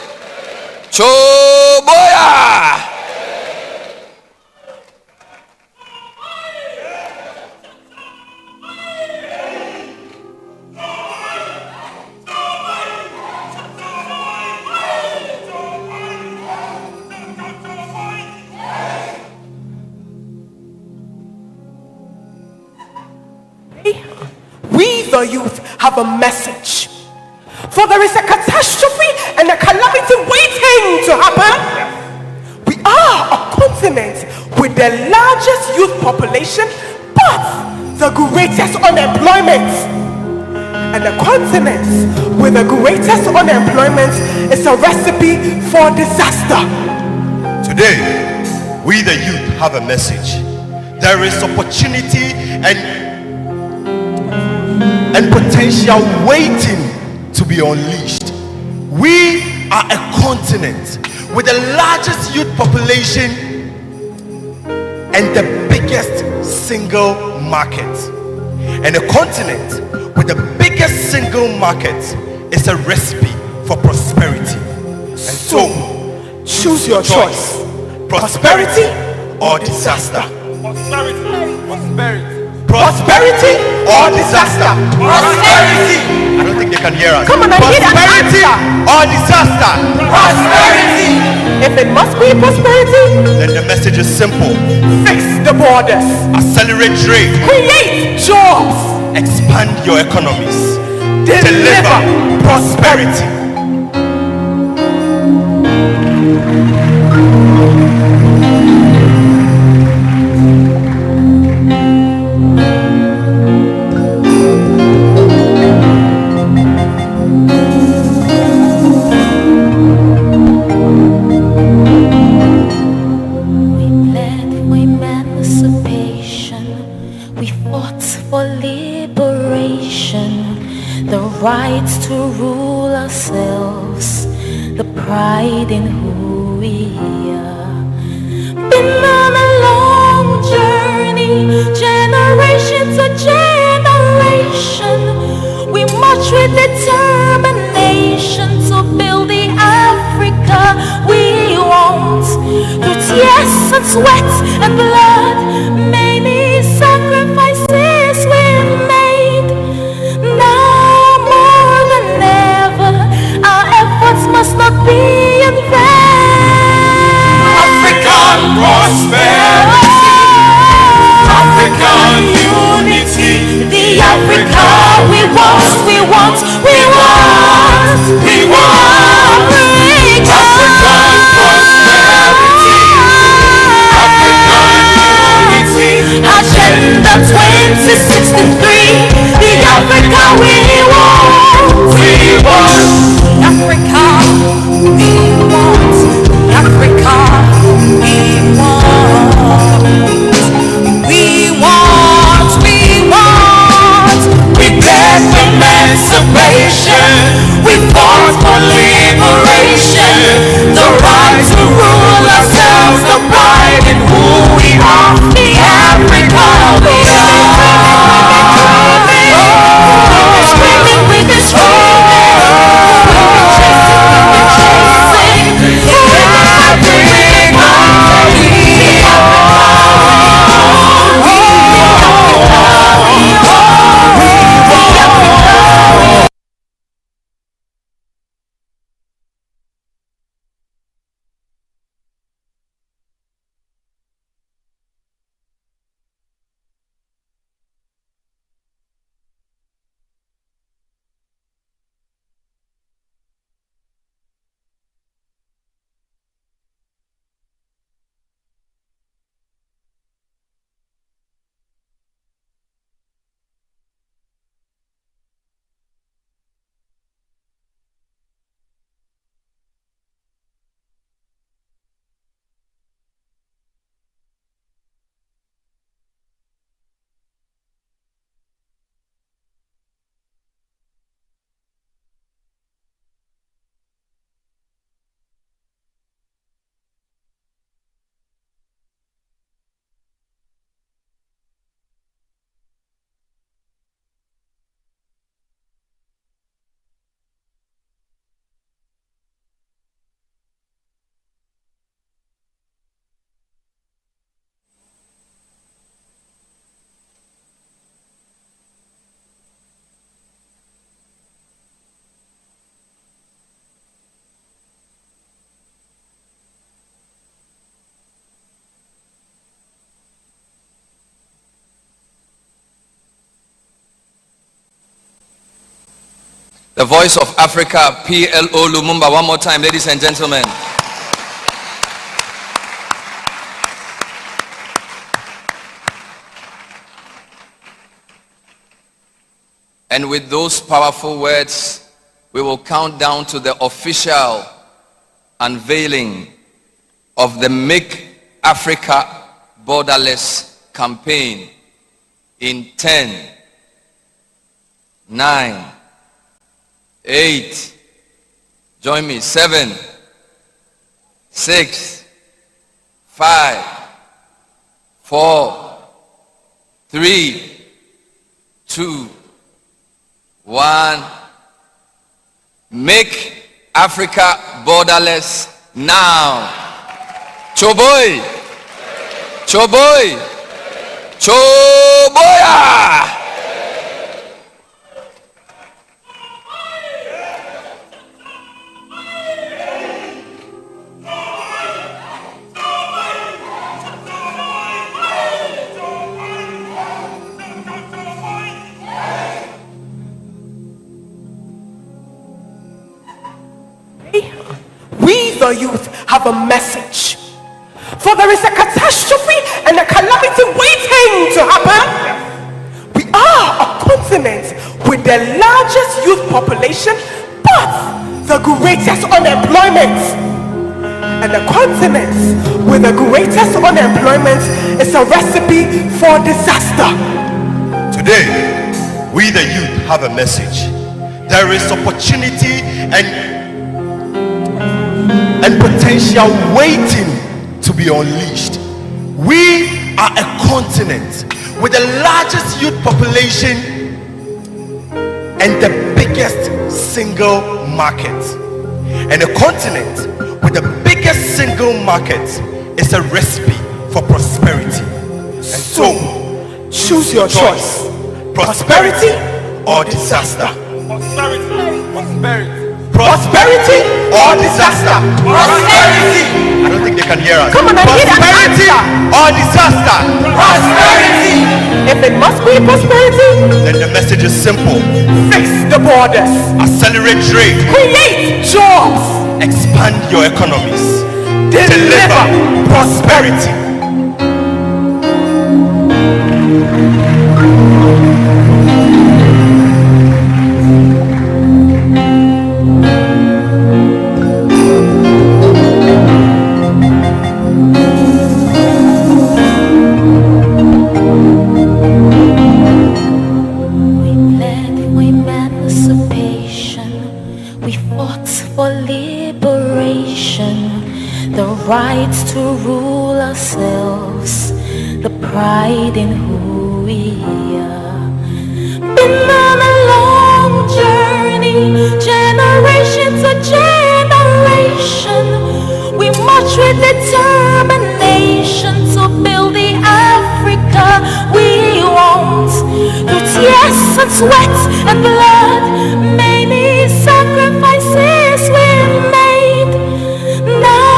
Choboya! We, the youth, have a message. For there is a catastrophe and a calamity waiting to happen. We are a continent with the largest youth population, but the greatest unemployment. And a continent with the greatest unemployment is a recipe for disaster. Today, we the youth have a message. There is opportunity and potential waiting to be unleashed. We are a continent with the largest youth population and the biggest single market. And a continent with the biggest single market is a recipe for prosperity. And so, choose your choice. Prosperity or disaster? Prosperity or disaster? Prosperity! I don't think they can hear us. Come on, I need an Prosperity answer. or disaster? Prosperity! If it must be prosperity, then the message is simple. Fix the borders. Accelerate trade. Create jobs. Expand your economies. Deliver prosperity. Rights to rule ourselves, the pride in who we are. Been on a long journey, generation to generation. We march with determination to build the Africa we want. Through tears and sweat and blood, many sacrifices we've made. Now must not be in vain. African prosperity, African unity, the Africa we want, we want, we want, we want. African prosperity, African The Voice of Africa, PLO Lumumba. One more time, ladies and gentlemen. And with those powerful words, we will count down to the official unveiling of the Make Africa Borderless campaign in 10, 9, 8, join me, 7, 6, 5, 4, 3, 2, 1. Make Africa borderless now. Choboy! Choboy! Choboya! We, the youth, have a message. For there is a catastrophe and a calamity waiting to happen. We are a continent with the largest youth population, but the greatest unemployment. And a continent with the greatest unemployment is a recipe for disaster. Today, we the youth have a message. There is opportunity and potential waiting to be unleashed. We are a continent with the largest youth population and the biggest single market. And a continent with the biggest single market is a recipe for prosperity. And so, choose your choice. Prosperity or disaster? Prosperity or disaster? Prosperity. I don't think they can hear us. Come on, prosperity or disaster? Prosperity. If it must be prosperity, then the message is simple. Fix the borders. Accelerate trade. Create jobs. Expand your economies. Deliver prosperity. Rights to rule ourselves, the pride in who we are. Been on a long journey, generation to generation. We march with determination to build the Africa we want. Through tears and sweat and blood, many sacrifices we've made. Now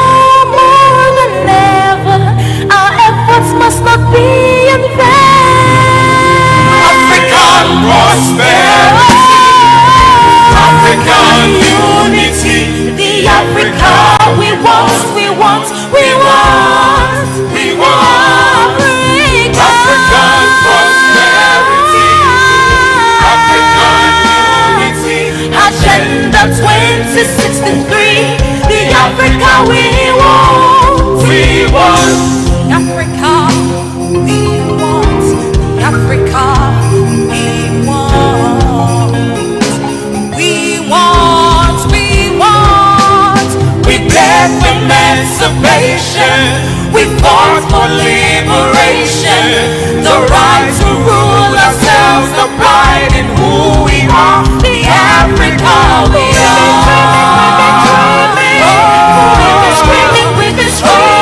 must not be in vain. African prosperity, African unity, the Africa we want, we want, we want, we want. African prosperity, African unity, Agenda 2063, the Africa we want, we want. Africa we want, Africa we want, we want, we want. We bled for emancipation, we fought for liberation, the right to rule ourselves, the pride in who we are, the Africa we are. We've been screaming, we've been screaming.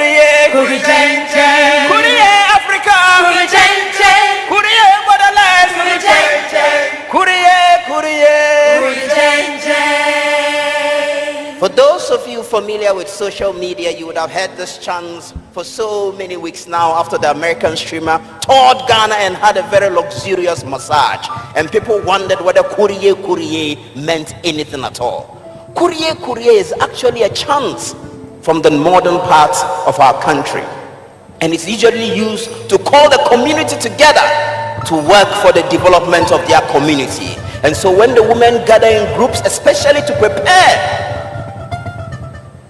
Kuriye, Kurijenje. Kuriye Africa, Kurijenje. Kuriye borderless, Kurijenje. Kuriye, Kuriye, Kurijenje. For those of you familiar with social media, you would have heard this chant for so many weeks now after the American streamer toured Ghana and had a very luxurious massage. And people wondered whether Kuriye Kuriye meant anything at all. Kuriye Kuriye is actually a chant from the northern parts of our country. And it's usually used to call the community together to work for the development of their community. And so when the women gather in groups, especially to prepare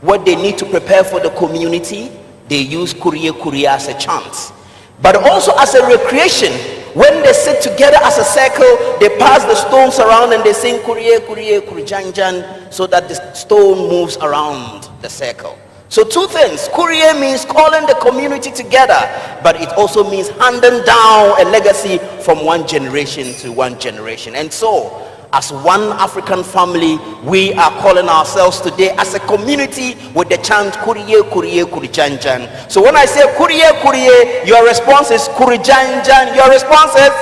what they need to prepare for the community, they use Kuriye Kuriye as a chant. But also as a recreation, when they sit together as a circle, they pass the stones around and they sing Kuriye Kuriye Kurijanjan, so that the stone moves around the circle. So two things. Kuriye means calling the community together, but it also means handing down a legacy from one generation to one generation. And so, as one African family, we are calling ourselves today as a community with the chant Kuriye Kuriye Kurijanjan. So when I say Kuriye Kuriye, your response is Kurijanjan. Your response is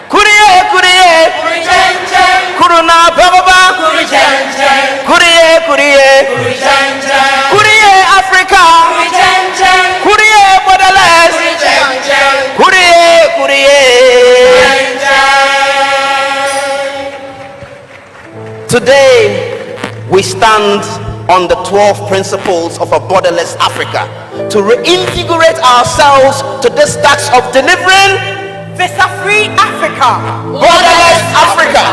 Kuriye Kuriye Kurijanjan. Kuruna Baba Kurijanjan. Kuriye Kuriye Kurijanjan. Kuriye Africa Kurijanjan. Kuriye borderless Kurijanjan. Kuriye Kuriye Kurijanjan. Today, we stand on the 12 principles of a borderless Africa to reinvigorate ourselves to this task of delivering Visa-free Africa. borderless Africa.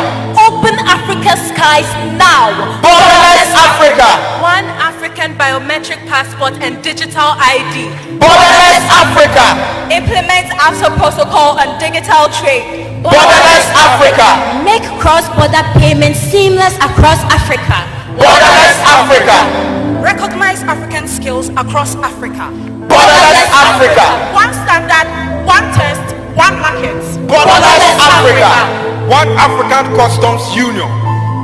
Open Africa skies now. Borderless Africa. One African biometric passport and digital ID. Borderless Africa. Implement AFTA protocol on digital trade. Borderless Africa. Make cross-border payments seamless across Africa. Borderless Africa. Recognize African skills across Africa. Borderless Africa. One standard, one test, one market. Borderless Africa. One African Customs Union.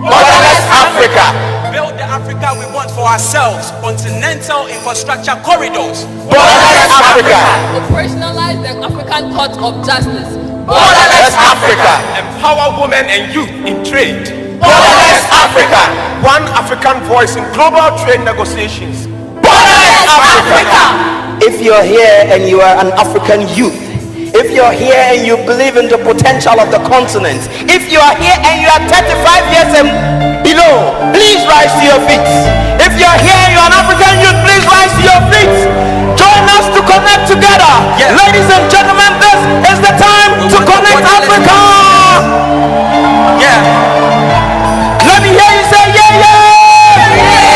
Borderless Africa. Build the Africa we want for ourselves. Continental infrastructure corridors. Borderless Africa. Operationalize the African Court of Justice. Borderless Africa. Empower women and youth in trade. Borderless Africa. One African voice in global trade negotiations. Borderless Africa. If you're here and you are an African youth, if you're here and you believe in the potential of the continent, if you are here and you are 35 years and below, please rise to your feet. If you're here and you're an African youth, please rise to your feet. Join us to connect together. Yes. Ladies and gentlemen, this is the time to connect Africa. Yeah. Let me hear you say yeah, yeah.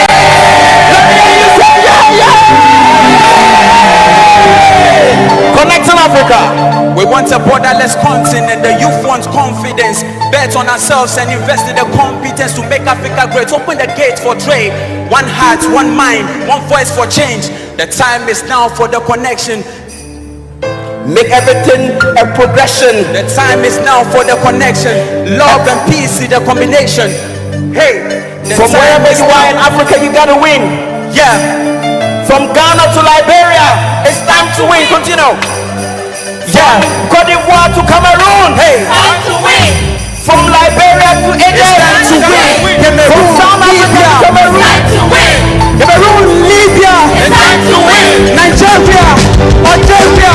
Let me hear you say yeah, yeah. Connecting Africa. We want a borderless continent. The youth wants confidence. Bet on ourselves and invest in the competence to make Africa great. Open the gate for trade. One heart, one mind, one voice for change. The time is now for the connection. Make everything a progression. The time is now for the connection. Love and peace is the combination. Hey, from wherever you are in Africa, you gotta win. Yeah. From Ghana to Liberia, it's time to win. Continue. Yeah. Côte d'Ivoire to Cameroon. Hey. Time to win. From Liberia to Egypt. Time to win. From South Africa to Cameroon. Time to win. Cameroon, Libya. It's time to win. Nigeria, Algeria.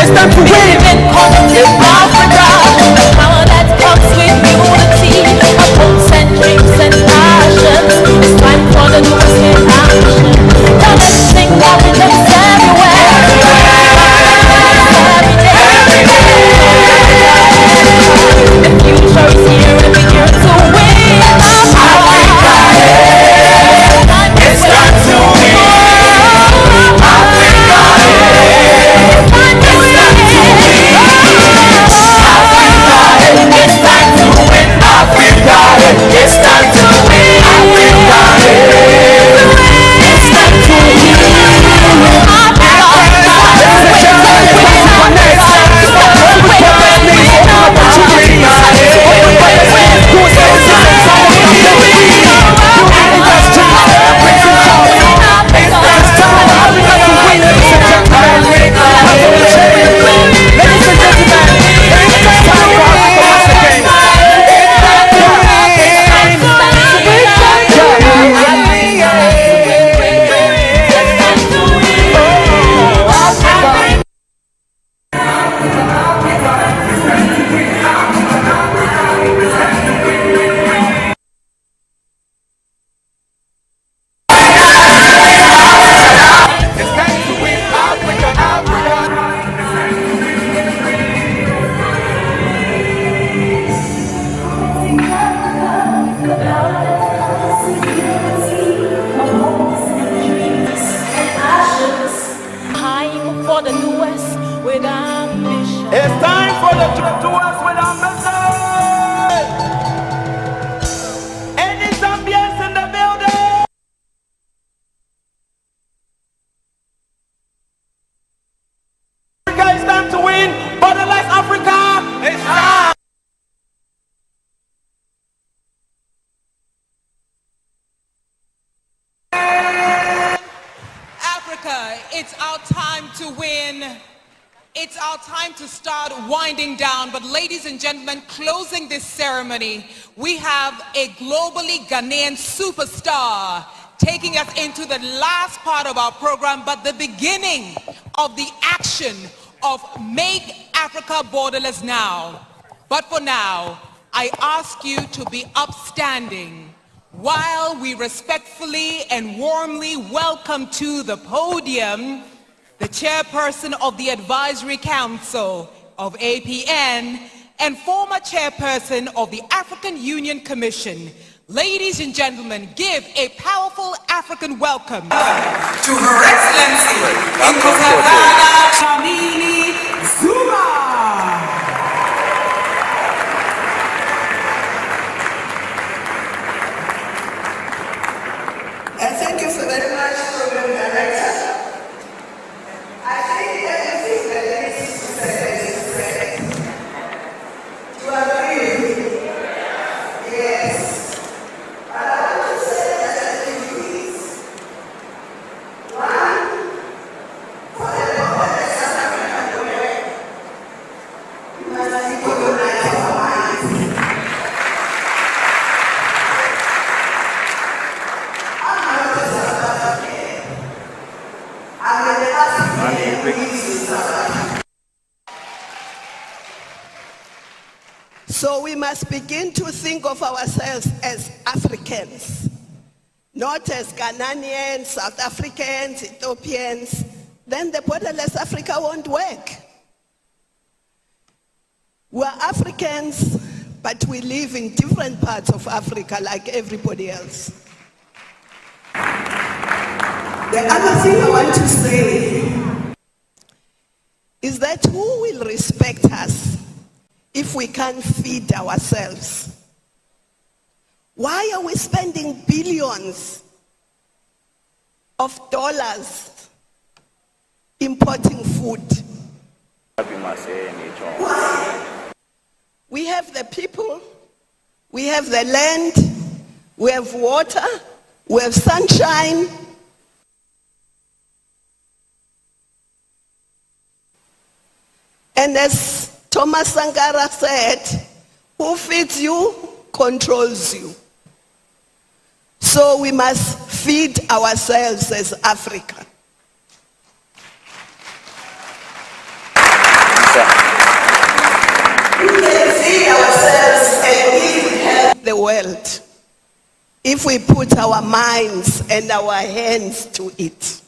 It's time to win. In Africa, the power that comes with unity, hopes and dreams and passions. It's time for the newest in action. Now let's sing that with us everywhere. The future is here and we're here to win. Africa, it's to us with our message. Any Zambians in the building? Africa is time to win. Borderless Africa is time. Africa, it's our time to win. It's our time to start winding down. But ladies and gentlemen, closing this ceremony, we have a globally Ghanaian superstar taking us into the last part of our program, but the beginning of the action of Make Africa Borderless Now. But for now, I ask you to be upstanding while we respectfully and warmly welcome to the podium the chairperson of the Advisory Council of APN and former chairperson of the African Union Commission. Ladies and gentlemen, give a powerful African welcome to Her Excellency Nkrumah Zuma. Thank you so very much, Program Director. I think everything that is said is correct. You agree with me? Yes. But I want to say that I think is one, for the borderless African women, we must decolonize our minds. So we must begin to think of ourselves as Africans, not as Ghanaians, South Africans, Ethiopians. Then the borderless Africa won't work. We're Africans, but we live in different parts of Africa like everybody else. The other thing I want to say is that who will respect us if we can't feed ourselves? Why are we spending billions of dollars importing food? Why? We have the people, we have the land, we have water, we have sunshine. And as Thomas Sankara said, who feeds you controls you. So we must feed ourselves as Africa. We can feed ourselves and we help the world if we put our minds and our hands to it.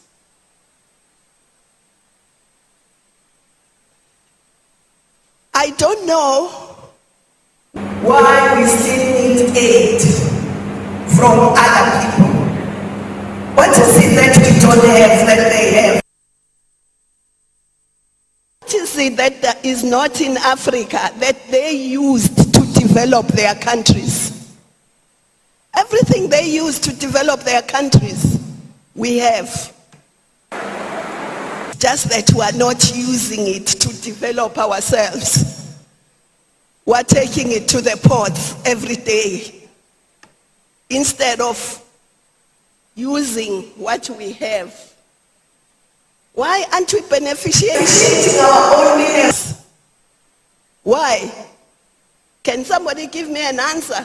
I don't know why we still need aid from other people. What is it that we don't have that they have? What is it that is not in Africa that they used to develop their countries? Everything they used to develop their countries, we have. Just that we are not using it to develop ourselves. We are taking it to the ports every day instead of using what we have. Why aren't we beneficiating our own needs? Why? Can somebody give me an answer?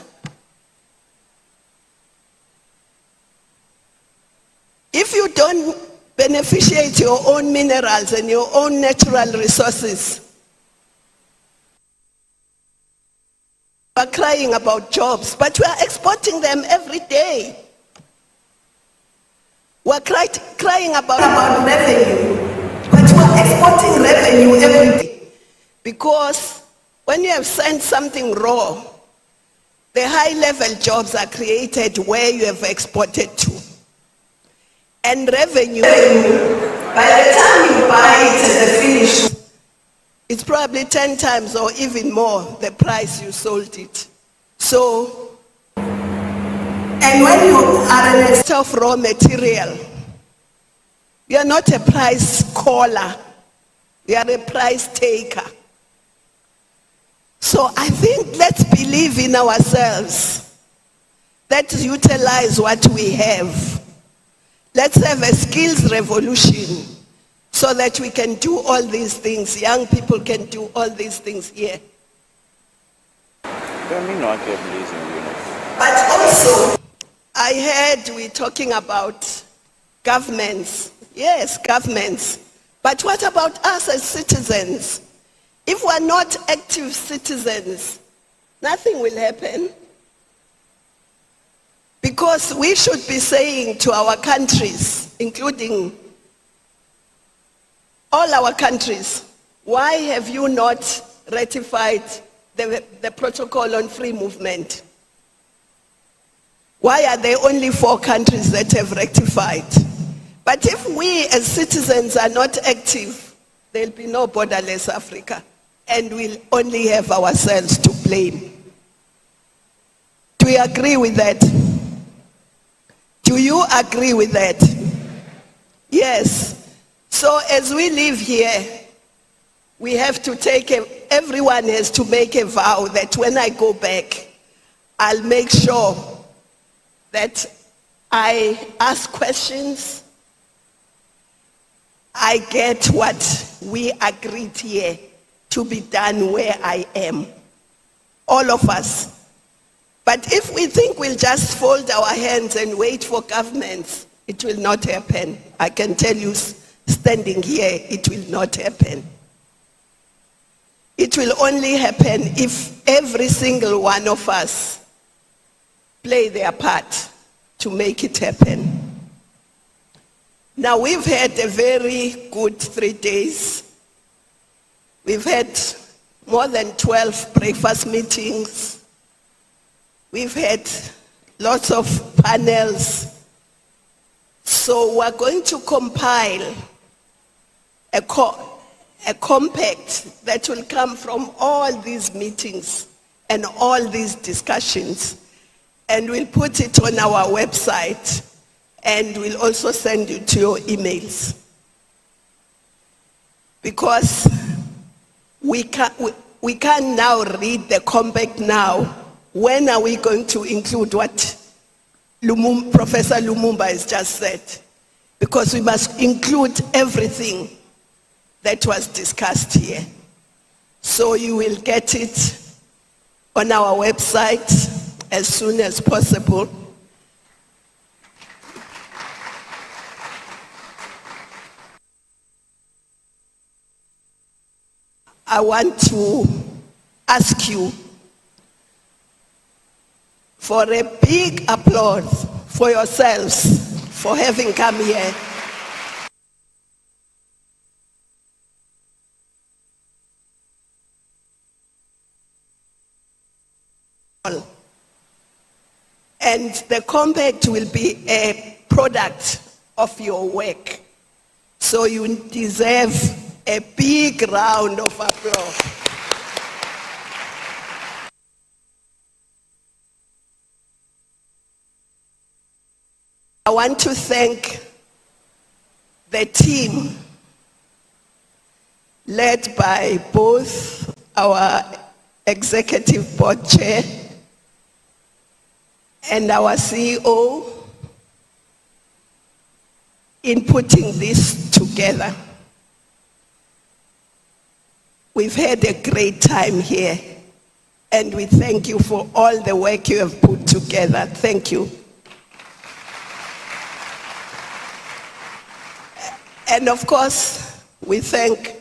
If you don't beneficiate your own minerals and your own natural resources, we are crying about jobs, but we are exporting them every day. We are crying about revenue, but we are exporting revenue every day. Because when you have sent something raw, the high-level jobs are created where you have exported to. And revenue, by the time you buy it at the finish, it's probably 10 times or even more the price you sold it. So, and when you are an expert of raw material, you are not a price caller, you are a price taker. So I think let's believe in ourselves. Let's utilize what we have. Let's have a skills revolution so that we can do all these things. Young people can do all these things here. But also, I heard we're talking about governments. Yes, governments. But what about us as citizens? If we're not active citizens, nothing will happen. Because we should be saying to our countries, including all our countries, why have you not ratified the protocol on free movement? Why are there only 4 countries that have ratified? But if we as citizens are not active, there'll be no borderless Africa, and we'll only have ourselves to blame. Do we agree with that? Do you agree with that? Yes. So as we live here, we have to everyone has to make a vow that when I go back, I'll make sure that I ask questions, I get what we agreed here to be done where I am. All of us. But if we think we'll just fold our hands and wait for governments, it will not happen. I can tell you, standing here, it will not happen. It will only happen if every single one of us play their part to make it happen. Now, we've had a very good 3 days. We've had more than 12 breakfast meetings. We've had lots of panels. So we're going to compile a compact that will come from all these meetings and all these discussions. And we'll put it on our website, and we'll also send it to your emails. Because we can't now read the compact now. When are we going to include what Professor Lumumba has just said? Because we must include everything that was discussed here. So you will get it on our website as soon as possible. I want to ask you for a big applause for yourselves for having come here. And the compact will be a product of your work. So you deserve a big round of applause. I want to thank the team led by both our executive board chair and our CEO in putting this together. We've had a great time here, and we thank you for all the work you have put together. Thank you. And of course, we thank,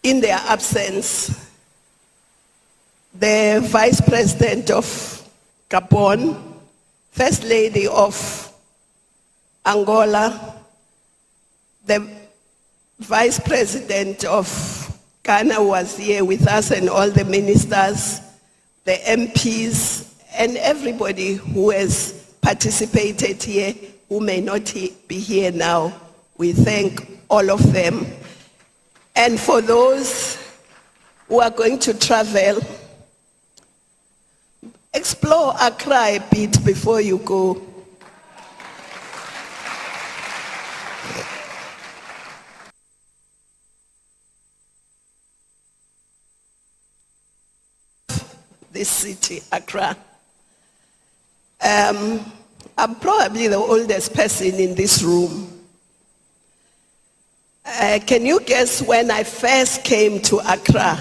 in their absence, the Vice President of Gabon, First Lady of Angola, the Vice President of Ghana was here with us, and all the ministers, the MPs, and everybody who has participated here, who may not be here now. We thank all of them. And for those who are going to travel, explore Accra a bit before you go. This city, Accra. I'm probably the oldest person in this room. Can you guess when I first came to Accra?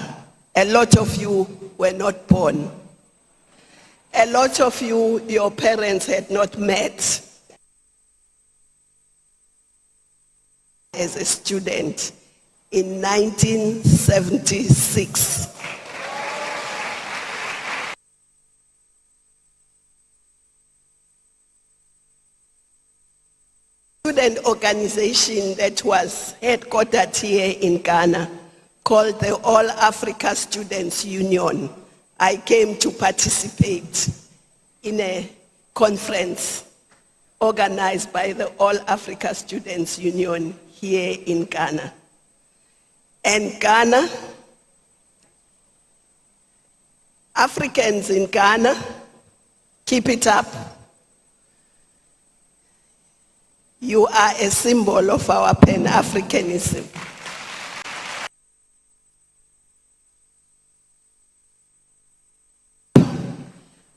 A lot of you were not born. A lot of you, your parents had not met. As a student in 1976. Student organization that was headquartered here in Ghana called the All Africa Students Union. I came to participate in a conference organized by the All Africa Students Union here in Ghana. And Ghana, Africans in Ghana, keep it up. You are a symbol of our Pan-Africanism.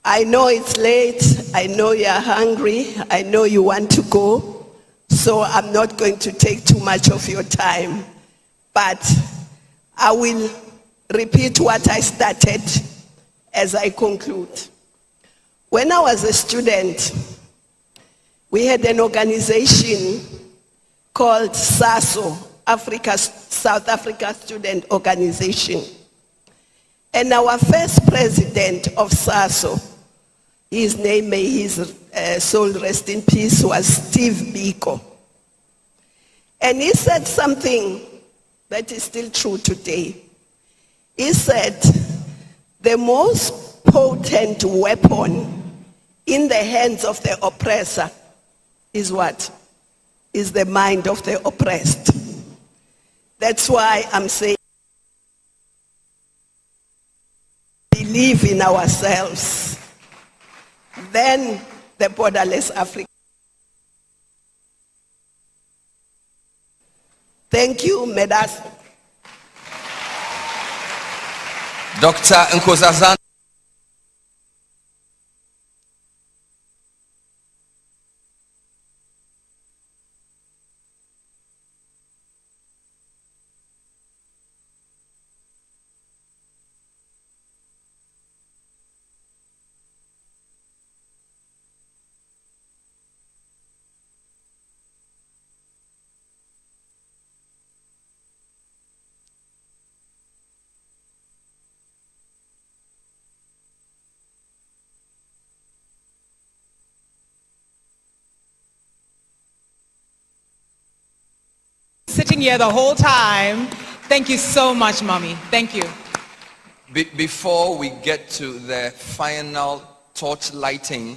I know it's late, I know you're hungry, I know you want to go, so I'm not going to take too much of your time, but I will repeat what I started as I conclude. When I was a student, we had an organization called SASO, South Africa Student Organization. And our first president of SASO, his name, may his soul rest in peace, was Steve Biko. And he said something that is still true today. He said, the most potent weapon in the hands of the oppressor is what? Is the mind of the oppressed. That's why I'm saying, believe in ourselves. Then the borderless Africa. Thank you, Medas. Dr. Nkozazana. Sitting here the whole time. Thank you so much, Mommy. Thank you. Before we get to the final torch lighting,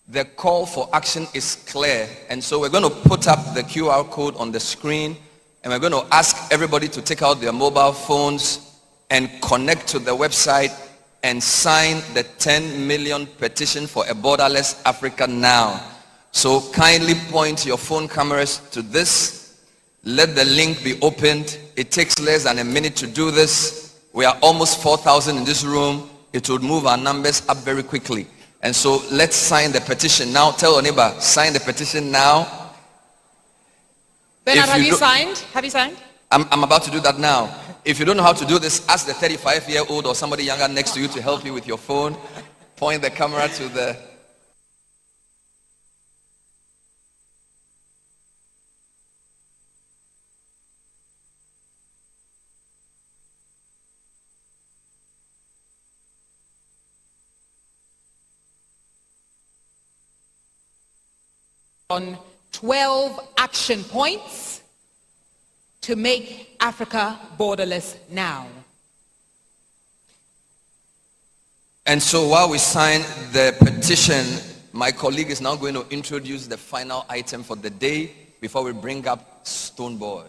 the call for action is clear. And so we're going to put up the QR code on the screen, and we're going to ask everybody to take out their mobile phones and connect to the website and sign the 10 million petition for a borderless Africa now. So kindly point your phone cameras to this. Let the link be opened. It takes less than a minute to do this. We are almost 4,000 in this room. It would move our numbers up very quickly. And so let's sign the petition now. Tell your neighbor, sign the petition now. Bernard, have you signed? Have you signed? I'm about to do that now. If you don't know how to do this, ask the 35-year-old or somebody younger next to you to help you with your phone. Point the camera to the... On 12 action points to make Africa borderless now. And so while we sign the petition, my colleague is now going to introduce the final item for the day before we bring up Stone Boy.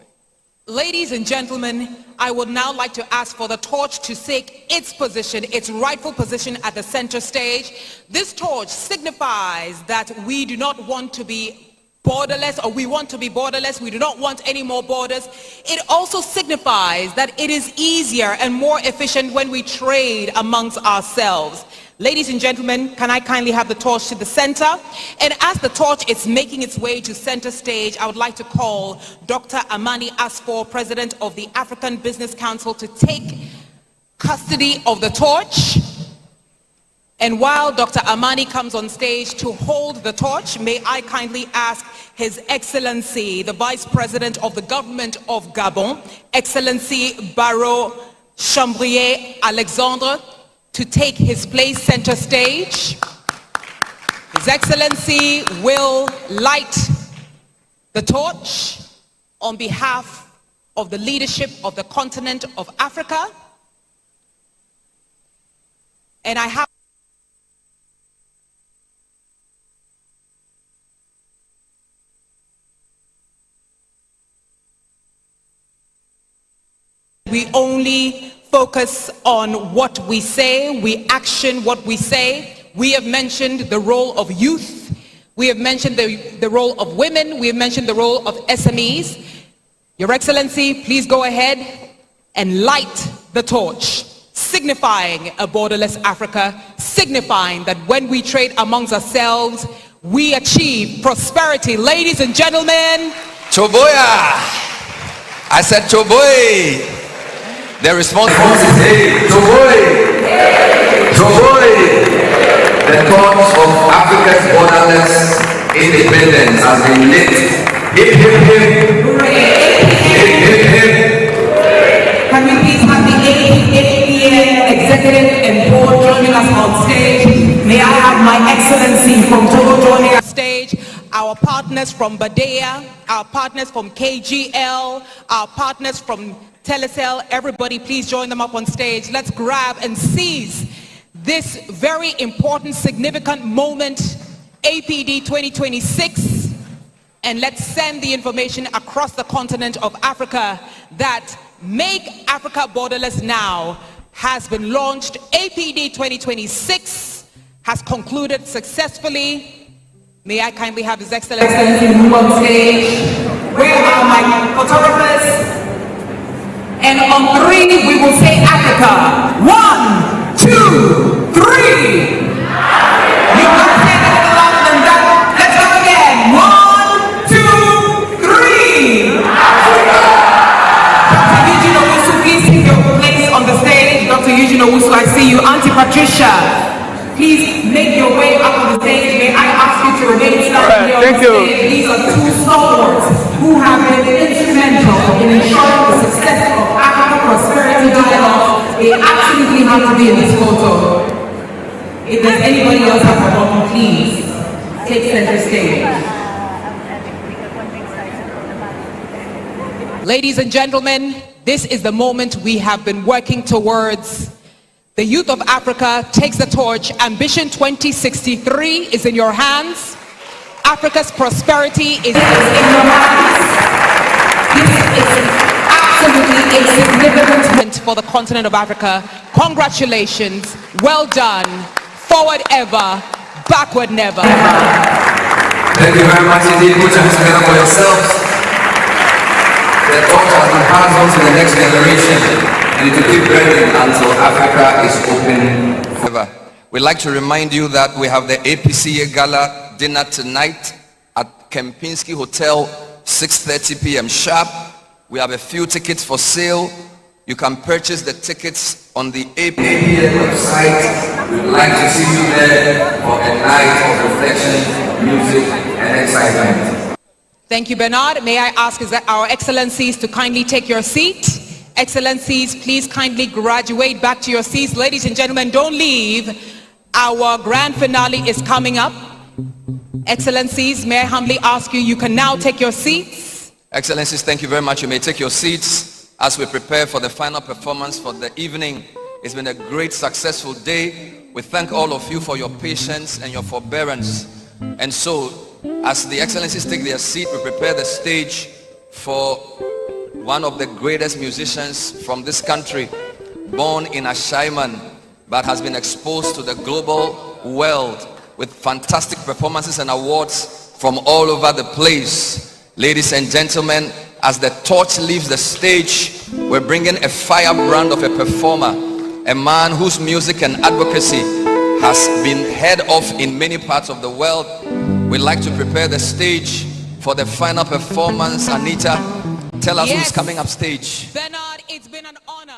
Ladies and gentlemen, I would now like to ask for the torch to take its position, its rightful position at the center stage. This torch signifies that we do not want to be borderless, or we want to be borderless. We do not want any more borders. It also signifies that it is easier and more efficient when we trade amongst ourselves. Ladies and gentlemen, can I kindly have the torch to the center? And as the torch is making its way to center stage, I would like to call Dr. Amani Asfor, President of the African Business Council, to take custody of the torch. And while Dr. Amani comes on stage to hold the torch, may I kindly ask His Excellency, the Vice President of the Government of Gabon, Excellency Barrow Chambrier Alexandre, to take his place center stage. His Excellency will light the torch on behalf of the leadership of the continent of Africa. And I have we only focus on what we say, we action what we say. We have mentioned the role of youth, we have mentioned the role of women, we have mentioned the role of SMEs. Your Excellency, please go ahead and light the torch, signifying a borderless Africa, signifying that when we trade amongst ourselves, we achieve prosperity. Ladies and gentlemen, Choboya! I said Choboy! The response is hey, Choboy! Choboy! The torch of Africa's borderless independence has been lit. Hip, hip, hip! Hip, hip, hip! can we please have the APN executive and board joining us on stage? May I have my Excellency from Togo joining us on stage? Our partners from Badea, our partners from KGL, our partners from Telecel, everybody please join them up on stage. Let's grab and seize this very important, significant moment, APD 2026, and let's send the information across the continent of Africa that Make Africa Borderless Now has been launched. APD 2026 has concluded successfully. May I kindly have His Excellency move on stage. Where are my photographers? And on 3, we will say Africa. 1, 2, 3. You must say that a little louder than that. Let's go again. 1, 2, 3. Dr. Eugene Owusu, please take your place on the stage. Dr. Eugene Owusu, I see you. Auntie Patricia, please make your way up on the stage. May I ask you to remain standing here on the stage. These are 2 stalwarts who have been instrumental in ensuring the success of Africa Prosperity Dialogue. They absolutely have to be in this photo. If there's anybody else at the bottom, please take center stage. Ladies and gentlemen, this is the moment we have been working towards. The youth of Africa takes the torch. Ambition 2063 is in your hands. Africa's prosperity is in your hands. This is absolutely a significant moment for the continent of Africa. Congratulations. Well done. Forward ever, backward never. Thank you very much indeed. Put your hands together for yourselves. The torch has been passed on to the next generation, and it will keep burning until Africa is open forever. We'd like to remind you that we have the APCA Gala dinner tonight at Kempinski Hotel, 6:30 p.m. sharp. We have a few tickets for sale. You can purchase the tickets on the APCA website. We'd like to see you there for a night of reflection, music, and excitement. Thank you, Bernard. May I ask our Excellencies to kindly take your seat? Excellencies, please kindly graduate back to your seats. Ladies and gentlemen, don't leave. Our grand finale is coming up. Excellencies, may I humbly ask you, you can now take your seats. Excellencies, thank you very much. You may take your seats as we prepare for the final performance for the evening. It's been a great, successful day. We thank all of you for your patience and your forbearance. And so, as the Excellencies take their seat, we prepare the stage for one of the greatest musicians from this country, born in Ashaiman, but has been exposed to the global world with fantastic performances and awards from all over the place. Ladies and gentlemen, as the torch leaves the stage, we're bringing a firebrand of a performer, a man whose music and advocacy has been heard of in many parts of the world. We'd like to prepare the stage for the final performance. Anita, tell us who's coming up stage. Bernard, it's been an honor.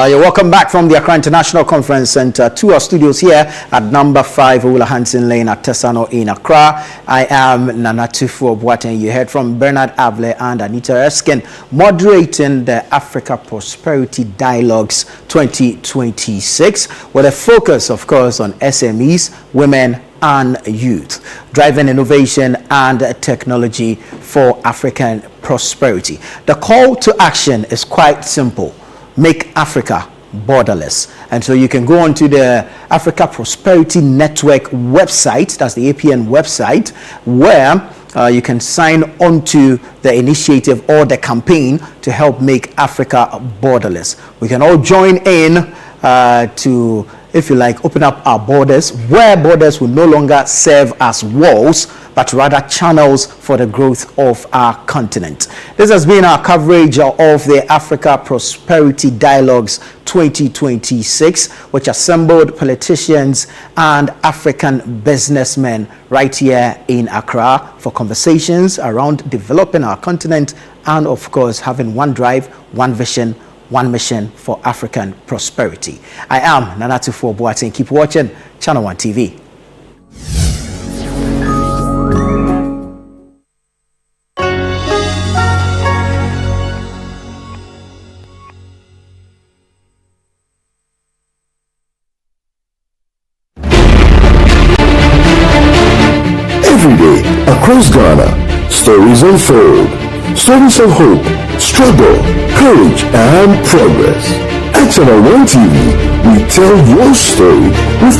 You're welcome back from the Accra International Conference Center to our studios here at number 5 Ola Hansen Lane at Tesano in Accra. I am Nanatufu Boateng. You heard from Bernard Avle and Anita Erskine moderating the Africa Prosperity Dialogues 2026 with a focus, of course, on SMEs, women and youth, driving innovation and technology for African prosperity. The call to action is quite simple. Make Africa borderless. And so you can go onto the Africa Prosperity Network website, that's the APN website, where you can sign onto the initiative or the campaign to help make Africa borderless. We can all join in to, if you like, open up our borders, where borders will no longer serve as walls, but rather channels for the growth of our continent. This has been our coverage of the Africa Prosperity Dialogues 2026, which assembled politicians and African businessmen right here in Accra for conversations around developing our continent and, of course, having one drive, one vision, one mission for African prosperity. I am Nanatufu Boateng. Keep watching Channel 1 TV. Every day, across Ghana, stories unfold. Stories of hope, struggle, courage, and progress. At Channel 1 TV, we tell your story with